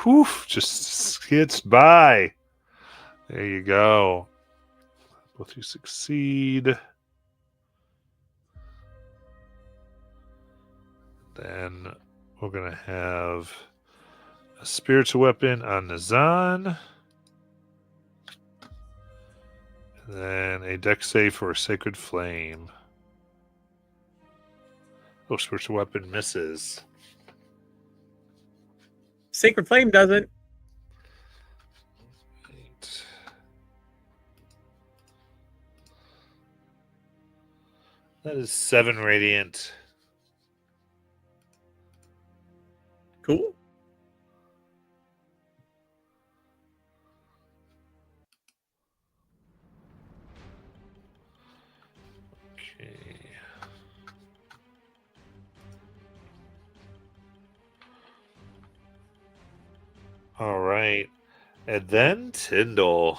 Whew, just skits by. There you go. Both you succeed. Then we're going to have a spiritual weapon on Nazan. And then a dex save for a sacred flame. Oh, spiritual weapon misses. Sacred Flame doesn't. Eight. That is 7 radiant. Cool. Okay. All right. And then Tyndall.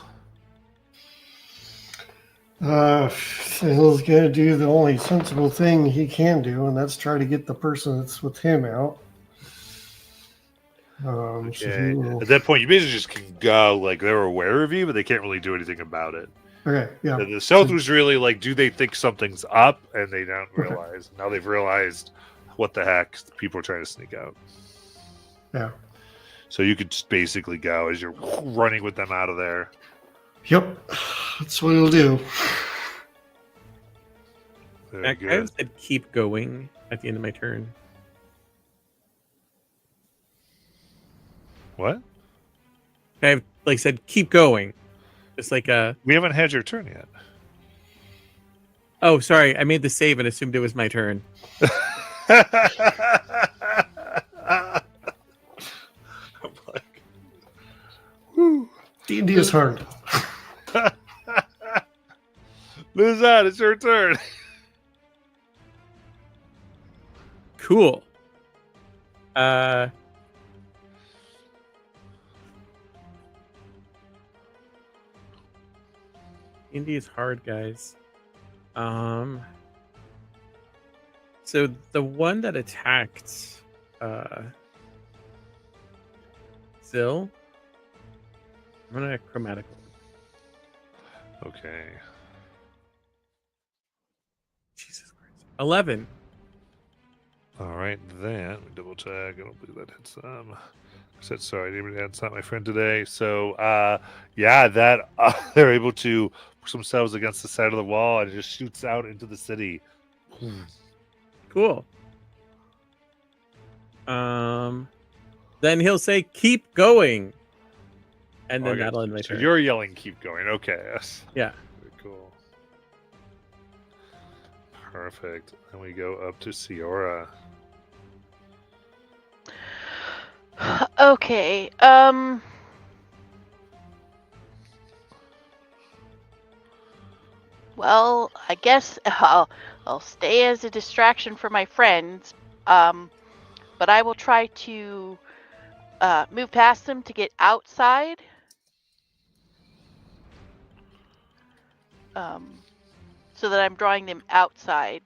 Phil's gonna do the only sensible thing he can do, and that's try to get the person that's with him out. So Okay. he will... At that point, you basically just can go. Like, they're aware of you, but they can't really do anything about it. Okay, yeah. The stealth was really like, do they think something's up? And they don't Okay. realize. Now they've realized what the heck, people are trying to sneak out. Yeah. So you could just basically go as you're running with them out of there. Yep. That's what he'll do. Very I good. said keep going at the end of my turn. What? I like said keep going. Just like We haven't had your turn yet. oh sorry, I made the save and assumed it was my turn. I'm like, whew. D&D is hard. Lizanne, it's your turn. Cool. Indie is hard, guys. So the one that attacked Zill, I'm gonna chromatic. Okay. Jesus Christ. 11. All right, then let me double check. I don't believe that hits them. I said sorry, that's not my friend today. So, yeah, that they're able to push themselves against the side of the wall and it just shoots out into the city. Cool. Then he'll say, "Keep going," and then Okay, that'll end my so turn. you're yelling, "Keep going." Okay, yes. Yeah. Very cool. Perfect. Then we go up to Ciora. Okay. Well, I guess I'll stay as a distraction for my friends. But I will try to move past them to get outside. So that I'm drawing them outside,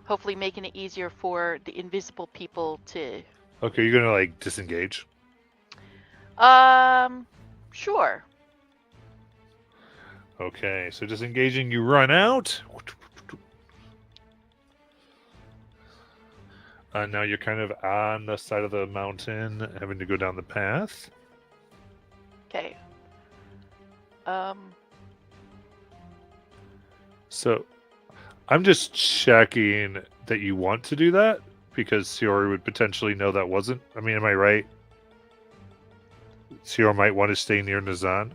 hopefully making it easier for the invisible people to. Okay, you're gonna like disengage. Sure. Okay, so disengaging, you run out. Now you're kind of on the side of the mountain, having to go down the path. Okay. So, I'm just checking that you want to do that because Ciora would potentially know that wasn't. I mean, am I right? Ciora might want to stay near Nazan,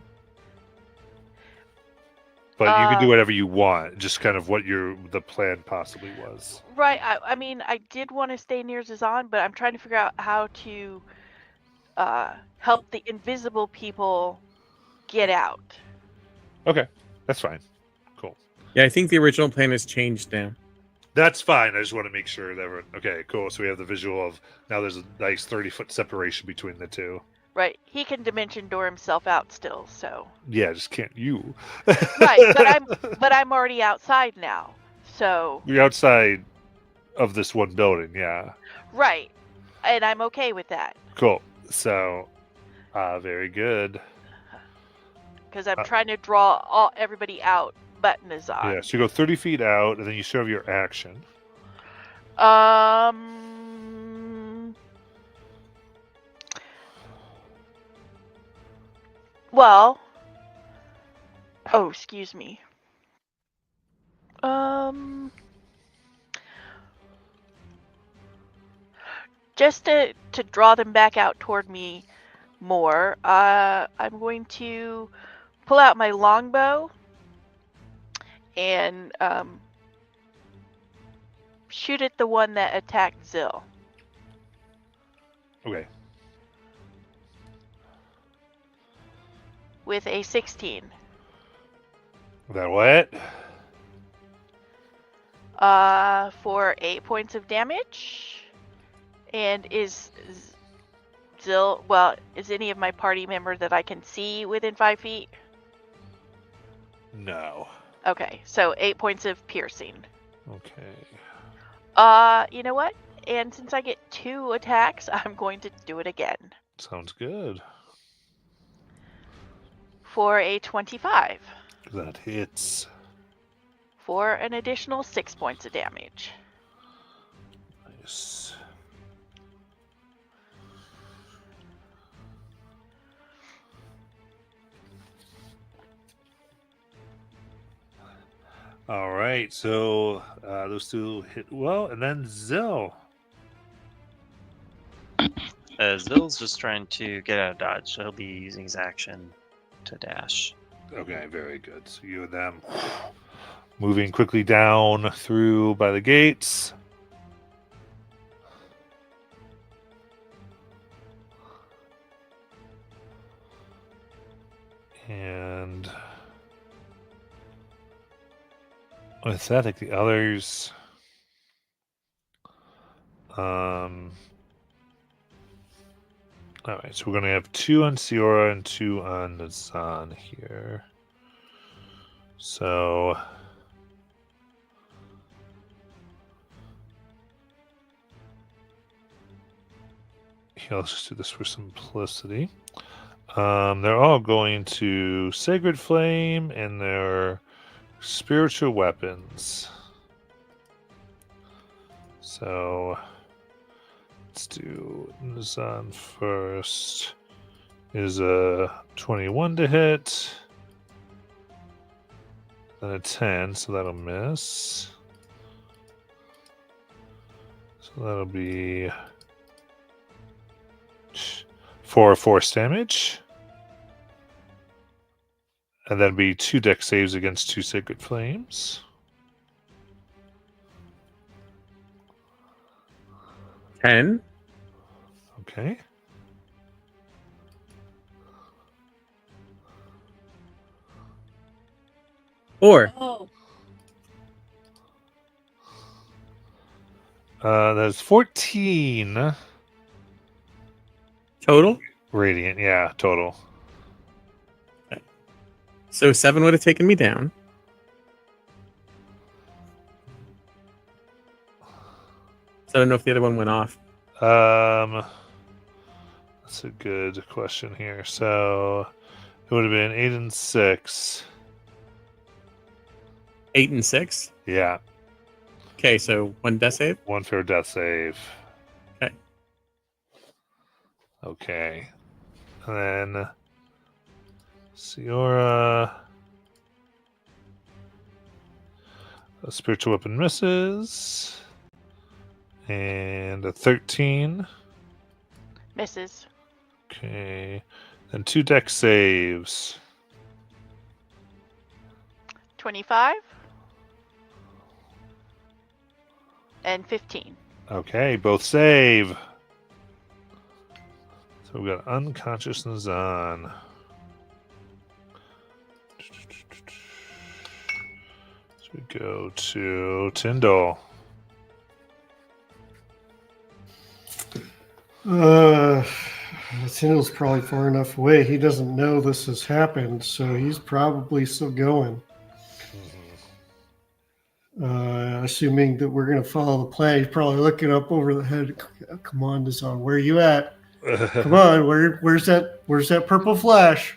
but you can do whatever you want. Just kind of what the plan possibly was. Right. I mean, I did want to stay near Zazan, but I'm trying to figure out how to help the invisible people get out. Okay, that's fine. Cool. Yeah, I think the original plan has changed now. That's fine. I just want to make sure that everyone. Okay, cool. So we have the visual of now. There's a nice 30-foot separation between the two. Right. He can dimension door himself out still, so. Yeah, just can't you. Right, but I'm already outside now. So. You're outside of this one building, yeah. Right. and I'm okay with that Cool. So, very good. because I'm trying to draw everybody out but Nazan. Yeah, so you go 30 feet out, and then you still have your action. Well. Oh, excuse me. Just to draw them back out toward me more, I'm going to pull out my longbow and shoot at the one that attacked Zill. Okay. With a 16. That what? For 8 points of damage. And is Zill, well, is any of my party member that I can see within 5 feet? No. Okay, so 8 points of piercing. Okay. You know what? And since I get 2 attacks, I'm going to do it again. Sounds good. For a 25. That hits. For an additional 6 points of damage. Nice. All right, so those two hit well, and then Zill. Zill's just trying to get out of dodge, so he'll be using his action to dash. Okay, very good. So you and them moving quickly down through by the gates. And with that, I think the others. All right, so we're going to have 2 on Siora and 2 on Nazan here. So here, let's just do this for simplicity. They're all going to Sacred Flame and their spiritual weapons. So let's do Nazan first. Is a 21 to hit. Then a 10, so that'll miss. So that'll be 4 force damage. And then be 2 dex saves against 2 Sacred Flames. Ten. Okay. Or Oh, That's 14 total. radiant. Yeah, total. So 7 would have taken me down. So I don't know if the other one went off. That's a good question here. So it would have been 8 and 6. 8 and 6. Yeah, Okay, so 1 death save. 1 fair death save. Okay. Okay. And then Siora. A spiritual weapon misses. And a 13. Misses. Okay. And 2 dex saves. 25. And 15. Okay, both save. So we've got unconsciousness on. So we go to Tyndall. Tyndall's probably far enough away. He doesn't know this has happened, so he's probably still going. Assuming that we're going to follow the plan, he's probably looking up over the head. Come on, Nazan, where are you at? Come on, where's that purple flash?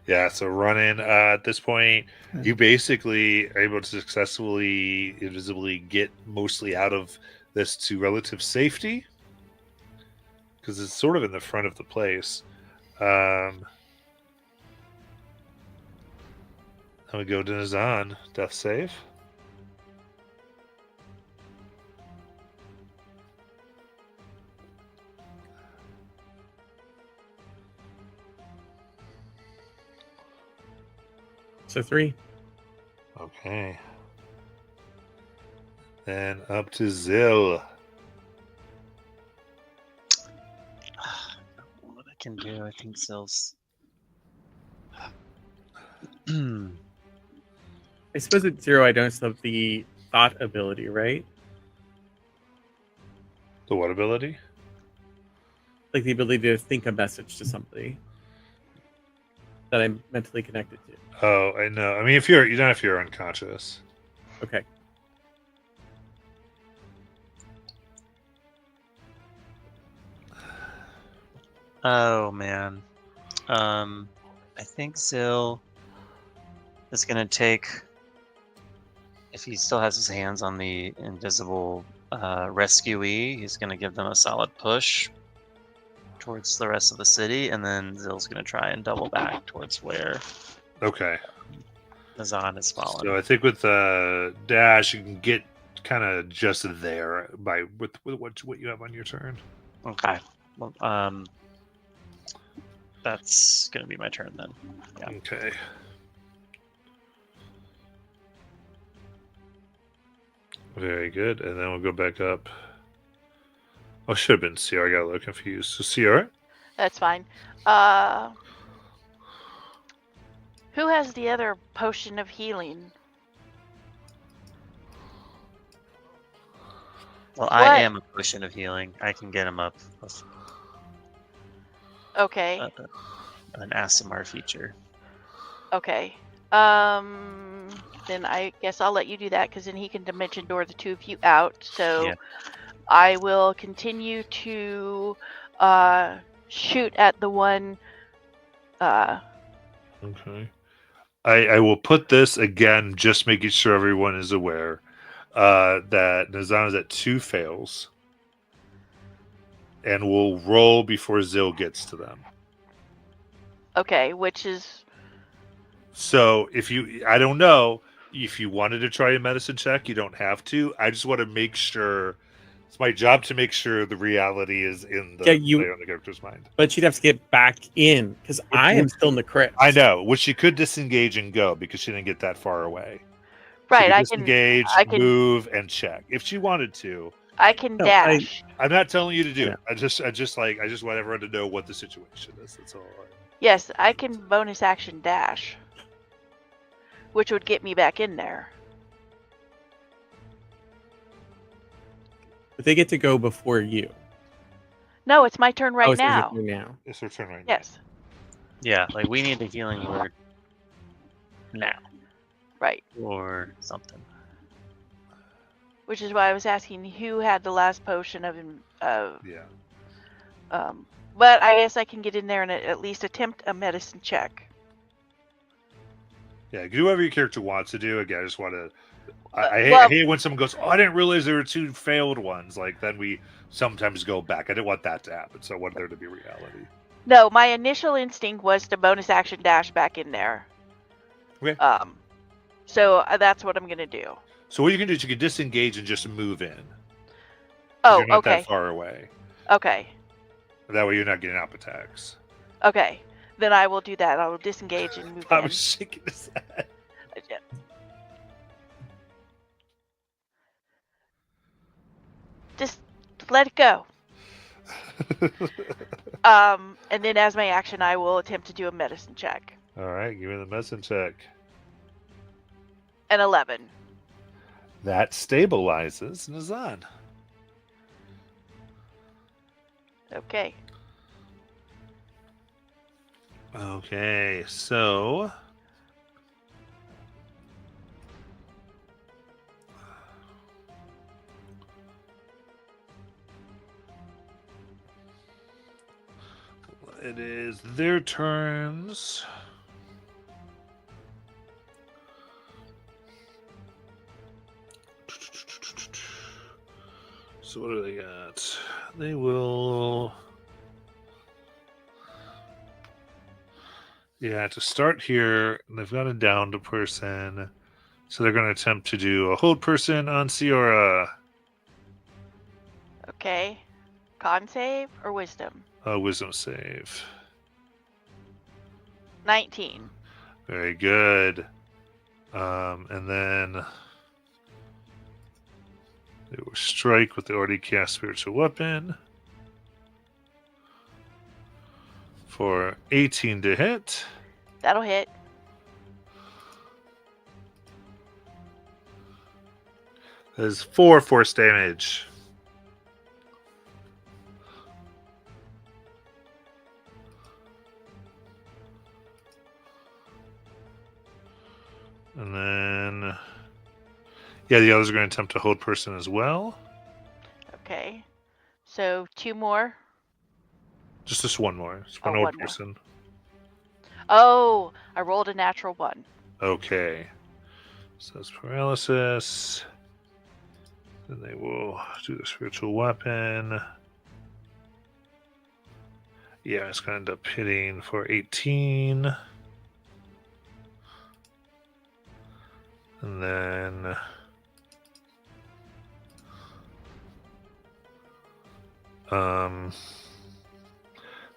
Yeah, so running at this point, you basically are able to successfully, invisibly get mostly out of this to relative safety because it's sort of in the front of the place. Then we go to Nazan. Death save. So 3. Okay. Then up to Zil. What I can do, I think Zill's. I suppose at 0, I don't still have the thought ability, right? The what ability? Like the ability to think a message to somebody that I'm mentally connected to. Oh, I know. I mean, if you're not if you're unconscious. Okay. Oh man. I think Zill is gonna take, if he still has his hands on the invisible rescuee, he's gonna give them a solid push towards the rest of the city, and then Zill's gonna try and double back towards where Okay. Nazan is fallen. So I think with dash, you can get kind of just there by with what you have on your turn. Okay. Well, that's gonna be my turn then. Yeah. Okay. Very good, and then we'll go back up. Oh, should have been Sierra. I got a little confused. So Sierra. That's fine. Who has the other potion of healing? Well, What? I am a potion of healing. I can get him up with Okay. an ASMR feature. Okay. Then I guess I'll let you do that because then he can dimension door the two of you out. So Yeah. I will continue to shoot at the one. Okay. I will put this again, just making sure everyone is aware that Nazan is at 2 fails, and will roll before Zil gets to them. Okay, which is So I don't know if you wanted to try a medicine check, you don't have to. I just want to make sure. It's my job to make sure the reality is in the player on the character's mind. But she'd have to get back in because I am still in the crypt. I know, which she could disengage and go because she didn't get that far away. right. I can disengage, move, and check if she wanted to. I can No, dash. I'm not telling you to do Yeah. it. I just want everyone to know what the situation is. That's all. Yes, I can bonus action dash, which would get me back in there. But they get to go before you. No, it's my turn right it's your now. turn now. It's her turn right Yes, Yeah, like we need a healing word now right. or something. Which is why I was asking who had the last potion of now. Yeah. But I guess I can get in there and at least attempt a medicine check. Yeah, do whatever your character wants to do. Again, I just want to. I well- hate when someone goes, "Oh, I didn't realize there were 2 failed ones." Like then we sometimes go back. I didn't want that to happen, so I wanted there to be reality. No, my initial instinct was to bonus action dash back in there. Okay. So that's what I'm gonna do. So what you can do is you can disengage and just move in. 'Cause Oh, you're not okay, that far away. okay, That way you're not getting up attacks. okay. Then I will do that. I will disengage and move I in. was shaking his head. Just let it go. And then as my action, I will attempt to do a medicine check. All right, give me the medicine check. An 11. That stabilizes Nazan. Okay. Okay, so it is their turns. So what do they got? They will... Yeah, to start here, they've got a downed person. So they're going to attempt to do a hold person on Ciora. Okay. Con save or wisdom? A wisdom save. 19. Very good. And then they will strike with the already cast spiritual weapon for 18 to hit. That'll hit. That is 4 force damage. And then, yeah, the others are going to attempt to hold person as well. Okay. So 2 more. Just this one more. Just one Oh, hold one more. person. Oh, I rolled a natural 1. Okay. So that's paralysis. Then they will do the spiritual weapon. Yeah, it's going to end up hitting for 18. And then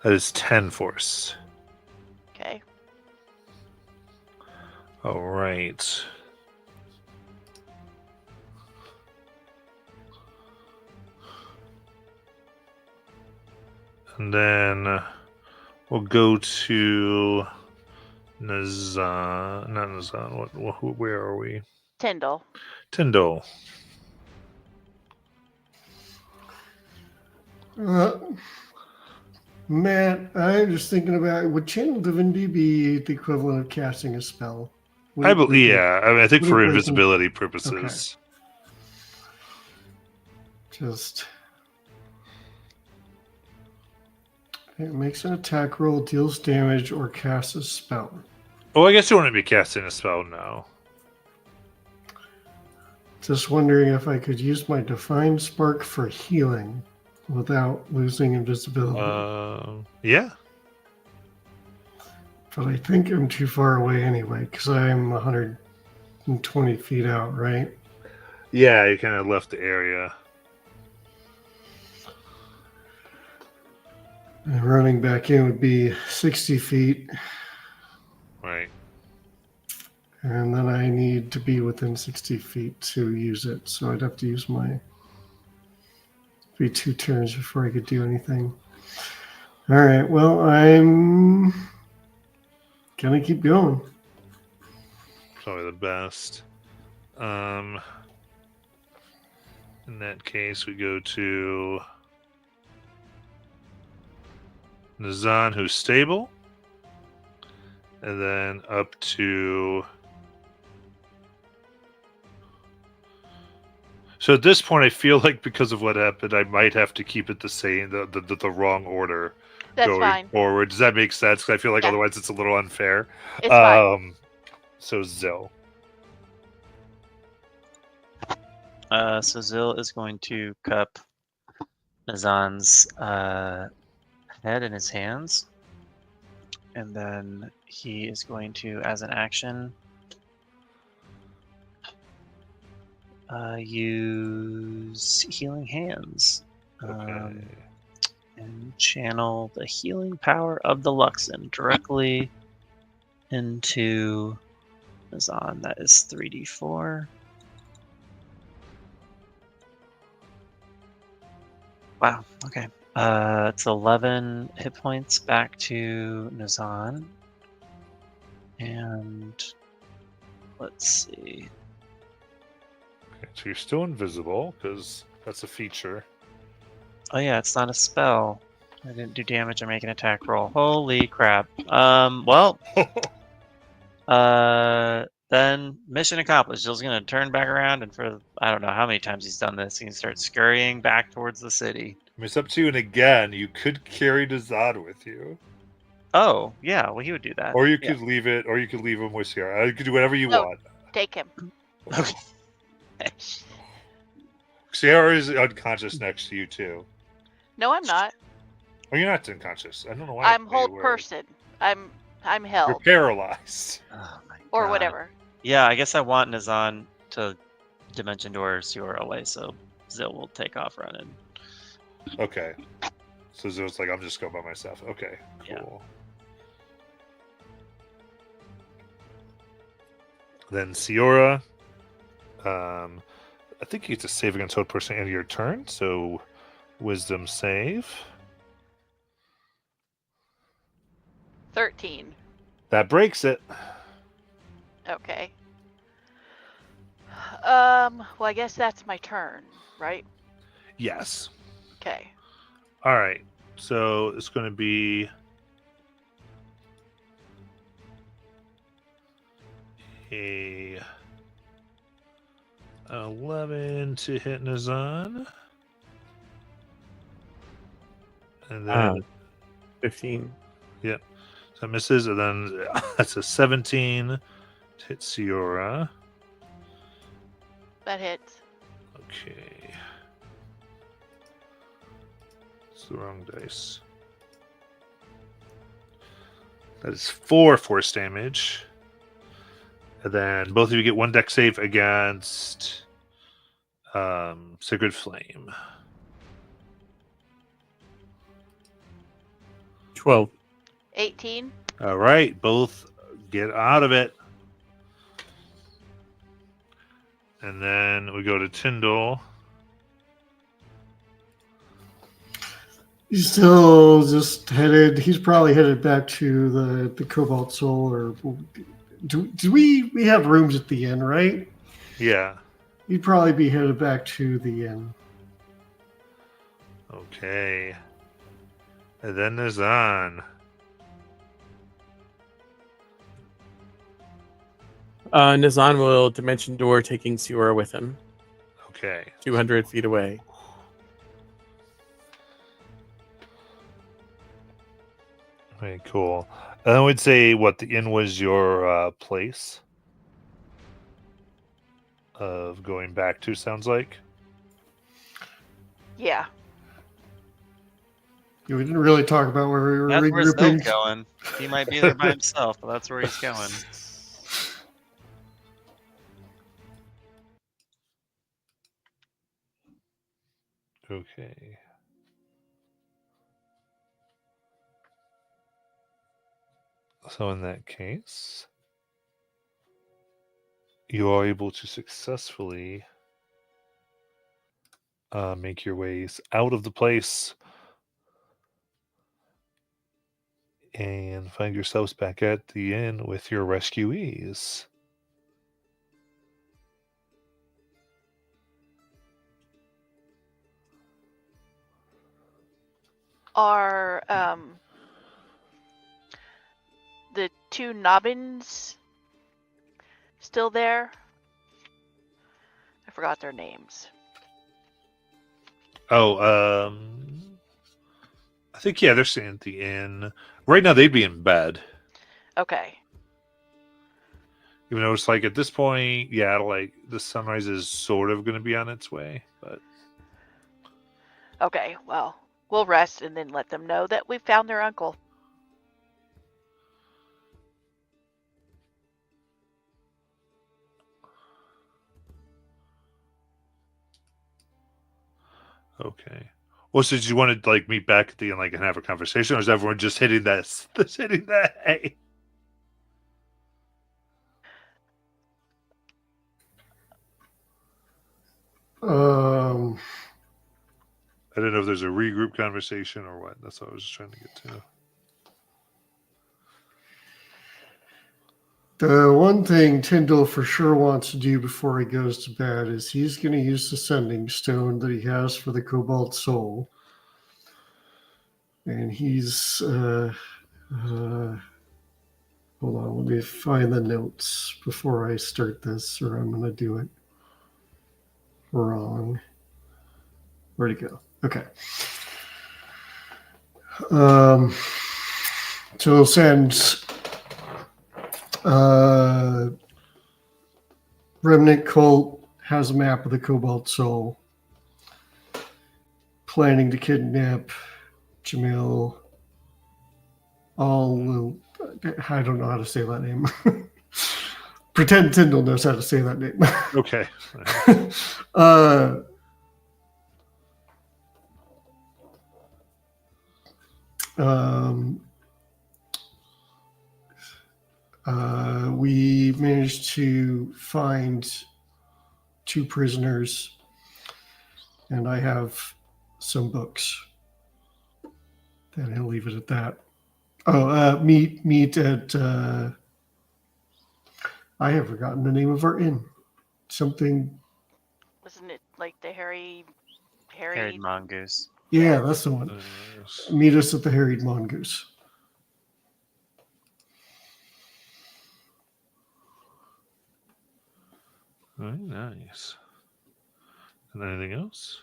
that is 10 force. Okay. All right. And then we'll go to Nazan. Not Nazan. Where are we? Tyndall. Tyndall. Matt, I'm just thinking about, would Channel Divinity be the equivalent of casting a spell? I believe, yeah. I think would for it break invisibility purposes. Just it makes an attack roll, deals damage, or casts a spell. Oh, I guess you wouldn't be casting a spell now. Just wondering if I could use my Divine Spark for healing without losing invisibility. Yeah. But I think I'm too far away anyway, because I'm 120 feet out, right? Yeah, you kind of left the area. And running back in would be 60 feet. Right. And then I need to be within 60 feet to use it. So I'd have to use my... be 2 turns before I could do anything. All right, well, I'm gonna keep going. Probably the best. In that case, we go to Nazan, who's stable. And then up to... So at this point, I feel like because of what happened, I might have to keep it the same, the wrong order That's going fine. forward. Does that make sense? Because I feel like Yeah. otherwise it's a little unfair. It's fine. So Zill. So Zill is going to cup Nazan's head in his hands. And then he is going to, as an action, use Healing Hands. Okay. And channel the healing power of the Luxon directly into Nazan. That is 3d4. Wow, okay. It's 11 hit points back to Nazan. And let's see. Okay, so you're still invisible, because that's a feature. Oh yeah, it's not a spell. I didn't do damage or make an attack roll. Holy crap. Then mission accomplished. Jill's gonna turn back around, and for I don't know how many times he's done this, he can start scurrying back towards the city. I mean, it's up to you, and again, you could carry Nazan with you. Oh, yeah. Well, he would do that. Or you Yeah. could leave it, or you could leave him with Sierra. You could do whatever you No. want. Take him. Okay. Sierra is unconscious next to you too. No, I'm not. Oh, you're not unconscious. I don't know why. I'm whole you were. person. I'm You're held paralyzed. Oh my or God. whatever. Yeah, I guess I want Nazan to Dimension Door Siora away, so Zil will take off running. Okay. So Zill's like, I'm just going by myself. Okay, Yeah. cool. Then Siora, I think you have to save against hold person end of your turn, so wisdom save. 13. That breaks it. Okay. Well, I guess that's my turn, right? Yes. Okay. All right. So it's going to be a 11 to hit Nazan. And then 15. so that misses, and then that's a 17 to hit Siora. That hits. Okay. It's the wrong dice. That is 4 force damage. And then both of you get 1 deck save against Sacred Flame. 12. 18. All right, both get out of it. And then we go to Tyndall. He's still just headed. He's probably headed back to the Cobalt Soul, or do we have rooms at the inn, right? Yeah. He'd probably be headed back to the inn. Okay. And then there's on. Nazan will Dimension Door, taking Siora with him, Okay. 200 feet away. Okay, cool. And I would say what the inn was your place of going back to, sounds like. Yeah. Yeah, we didn't really talk about where we were That's where Zil's regrouping. going. He might be there by himself, but that's where he's going. Okay. So in that case, you are able to successfully make your ways out of the place and find yourselves back at the inn with your rescuees. Are the 2 Nobbins still there? I forgot their names. Oh, I think, yeah, they're staying at the inn. Right now, they'd be in bed. Okay. Even though it's like at this point, yeah, like the sunrise is sort of going to be on its way, but Okay, well, we'll rest and then let them know that we found their uncle. okay. Well, so did you want to like meet back at the end, like, and have a conversation, or is everyone just hitting that, hitting that hay? I don't know if there's a regroup conversation or what. That's what I was just trying to get to. The one thing Tyndall for sure wants to do before he goes to bed is he's going to use the sending stone that he has for the Cobalt Soul. And he's, hold on, let me find the notes before I start this, or I'm going to do it wrong. Where'd it go? Okay. So we'll send Remnant Cult has a map of the Cobalt Soul. Planning to kidnap Jamil. I don't know how to say that name. Pretend Tyndall knows how to say that name. Okay. We managed to find 2 prisoners, and I have some books. Then he'll leave it at that. Oh, meet at. I have forgotten the name of our inn. Something. Wasn't it like the Harried Harry? Mongoose. Yeah, that's the one. Meet us at the Harried Mongoose. Very nice. And anything else?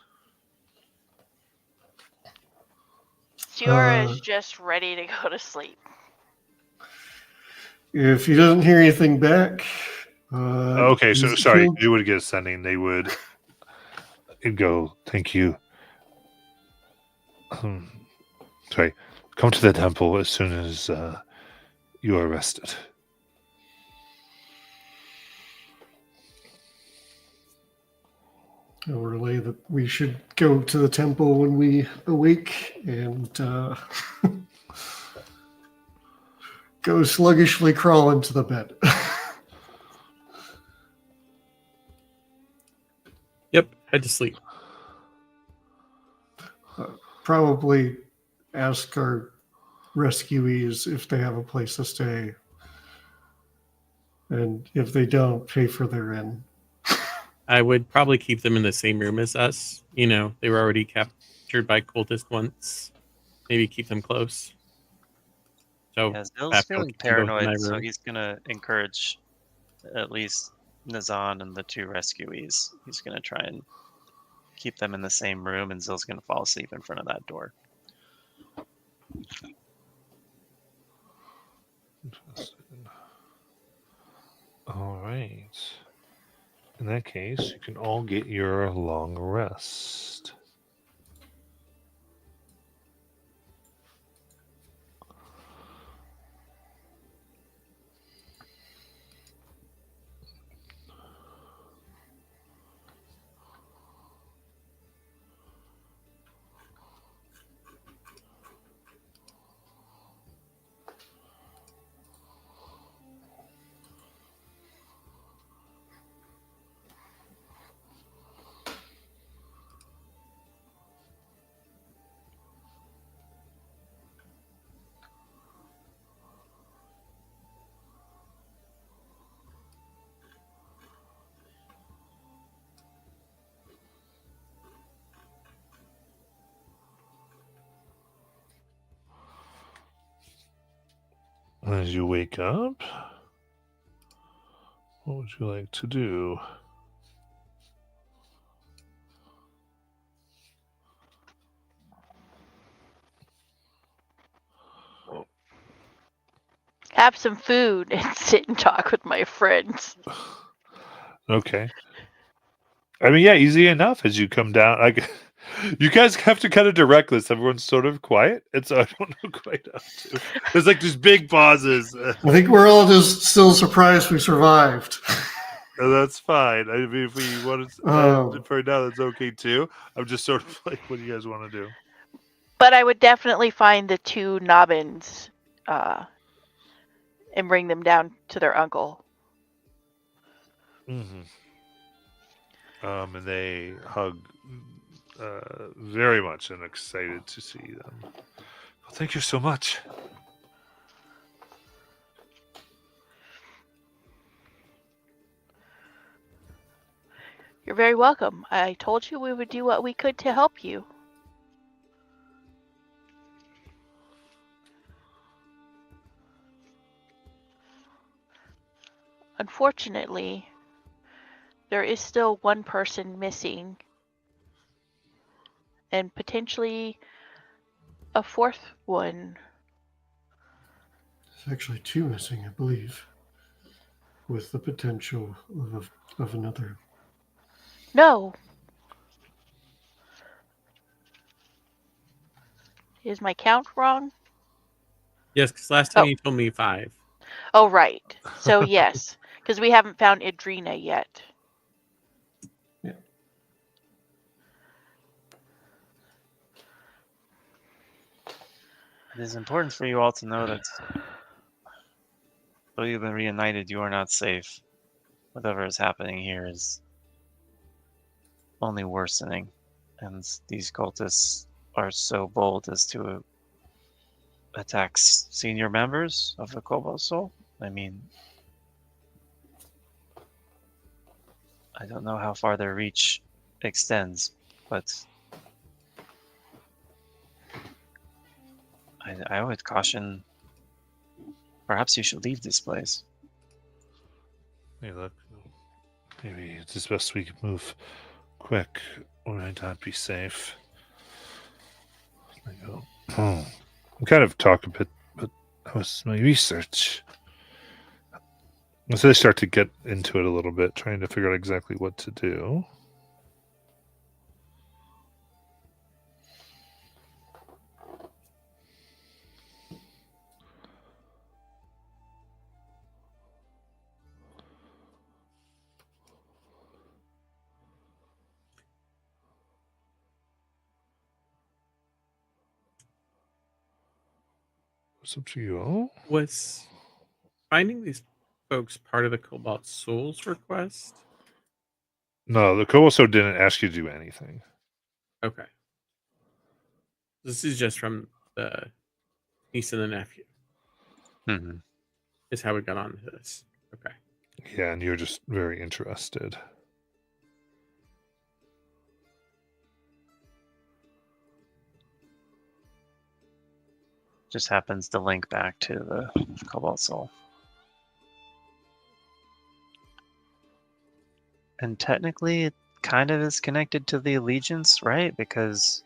Siora is just ready to go to sleep. If he doesn't hear anything back. Okay, so he's sorry, killed- you would get a sending. They would go, thank you. Sorry, come to the temple as soon as you are rested. I'll relay that we should go to the temple when we awake and go sluggishly crawl into the bed. Yep, head to sleep. Probably ask our rescuees if they have a place to stay. And if they don't, pay for their inn. I would probably keep them in the same room as us. You know, they were already captured by cultists once. Maybe keep them close. So Yeah, Zill's Pascal feeling can go in my paranoid, so room. he's gonna encourage at least Nazan and the 2 rescuees. He's gonna try and keep them in the same room, and Zill's gonna fall asleep in front of that door. Interesting. All right. In that case, you can all get your long rest. As you wake up, what would you like to do? Have some food and sit and talk with my friends. Okay. I mean, yeah, easy enough as you come down. You guys have to kind of direct this. Everyone's sort of quiet, and so I don't know quite how to. There's like these big pauses. I think we're all just still surprised we survived. That's fine. I mean, if we want to for now, that's okay too. I'm just sort of like, what do you guys want to do? But I would definitely find the 2 Nobbins and bring them down to their uncle. Mm-hmm. And they hug very much and excited to see them. Well, thank you so much. You're very welcome. I told you we would do what we could to help you. Unfortunately, there is still 1 person missing, and potentially a 4th one There's actually 2 missing, I believe, with the potential of another. No. Is my count wrong? Yes, because last time Oh. you told me 5. Oh, right. So yes, because we haven't found Idrina yet. It is important for you all to know that though you've been reunited, you are not safe. Whatever is happening here is only worsening, and these cultists are so bold as to attack senior members of the Cobalt Soul. I mean, I don't know how far their reach extends, but I would caution. Perhaps you should leave this place. Hey, look. Maybe it's best we can move quick or might not be safe. I go. I'm kind of talking a bit, but that was my research. So I start to get into it a little bit, trying to figure out exactly what to do. What's up to you? Was finding these folks part of the Cobalt Souls request? No, the Koboso didn't ask you to do anything. Okay. This is just from the niece and the nephew, Mm-hmm. is how we got onto this. Okay. Yeah, and you're just very interested. Just happens to link back to the Cobalt Soul. And technically, it kind of is connected to the Allegiance, right? Because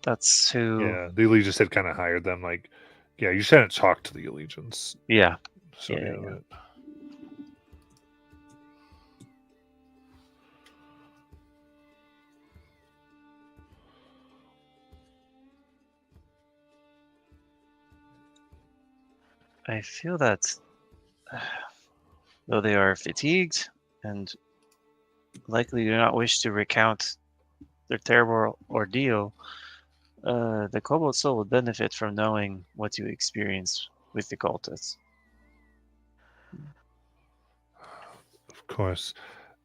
that's who. Yeah, the Allegiance had kind of hired them. Like, yeah, you just hadn't talked to the Allegiance. Yeah. So, Yeah, yeah, yeah. that- I feel that though they are fatigued and likely do not wish to recount their terrible ordeal, the Cobalt Soul would benefit from knowing what you experienced with the cultists. of course.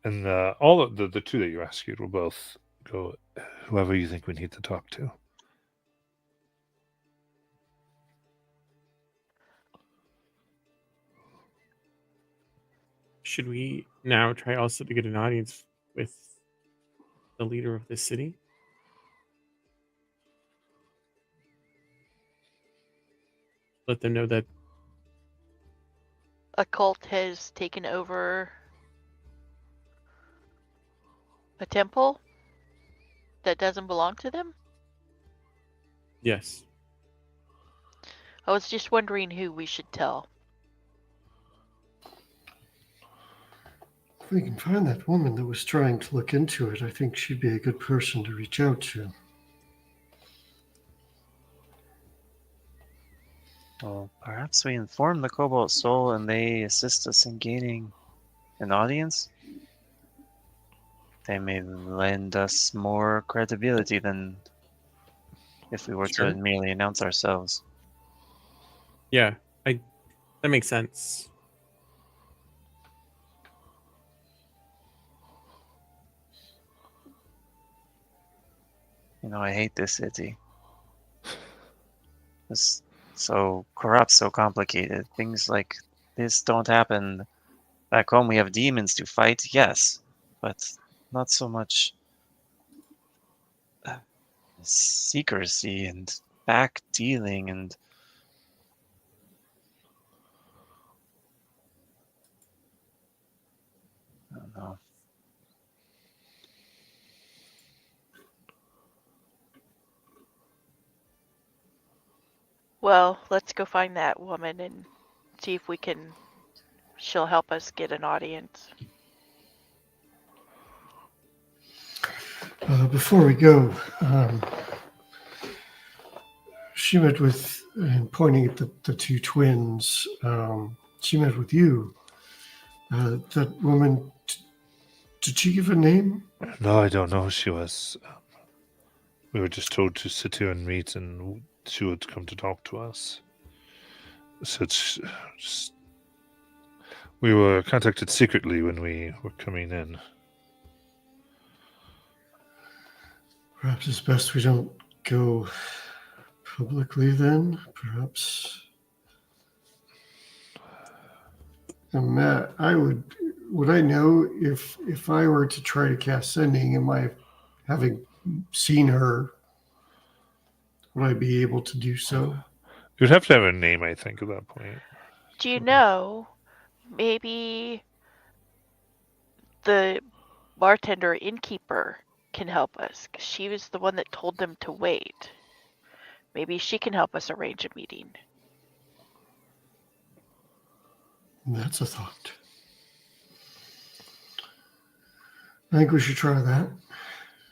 And all of the 2 that you rescued will both go whoever you think we need to talk to. Should we now try also to get an audience with the leader of this city? Let them know that A cult has taken over a temple that doesn't belong to them? yes. I was just wondering who we should tell. If we can find that woman that was trying to look into it, I think she'd be a good person to reach out to. Well, perhaps we inform the Cobalt Soul and they assist us in gaining an audience. They may lend us more credibility than if we were Sure. to merely announce ourselves. Yeah, that makes sense. You know, I hate this city. It's so corrupt, so complicated. Things like this don't happen back home. We have demons to fight, yes, but not so much secrecy and back dealing and I don't know. Well, let's go find that woman and see if she'll help us get an audience. Before we go, she met with, and pointing at the two twins, she met with you. That woman, did she give a name? No, I don't know who she was. We were just told to sit here and meet, and she would come to talk to us. So we were contacted secretly when we were coming in. Perhaps it's best we don't go publicly then. Perhaps. And Matt, would I know if I were to try to cast sending, am I having seen her? Would I be able to do so? You'd have to have a name, I think, at that point. Do you know, maybe the bartender innkeeper can help us? 'Cause she was the one that told them to wait. Maybe she can help us arrange a meeting. That's a thought. I think we should try that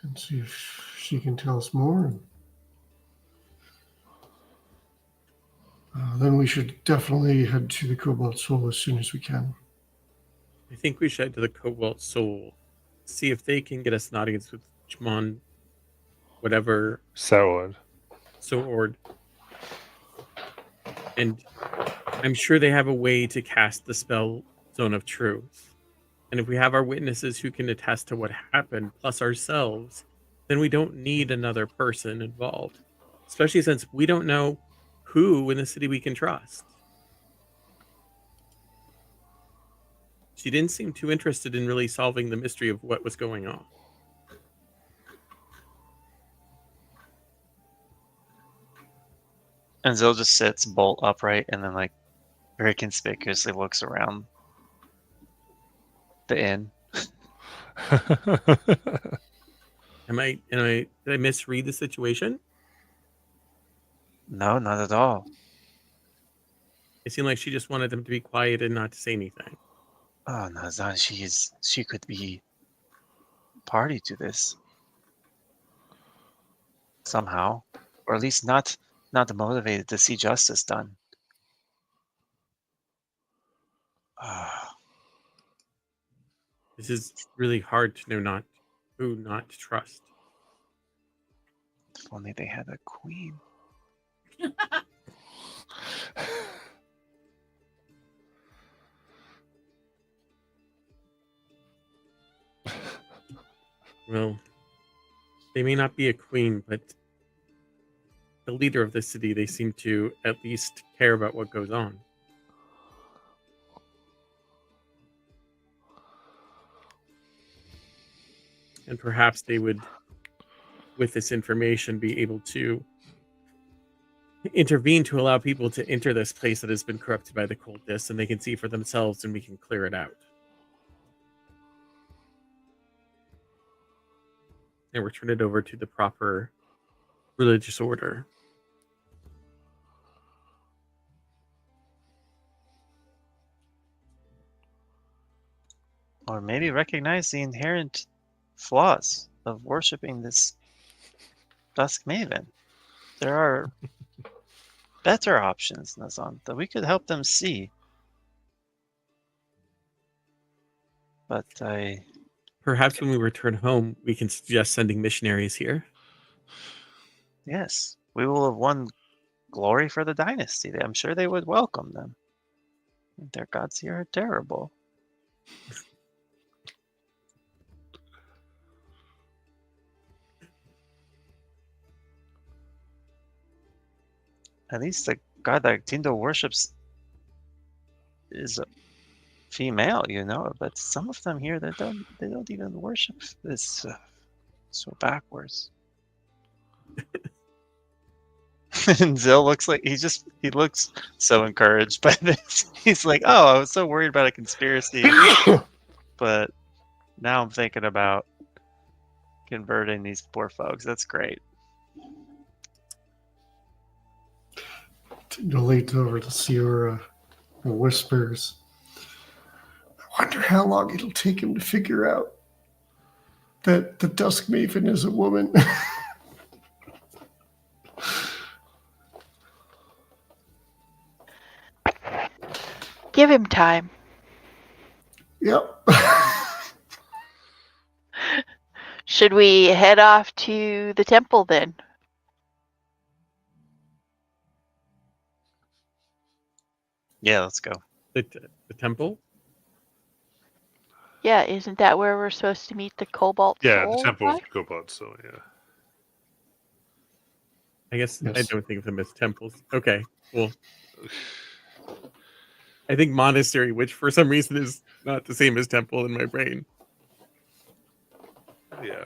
and see if she can tell us more. Then we should definitely head to the Cobalt Soul as soon as we can. I think we should head to the Cobalt Soul, see if they can get us an audience with Jmon, whatever, Sourwood. Sword. And I'm sure they have a way to cast the spell Zone of Truth. And if we have our witnesses who can attest to what happened, plus ourselves, then we don't need another person involved. Especially since we don't know who in the city we can trust. She didn't seem too interested in really solving the mystery of what was going on. And Zill just sits bolt upright and then like very conspicuously looks around the inn. Did I misread the situation? No, not at all. It seemed like she just wanted them to be quiet and not to say anything. Oh no, Zan, she could be party to this. Somehow. Or at least not motivated to see justice done. This is really hard to know who not to trust. If only they had a queen. Well, they may not be a queen, but the leader of the city, they seem to at least care about what goes on. And perhaps they would, with this information, be able to intervene to allow people to enter this place that has been corrupted by the cultists, and they can see for themselves and we can clear it out. And return it over to the proper religious order. Or maybe recognize the inherent flaws of worshiping this Dusk Maven. There are better options, Nazan, that we could help them see. But Perhaps when we return home, we can suggest sending missionaries here. yes, we will have won glory for the dynasty. I'm sure they would welcome them. Their gods here are terrible. At least the god that Tindo worships is a female, you know. But some of them here, they don't even worship this so backwards. And Zill looks like he looks so encouraged by this. He's like, oh, I was so worried about a conspiracy, but now I'm thinking about converting these poor folks. That's great. Tingle leans over to Siora and whispers, I wonder how long it'll take him to figure out that the Dusk Maven is a woman. Give him time. Yep. Should we head off to the temple then? Yeah, let's go. The temple? Yeah, isn't that where we're supposed to meet the Cobalt Yeah, Soul the Temple of guy? Cobalt. So yeah. I guess I Yes. don't think of them as temples. Okay, well, I think monastery, which for some reason is not the same as temple in my brain. Yeah.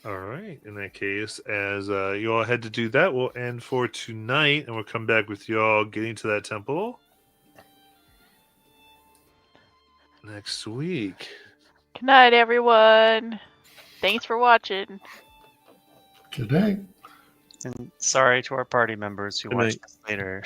All right. In that case, as you all had to do that, we'll end for tonight, and we'll come back with you all getting to that temple next week. Good night, everyone. Thanks for watching. Good day. And sorry to our party members who Good watch night. this later.